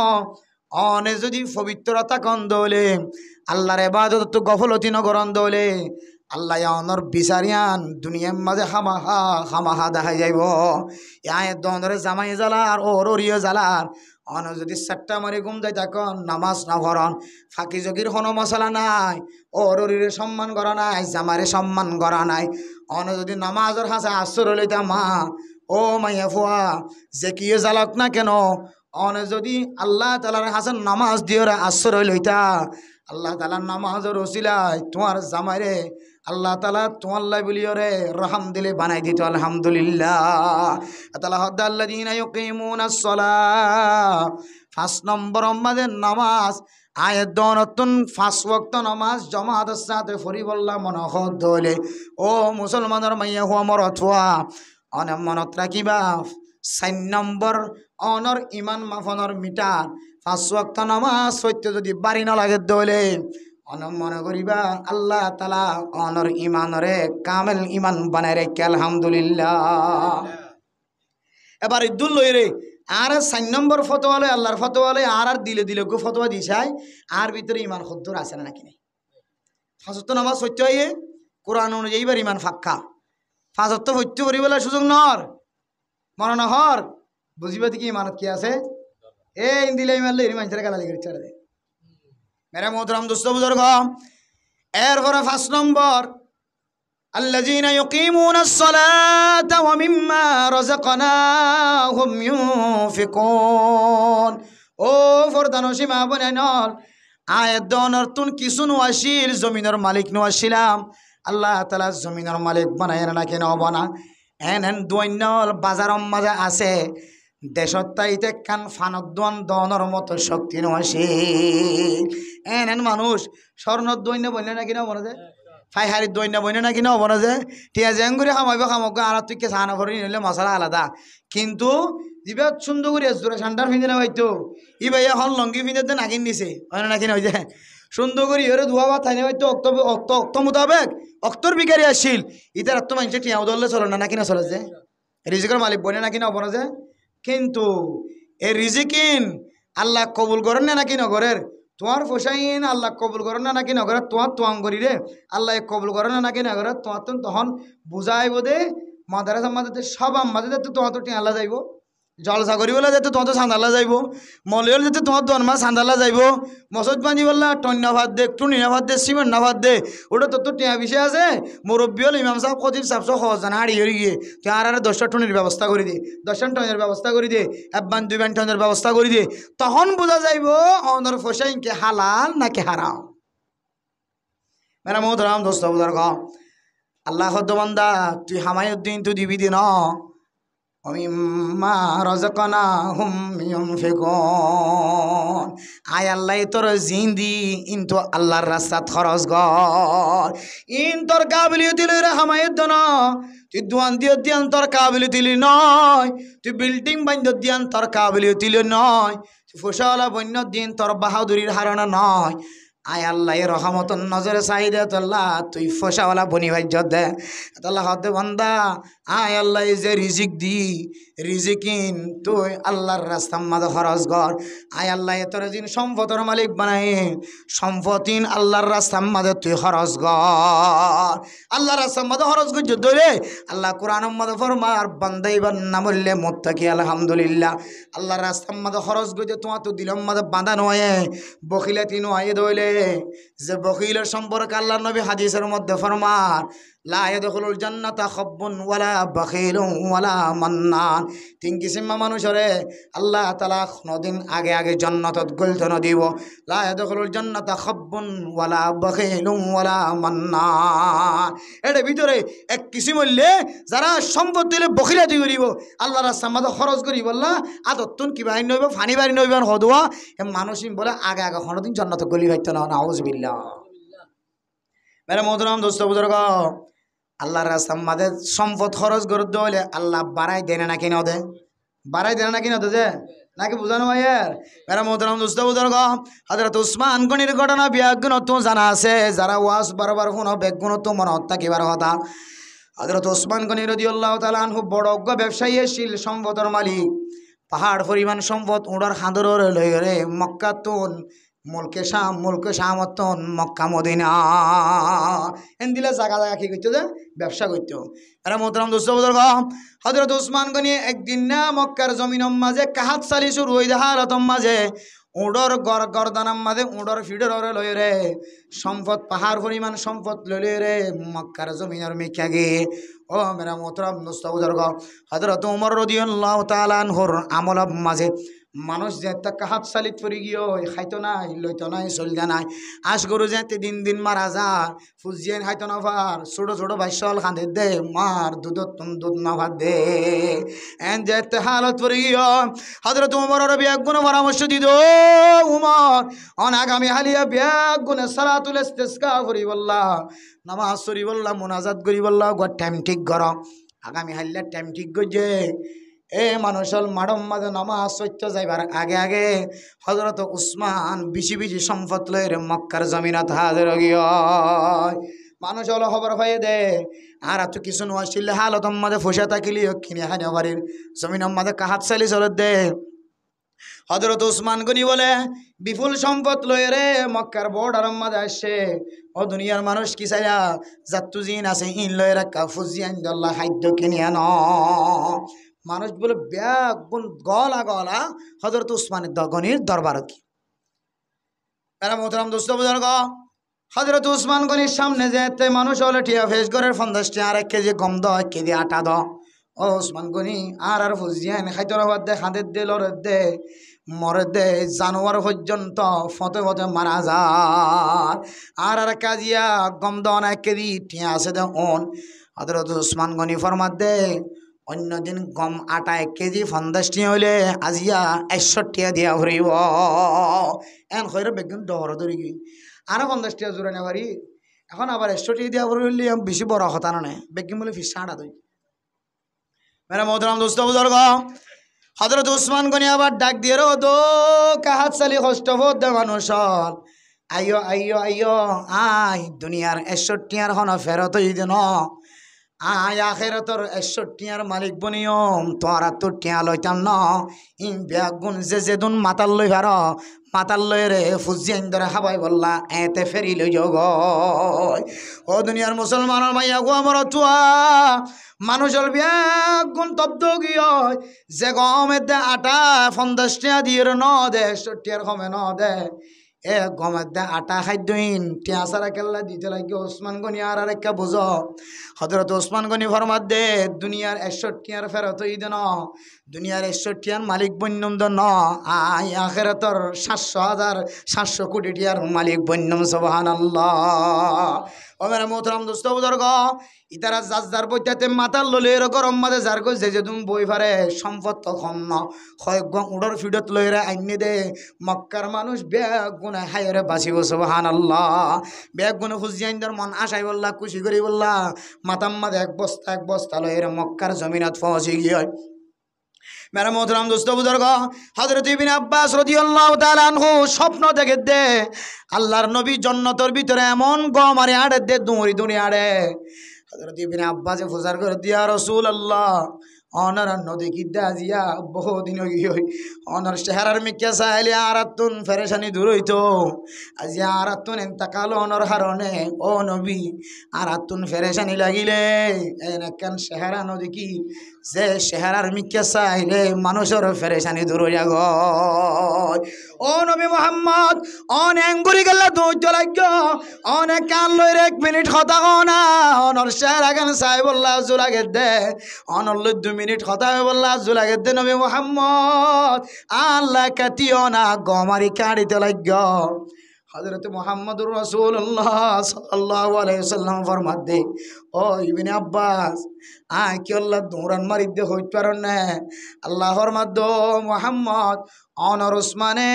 অনে যদি পবিত্রতা কন্দ হলে আল্লাহর ইবাদত তো গফলতি নগরন দলে আল্লাহ অনর বিচারিয়ান দুনিয়ার মাঝে খামাহা দেখা যাইব। এ দরে জামাই জ্বালার ওর ওরিয়ে জ্বালার অন যদি চারটা মারি ঘুম যাই তখন নামাজ না ভরন ফাঁকি জগির কোনো মশলা নাই ওর ওরিরে সম্মান করা নাই জামারে সম্মান করা নাই অন যদি নামাজের হাসে আশ্রয় লইতা মা ও মাইয়া ফুয়া যে কি জ্বালক না কেন অনে যদি আল্লাহ তাআলার হাসান নামাজ দিয়ে আশ্রয় লইতা আল্লাহ তাআলার নামাজের ওসিলায় তোমার জামাইরে আল্লাহ তাআলা তোমার লাই বলিও রে রহম দিলে বানাই দিত আলহামদুলিল্লাহ। তাআলা হাদাল্লাযিনা ইউকিমুনাস সালাহ 5 নম্বর আমাদের নামাজ আয়াত নতুন 5 ওয়াক্ত নামাজ জামাতের সাথে ফরি বললা মনহদ দলে ও মুসলমানের মাইয়া হওয়া মরত হওয়া অনেক মনত রাখিবা 4 নম্বর অনর ইমান মাফনর মিটার 5 ওয়াক্ত নামাজ সত্য যদি বাড়ি না লাগে দলে অনেক মনে করিবা আল্লাহ তাআলা অনর ইমানরে কামেল ইমান বানায় রেখে আলহামদুলিল্লাহ। এবার ইদুল লই রে আর 4 নম্বর ফতোয়ালে আল্লাহর ফতোয়ালে আর দিলে দিলে গো ফতোয়া দিছাই আর ভিতরে ইমান খদ্দর আছে না নাকি নাই। 5 ওয়াক্ত নামাজ সত্য হইয়ে কোরআন অনুযায়ী বার ইমান ফাক্কা 5 ওয়াক্ত সত্য করিবলা সুযোগ নর মনে না হর বুঝিবা কি ইমানত কি আছে এই দিলে ইমানলে এই মানুষের গালালি করে ছেড়ে দে মেরা মোহতরম দোস্ত বুজুর্গ। এরপরে 5 নম্বর আল্লাযীনা ইউকিমুনাস সালাতা ওয়া মিম্মা রাযাকনাহুম ইউনফিকুন। ও ফরদানসী মা বোনেনর আয়াত দনর তুন কিছু নোয়াশির জমিনের মালিক নোয়াশিলাম আল্লাহ তাআলা জমিনের মালিক বানায় না কেন বানা এন দৈন্যল বাজারম মাঝে আছে দেশত তাইতে কান ফানত দনর মতো শক্তি নোয়াশিল এন মানুষ স্বর্ণর দৈন্য বন্য না কিনা মনে যায় ফাইহারি দৈন্য বন্য না কিনা মনে যায় টিয়া জেঙ্গুরি খামাইব খামক আর তুই কে সাহানা ভরি নিলে মশলা আলাদা কিন্তু যিবা সুন্দর করে জোরে ঠান্ডার ফিন্দে না হয়তো ই ভাই এখন লঙ্গি ফিন্দে নাকিন দিছে হয় না কিনা হয়ে যায় সুন্দর করে ইহরে ধোয়া বা থাইনে হয়তো অক্ত মোতাবেক অক্তর বিকারি আসছিল ইতার আত্ম মানুষের টিয়া উদলে চলে না কিনা চলে যে রিজিকের মালিক বনে না কিনা অবনা যায় কিন্তু এই রিজিকিন আল্লাহ কবুল করেন না নাকি নগরের তোমার ফসাইন আল্লাহ কবুল করেন না নাকি নগরের তোমার তোয়াং করি রে আল্লাহ কবুল করেন না নাকি নগরের তোমার তখন বুঝাইব দে মাদারাসার মাঝে সব আমাদের তো তোমার তো টিয়া আল্লাহ যাইব জলসা করি বলে যেতে তোমার তো সান্দাল্লা যাইব মলিয়ল যেতে তোমার দরমা সান্দাল্লা যাইব মসজিদ বাঁধি বললা টন্যা ভাত দে একটু নিনা ভাত দে সিমেন্ট না ভাত দে ওটা তোর টিয়া বিষয় আছে মুরব্বী হল ইমাম সাহেব খতিব সাহেব সব সহজ জানা হাড়ি হয়ে গিয়ে তুই আর 10টা টনের ব্যবস্থা করে দে 10টা টনের ব্যবস্থা করে দে 1 2 টনের ব্যবস্থা করে দে তখন বোঝা যাইব অনর ফসাইনকে হালাল নাকি হারাম। মেরা মোহতরাম দোস্ত বুজুর্গ আল্লাহ বান্দা তুই হামায়ুদ্দিন তুই দিবি দিন মিম্মা রাযাকনাহুম ইউনফিকুন আয় আল্লাহ তোর জিন্দি ইন তো আল্লাহর রাস্তাত খরচ গর ইন তোর কাবিলিয়ত লইরা হামায়ত ন তুই দুয়ান দিয়ে দিয়ান তোর কাবিলিয়ত লি নয় তুই বিল্ডিং বান্ধ দিয়ান তোর কাবিলিয়ত লি নয় তুই ফসলা বন্য দিন তোর বাহাদুরির হারানো নয় আয় আল্লাহ রহমতন নজরে চাহিদা আল্লাহ তুই ফসাওয়ালা বনি ভাই দে আল্লাহ হতে বন্দা আয় আল্লাহ যে রিজিক দি রিজিকিন তুই আল্লাহর রাস্তার মাঝে খরচ কর আয় আল্লাহ তোর দিন সম্পদের মালিক বানাই সম্পতিন আল্লাহর রাস্তার মাঝে তুই খরচ কর আল্লাহর রাস্তার মাঝে খরচ করছ ধরে আল্লাহ কোরআনের মাঝে ফরমার বান্দাইবার না বললে মুত্তাকি আলহামদুলিল্লাহ আল্লাহর রাস্তার মাঝে খরচ করছে তোমার তো দিলম মাঝে বাঁধা নয় বখিলাতি নয় দইলে যে বখিলের সম্পর্কে আল্লাহর নবী হাদিসের মধ্যে ফরমান লা ইয়াদখুলুল জান্নাতা খাব্বুন ওয়ালা বখিলুন ওয়ালা মান্নান 3 কিসিম মানুষরে আল্লাহ তাআলা কোনদিন আগে আগে জান্নাতত গলতে না দিব লা ইয়াদখুলুল জান্নাতা খাব্বুন ওয়ালা বখিলুন ওয়ালা মান্নান এর ভিতরে এক কিসিম হইলে যারা সম্পদ দিলে বখিলাতি করিব আল্লাহর রাস্তার মধ্যে খরচ করিব আল্লাহ আদতুন কি বাহিনী হইব ফানি বাহিনী হইব হদুয়া এ মানুষই বলে আগে আগে কোনদিন জান্নাত গলি হইতো না নাউজুবিল্লাহ। মেরে মোহতরম দোস্ত বুজুর্গ আল্লাহর রাস্তার মাঝে সম্পদ খরচ করতে হলে আল্লাহ বাড়াই দেয় না কিনা দে বাড়াই দেয় না কিনা দে নাকি বুঝানো ভাইয়ের মেরা মোহতরম দোস্ত বুজুর্গ হযরত উসমান গনির ঘটনা বিয়াগুণ তো জানা আছে যারা ওয়াজ বারবার শুনো বেগুণ তো মনে হত্যা কিবার কথা হযরত উসমান গনি রাদিয়াল্লাহু তাআলা আনহু বড় অজ্ঞ ব্যবসায়ী ছিল সম্পদের মালিক পাহাড় পরিমাণ সম্পদ উড়ার হাঁদর লই রে মক্কা তুন মুলকে শামতন মক্কা মদিনা এন দিলে জায়গা জায়গা কি করতো যে ব্যবসা করতো এরা মোহতরম দোস্ত বুজুর্গ হযরত উসমান গনি একদিন না মক্কার জমিনের মাঝে কাহাত চালি শুরু হয়ে হালতম মাঝে উড়র গরদানার মাঝে উড়র ফিডর লই রে সম্পদ পাহাড় পরিমাণ সম্পদ লই রে মক্কার জমিনের মিখা গে ও মেরা মোহতরম দোস্ত বুজুর্গ হযরত উমর রাদিয়াল্লাহু তাআলা আনহুর আমল মাঝে মানুষ যে একটা হাত চালিত পড়ি গিয়ে খাইতো নাই লইতো নাই চলতে নাই আশ গরু যেতে দিন দিন মারা যায় ফুজিয়ান খাইতো না ভার ছোট ছোট বাইশল খাঁদে দে মার দুধত দুধ না ভাত দে এন যে হালত পড়ি গিয়ে হযরত উমর বিয়াক গুণ পরামর্শ দিত উমর অন আগামী হালিয়া বিয়াক গুণে সালাতুল ইস্তিসকা করি বললা নামাজ পড়ি বললা মুনাজাত করি বললা গো টাইম ঠিক কর আগামী হালিয়া টাইম ঠিক করছে এ মানুষল মাডম মাঝে নামাজ সত্য যাইবার আগে আগে হযরত উসমান বেশি বেশি সম্পদ লয়ের মক্কার জমিনত হাজির গিয়ে মানুষ হলো খবর হয়ে দে আর এত কিছু নছিল হালত মাঝে ফুসে থাকিলি কিনে হানি বাড়ির জমিন মাঝে কাহাত চালি চলত দে হযরত উসমান গনি বলে বিপুল সম্পদ লয়ে রে মক্কার বর্ডার মাঝে আসছে ও দুনিয়ার মানুষ কি চাইয়া যাত্তু জিন আছে ইন লয়ে রাখা ফুজিয়ান দল্লা খাদ্য কিনে আন মানুষ বলে ব্যাগ গুণ গলা গলা হযরত উসমানের গনির দরবার কি এরা মোহতারাম দোস্ত বুজুর্গ হযরত উসমান গনির সামনে যেতে মানুষ হলে টিয়া ফেস ঘরের 50 টি আর 1 কেজি গম দ 1 কেজি আটা দ ও উসমান গনি আর ফুজিয়ান খাইতর বাদ দে খাদের দে লরে দে মরে দে জানোয়ার পর্যন্ত ফতে ফতে মারা যায় আর কাজিয়া গম দ 1 কেজি টিয়া আছে দে অন হযরত উসমান গনি ফরমাত দে অন্য দিন গম আটা 1 কেজি 50 টি হইলে আজিয়া 61 টিয়া দিয়া হরিব এন খৈর বেগুন ডর ধরি গই আর 50 টিয়া জোরে না পারি এখন আবার 100 টিয়া দিয়া হইলে বেশি বড় কথা না বেগুন বলে ফিসাড়া দই মেরা মোহতারাম দোস্ত বুজুর্গ হযরত উসমান গনি আবার ডাক দিয়ে রো দো কাহাত চালি কষ্ট হত দে মানুষ আইও আইও আইও আই দুনিয়ার 61 টিয়ার হন ফেরত হই দেন আয় আখেরাতর 61 টিয়ার মালিক বনিয়ম তোরা তো টিয়া লইতাম না ইন ব্যাগুন যে দুন মাতাল লই ভার মাতাল লই রে ফুজিয়ান ধরে হাবাই বললা এতে ফেরি লই যোগ ও দুনিয়ার মুসলমানের মাইয়া গো আমার তুয়া মানুষের ব্যাগুন তব্দ গিয়ে যে গমের দে আটা 50 টিয়া দিয়ে ন দে 61 টিয়ার কমে ন দে এ গমের দে আটা খাদ্যহীন টিয়া সারা কেল্লা দিতে লাগে ওসমান গনি আর একটা বুঝ হযরত ওসমান গনি ফরমাত দে দুনিয়ার 61 টিয়ার ফেরত হই দেন দুনিয়ার 61 টিয়ার মালিক বন্যম দেন আই আখিরাতর 700 কোটি টিয়ার মালিক বন্যম সুবহানাল্লাহ ও মেরা মোহতারাম দোস্ত বুজুর্গ ইতারা যার বইতাতে মাতাল ললে গরম মাঝে যার কই যে তুমি বই পারে সম্পদ তো কম ন হয় উড়র ফিডত লইরা আইনে দে মক্কার মানুষ ব্যাগ গুনে হায়রে বাঁচিব সুবহানাল্লাহ ব্যাগ গুনে হুজিয়াইনদের মন আশাই বললা খুশি করি বললা মাতাম মাঝে এক বস্তা লইরা মক্কার জমিনত পৌঁছে গিয়ে মেরা মোহতারাম দোস্ত বুজুর্গ হযরত ইবনে আব্বাস রাদিয়াল্লাহু তাআলা আনহু স্বপ্ন দেখে দে আল্লাহর নবী জান্নাতের ভিতরে এমন গম আরে আড়ে দে দুরি আড়ে হযরত ইবনে আব্বাসে ফুজার করে দিয়া রাসূলুল্লাহ অনার নদী কি দাজিয়া বহুদিন হই অনার চেহারার মিক্কা চাইলে আরাতুন ফেরেশানি দূর হইতো আজি আরাতুন এন্তাকাল অনর হারণে ও নবী আরাতুন ফেরেশানি লাগিলে এনেকান চেহারা নদী কি যে চেহারার মিক্কা চাইলে মানুষের ফেরেশানি দূর হইয়া গয় ও নবী মুহাম্মদ অনেক গুরি গেল ধৈর্য লাগল অনেক কান লইর 1 মিনিট কথা কনা অনর চেহারা গান চাই বললা জুলাগে দে অনর 2 মিনিট কথা বললা জুলাগে দে নবী মুহাম্মদ আল্লাহ কাটিও না গমারি কাটিতে লাগল হযরত মুহাম্মদুর রাসূলুল্লাহ সাল্লাল্লাহু আলাইহি ওয়াসাল্লাম ফরমাত দে ও ইবনে আব্বাস আয় কি আল্লাহ দৌড়ান মারি দে হইতে পারেন না আল্লাহর মাদ্দো মুহাম্মদ অনর উসমানে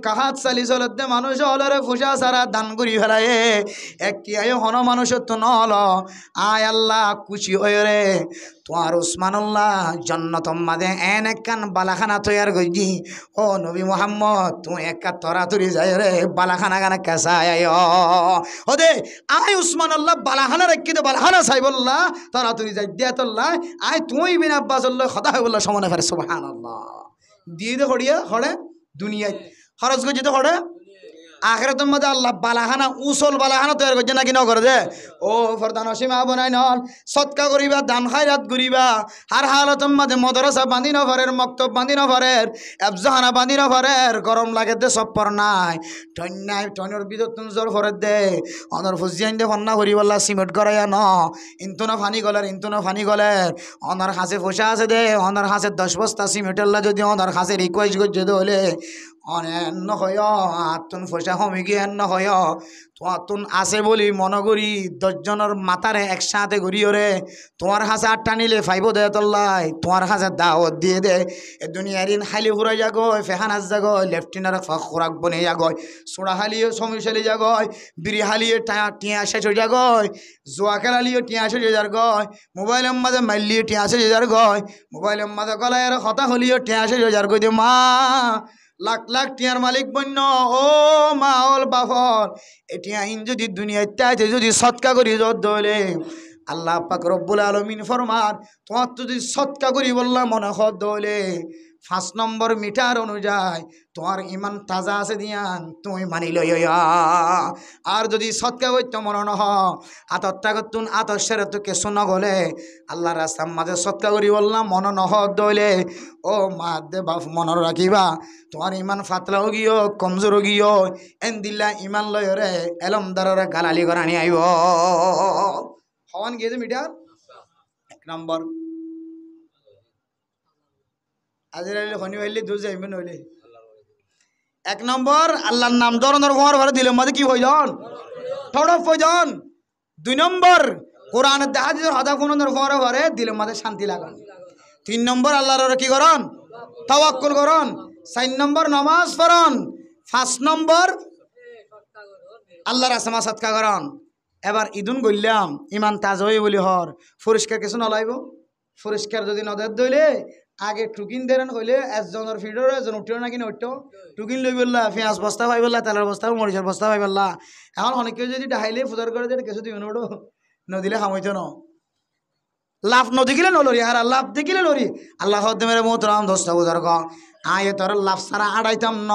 কাহাত চালি চলত দে মানুষ হলরে ফুসা সারা দান করি ফেলায় একটি আয় হন মানুষ তো নল আয় আল্লাহ খুশি হয়ে রে তোমার উসমানুল্লাহ জন্নতম মাদে এন একখান বালাখানা তৈয়ার করছি ও নবী মুহাম্মদ তুমি একা তরাতরি যায় রে বালাখানা গানা কেসায় ও দে আয় উসমানুল্লাহ বালাখানা রেখে দে বালাখানা চাই বললা তরাতরি যাই দিয়া তোল্লা আয় তুই বিন আব্বাস কথা হয় বললা সমানে ফেরে সুবহানাল্লাহ দিয়ে দে হড়িয়া হড়ে দুনিয়ায় খরচ করে যেতে হড়ে আখিরাতের মধ্যে আল্লাহ বালাহানা উসল বালাহানা তৈরি করছে নাকি নগর দে ও ফরদান সীমা বনাই নল সৎকা করিবা দান খায়রাত করিবা আর হালতের মধ্যে মদরসা বাঁধি নফরের মক্তব বাঁধি নফরের এফজাহানা বাঁধি নফরের গরম লাগে দে সব পর নাই টন্যায় টনের ভিতর তুমি জোর ফরের দে অনর ফুজিয়ান দে ফন্না করি বললা সিমেন্ট করাইয়া ন ইন্তুনা ফানি গলের ইন্তুনা ফানি গলের অনর হাসে ফসা আছে দে অনর হাসে 10 বস্তা সিমেন্টেল্লা যদি অনর হাসে রিকোয়েস্ট করছে দলে অন্য হয় আতুন ফসা হমি গিয়ে হয় তুন আছে বলি মনে করি 10 জনের মাথারে একসাথে ঘুরিও রে তোমার হাসে 8টা নিলে ফাইব দে তল্লাই তোমার হাসে দাওয়াত দিয়ে দে এ দুনিয়ার ইন হালি ফুরাই যাগয় ফেহানাজ যাগয় লেফটিনার খোরাক বনে যাগয় সোড়া হালিও সমিশালি যাগয় বিড়ি হালিয়ে টিয়া শেষ হয়ে যাগয় জোয়া খেলালিও টিয়া শেষ হয়ে যার গয় মোবাইলের মাঝে মাইলিও টিয়া শেষ হয়ে যার গয় মোবাইলের মাঝে গলায় কথা হলিও টিয়া শেষ হয়ে যার গই দে মা লাখ লাখ টিয়ার মালিক বন্য ও মাওল বাফর এটিয়া ইন যদি দুনিয়ায় চাইতে যদি সৎকা করি দলে আল্লাহ পাক রব্বুল আলামিন ফরমান তোমার যদি সৎকা করি বললাম মনে হদ দলে 5 নম্বর মিটার অনুযায়ী তোমার ইমান তাজা আছে দিয়ান তুমি মানি লইয়া আর যদি সৎকা করতে মনে নহ আতরটা করতুন আতর সেরে তো কেসু ন গলে আল্লাহ রাস্তার মাঝে সৎকা করি বললাম মনে নহ দলে ও মা দে বাপ মনে রাখিবা তোমার ইমান ফাতলাও গিয়ে কমজোর গিয়ে এন দিল্লা ইমান লয় রে এলমদারে গালালি করানি আইব হওয়ান গিয়েছে মিটার 1 নম্বর আজের খনি হইলে দূর যাইবে নইলে 1 নম্বর আল্লাহর নাম ধরনের ঘর ভরে দিলে মধ্যে কি হইজন থড় হইজন 2 নম্বর কোরআনের হাদিসের হদা কোননের ঘর ভরে দিলে মধ্যে শান্তি লাগান 3 নম্বর আল্লাহর কি করন তাওয়াক্কুল করন 4 নম্বর নামাজ পড়ন 5 নম্বর আল্লাহর আসমা সৎকা করন এবার ইদুন গইলাম ইমান তাজা হই বলি হর পরিষ্কার কিছু নলাইব পরিষ্কার যদি নদের দইলে আগে টুকিন দেন হইলে একজনের ফিডর একজন উঠিও নাকি উঠতো টুকিন লই বললা পেঁয়াজ বস্তা পাই বললা তেলের বস্তা মরিচের বস্তা পাই বললা এখন অনেকে যদি ডাহাইলে ফুজার করে দিয়ে কিছু দিবেন ওটো নদিলে খামাইতো ন লাভ নদিকিলে নলরি আর লাভ দেখিলে লরি আল্লাহ মেরে মোহতরাম দোস্ত বুঝার ক আয়ে তোর লাভ সারা আড়াইতাম ন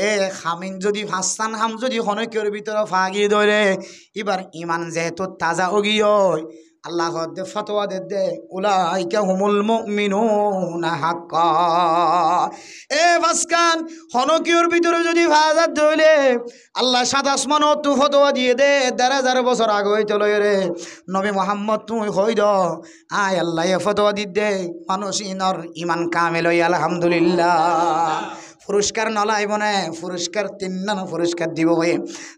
এ খামিন যদি ফাঁসান হাম যদি হনকের ভিতরে ফাগিয়ে ধরে এবার ইমান যেহেতু তাজা অগিয় আল্লাহ দে ফতোয়া দে উলাইকা হুমুল মুমিনুনা হাক্কা এ ভাসকান হনকিয়র ভিতরে যদি ফাজাত ধইলে আল্লাহ সাত আসমানও তু ফতোয়া দিয়ে দে 1000 বছর আগে হইতে লয় রে নবী মুহাম্মদ তুই হই দ আয় আল্লাহ এ ফতোয়া দি দে মানুষ ইনর ইমান কামেল হই আলহামদুলিল্লাহ পুরস্কার নলাইব না পুরস্কার 3 নান পুরস্কার দিব হয়ে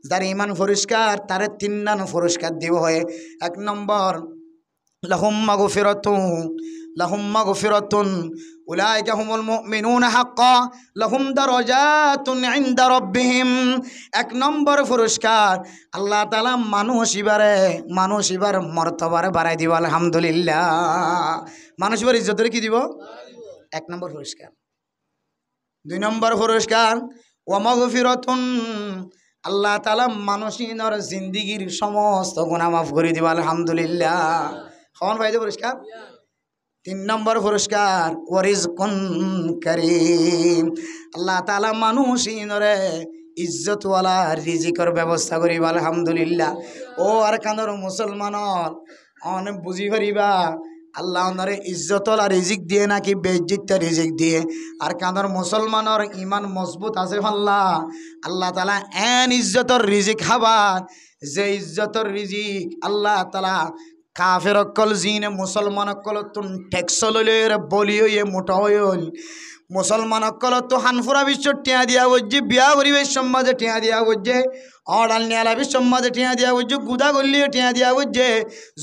যার ইমান পুরস্কার তারে 3 নান পুরস্কার দিব হয়ে 1 নম্বর লাহুম মাগফিরাতুন উলাইকা হুমুল মুমিনুনা হাক্কা লাহুম দারাজাতুন ইনদা রাব্বিহিম 1 নম্বর পুরস্কার আল্লাহ তাআলা মানুষ ইবার মর্তবারে বাড়াই দিব আলহামদুলিল্লাহ মানুষ ইবার ইজ্জতের কি দিব 1 নম্বর পুরস্কার 2 নম্বর পুরস্কার ওয়া মাগফিরাতুন আল্লাহ তাআলা মানুষিনর জিন্দেগীর সমস্ত গুনাহ মাফ করে দিব আলহামদুলিল্লাহ খাওয়ান ভাইদের পুরস্কার 3 নম্বর পুরস্কার ওয়া রিজকুন কারীম আল্লাহ তাআলা মানুষিনরে ইজ্জতওয়ালা রিজিকের ব্যবস্থা করিব আলহামদুলিল্লাহ ও আর কান্দর মুসলমানর অনেক বুঝি পারিবা আল্লাহ ওনারে ইজ্জতলা রিজিক দিয়ে নাকি বেইজ্জতটা রিজিক দিয়ে আর কাঁদর মুসলমানের ইমান মজবুত আছে ফাল্লা আল্লাহ তাআলা এন ইজ্জতর রিজিক খাবার যে ইজ্জতর রিজিক আল্লাহ তাআলা কাফের অকল জিনে মুসলমান অকল তুন ট্যাক্স লইলের বলি হয়ে মোটা হইল মুসলমান অকল তো হানফুরা বিশ্ব টিয়া দিয়া বলছে বিয়া পরিবেশ সমাজে টিয়া দিয়া বলছে অড়াল নিয়ালা বিশ্ব সমাজে টিয়া দিয়া বলছে গুদা গল্লি টিয়া দিয়া বলছে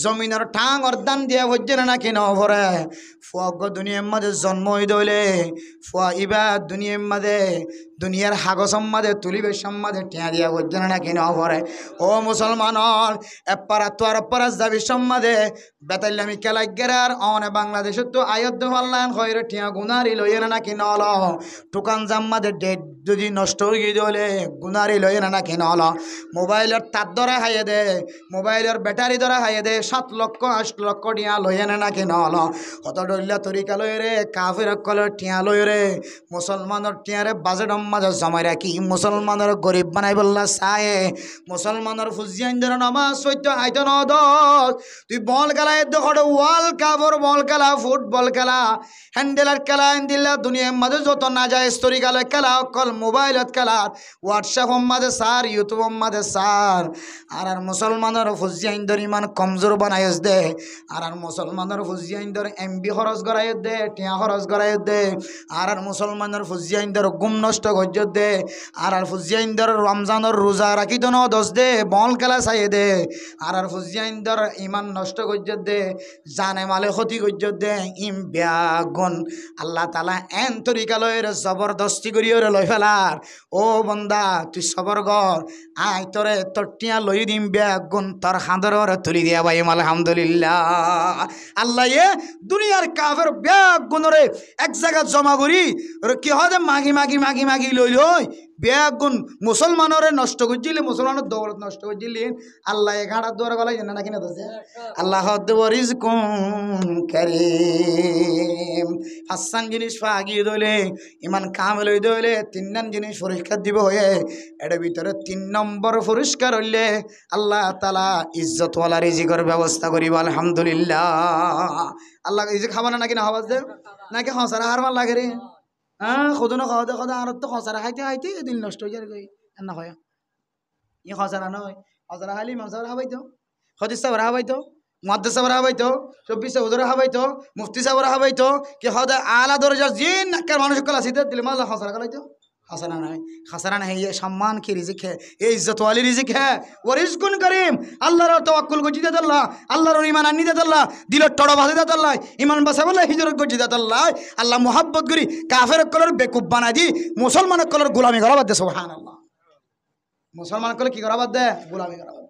জমিনের ঠাং অর্দান দিয়া বলছে না কেন ভরে ফুয়াগ দুনিয়ার মাঝে জন্ম হয়ে দইলে ফুয়া ইবা দুনিয়ার মাঝে দুনিয়ার হাগজ সম্মাদে তুলিবেশ সম্মাদে টিয়া দিয়া বলছে না কেন ভরে ও মুসলমানর এপারা তো আর পারা যাবি সম্মাদে বেতাইলামি কেলাই গেরার অনে বাংলাদেশের তো আয়ত্ত ফাল্লান হয়ে টিয়া গুনারি লইয়ে না নল টুকান জাম্মাদের ডেট যদি নষ্ট হয়ে গিয়ে হলে গুনারি লয় না নাকি নল মোবাইলের তার ধরা খাইয়ে দে মোবাইলের ব্যাটারি ধরা খাইয়ে দে 7 লক্ষ 8 লক্ষ টিয়া লয় না নাকি নল কত ডল্লা তরিকা লয় রে কাফের কলের টিয়া লয় রে মুসলমানের টিয়ারে বাজেট মাঝে জমাই রাখি মুসলমানের গরিব বানাই বললা চায়ে মুসলমানের ফুজিয়ান ধরে নামাজ সত্য আইতো ন দশ তুই বল খেলা দেখো ওয়ার্ল্ড কাপর বল খেলা ফুটবল খেলা হ্যান্ডেলার খেলা হ্যান্ডেলা দুনিয়ার মাঝে যত না যায় তরিকালে খেলা অকল মোবাইলত খেলা হোয়াটসঅ্যাপ মাঝে সার ইউটিউব মাঝে সার আর মুসলমানের ফুজিয়ান ধরে ইমান কমজোর বানাই দে আর মুসলমানের ফুজিয়ান ধরে এমবি খরচ করাই দে টিয়া খরচ করাই দে আর মুসলমানের ফুজিয়ান ধরে গুম নষ্ট গজ্জ দে আর ফুজিয়ান ধরে রমজানের রোজা রাখি তো ন দোষ দে বল খেলা চাই দে আর ফুজিয়ান ধরে ইমান নষ্ট গজ্জ দে জানে মালে ক্ষতি গজ্জ দে ইম ব্যাগুন আল্লাহ তালা এন তরিকা লয়ের জবরদস্তি করিও লই ফেলার ও বন্দা তুই সবর গর আয় তোরে তোর টিয়া লই দিম ব্যাগুন তোর হাঁদর তুলি দিয়া ভাই আলহামদুলিল্লাহ আল্লাহ এ দুনিয়ার কাফের ব্যাগুনরে এক জায়গা জমা করি কি হয় মাগি মাগি মাগি মাগি লই লই ব্যাগুন মুসলমানরে নষ্ট করছিলি মুসলমানের দৌলত নষ্ট করছিলি আল্লাহ এগাড়া দৌড় গলাই জানা নাকি না দোষে আল্লাহ রিজকুন কারীম হাসান জিনিস ফাগিয়ে দইলে ইমান কামেল হয়ে দইলে 3 জিনিস পুরস্কার দিব হয়ে এর ভিতরে 3 নম্বর পুরস্কার হইলে আল্লাহ তাআলা ইজ্জতওয়ালা রিজিকের ব্যবস্থা করিব আলহামদুলিল্লাহ আল্লাহ রিজিক খাবা না নাকি না হওয়া দে নাকি হসারা হারবার লাগে রে হ্যাঁ খোদনো খাওয়া দে খোদা আর তো খসারা খাইতে খাইতে দিন নষ্ট হয়ে যায় গই না হয় ই খসারা নয় খসারা খাইলে ইমাম সাহেব হাবাইতো খদিস সাহেব হাবাইতো মুহাদ্দিস সাহেব হাবাইতো 24 হুজুর হাবাইতো মুফতি সাহেব হাবাইতো কি খোদা আলা দরজার জিন নাকার মানুষ কলা সিধা দিলে মাল্লা খসারা খাইতো খাসারা নাই খাসারা নাই ये সম্মান কি রিজিক है ये इज्जत वाली रिजिक है वो रिजकुन करीम আল্লাহর তাওয়াক্কুল গজি দে আল্লাহ আল্লাহর ঈমান আনি দে আল্লাহ দিল টড় বাঁধে দে আল্লাহ ঈমান বাসা বলে হিজরত গজি দে আল্লাহ আল্লাহ মোহাব্বত করি কাফের কলর বেকুব বানাই দি মুসলমানের কলর গোলামি করা বাদ দে সুবহানাল্লাহ মুসলমানের কলর কি করা বাদ দে গোলামি করা বাদ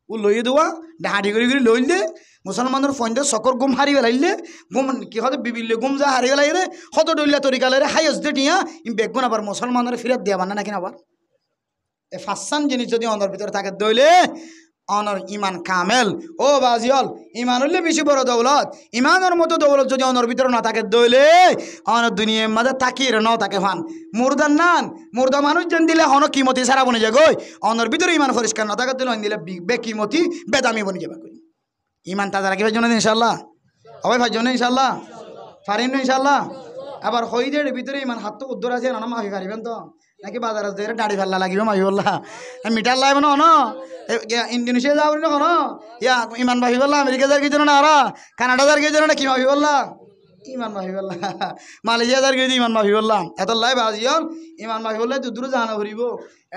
ও লই দেওয়া ডাহাডি করি করি লইল দে মুসলমানের ফন্দে সকর গুম হারি গেলাইলে গুম কি হতে বিবিলে গুম যা হারি গেলাই রে কত ডইলা তরিকালে রে হাইস দে টিয়া ইম বেগুন আবার মুসলমানের ফিরত দিয়া বানা নাকি আবার এ ফাসান জিনিস যদি অনর ভিতরে থাকে দইলে অনর ইমান কামেল ও বাজিয়াল ইমান হইলে বেশি বড় দৌলত ইমানের মতো দৌলত যদি অনর ভিতরে না থাকে দইলে অনর দুনিয়ার মাঝে তাকির ন থাকে ফান মুর্দার নান মুর্দা মানুষ যেন দিলে হন কিমতি সারা বনে যায় গই অনর ভিতরে ইমান পরিষ্কার না থাকে দিলে দিলে বেকিমতি বেদামি বনে যাবে কই ইমান তাজা রাখিবার জন্য ইনশাআল্লাহ সবাই ভাই জন্য ইনশাআল্লাহ পারিম না ইনশাআল্লাহ আবার হইদের ভিতরে ইমান হাত তো উদ্ধার আছে না মাফি পারিবেন তো নাকি বাজারে যে দাড়ি ফেললা লাগিব মাফি বললা মিটার লাগবে না ইন্দোনেশিয়া যাবো না কোনো ইয়া ইমান মাফি বললা আমেরিকা যার কি জন্য না আর কানাডা যার কি জন্য না কি মাফি বললা ইমান মাফি বললা মালয়েশিয়া যার কি ইমান মাফি বললাম এত লাই বাজিয়ল ইমান মাফি বললে তুই দূর জানা ভরিব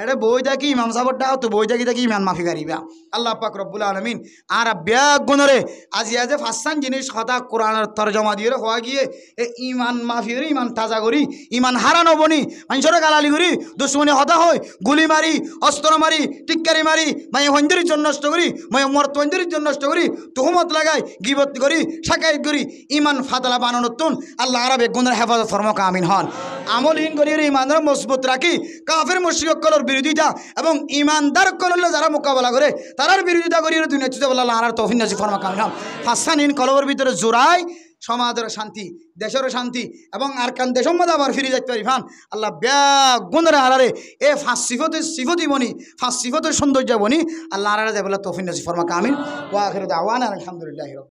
এটা বই থাকি ইমাম সাহেবটা তো বই থাকি থাকি ইমান মাফি কারিবা আল্লাহ পাক রব্বুল আলামিন আর ব্যাগুনরে আজি আজ ফাসান জিনিস কথা কোরআনের তরজমা দিয়ে হওয়া গিয়ে এ ইমান মাফি করে ইমান তাজা করি ইমান হারানো বনি মানুষের গালালি করি দুশ্মনী হতা হয় গুলি মারি অস্ত্র মারি টিক্কারি মারি মাই হন্দরির জন্য নষ্ট করি মাই মর্ত হন্দরির জন্য নষ্ট করি তুহমত লাগাই গিবত করি শাকায়ত করি ইমান ফাতলা বানানোতুন আল্লাহ আর বেগুনের হেফাজত ফরমকা আমিন হন আমলহীন করি ইমানের মজবুত রাখি কাফের মুশরিক কলর বিরোধিতা এবং ইমানদার কললে যারা মোকাবেলা করে তারার বিরোধিতা করি দুনিয়া চুতে বলা আর তৌফিক নাসিব ফরমকা আমিন হন ফাসানিন কলবের ভিতরে জোড়াই সমাজের শান্তি দেশের শান্তি এবং আর কান দেশের মধ্যে আবার ফিরে যাইতে পারি ফান আল্লাহ ব্যাগুনের আড়ারে এ ফাঁস সিফতি বনি ফাঁস সিফতের সৌন্দর্য বনি আল্লাহ আড়ারে যাই বলে তৌফিক নাসিব ফরমকা আমিন ওয়া আখিরু দাওয়ানা আলহামদুলিল্লাহি।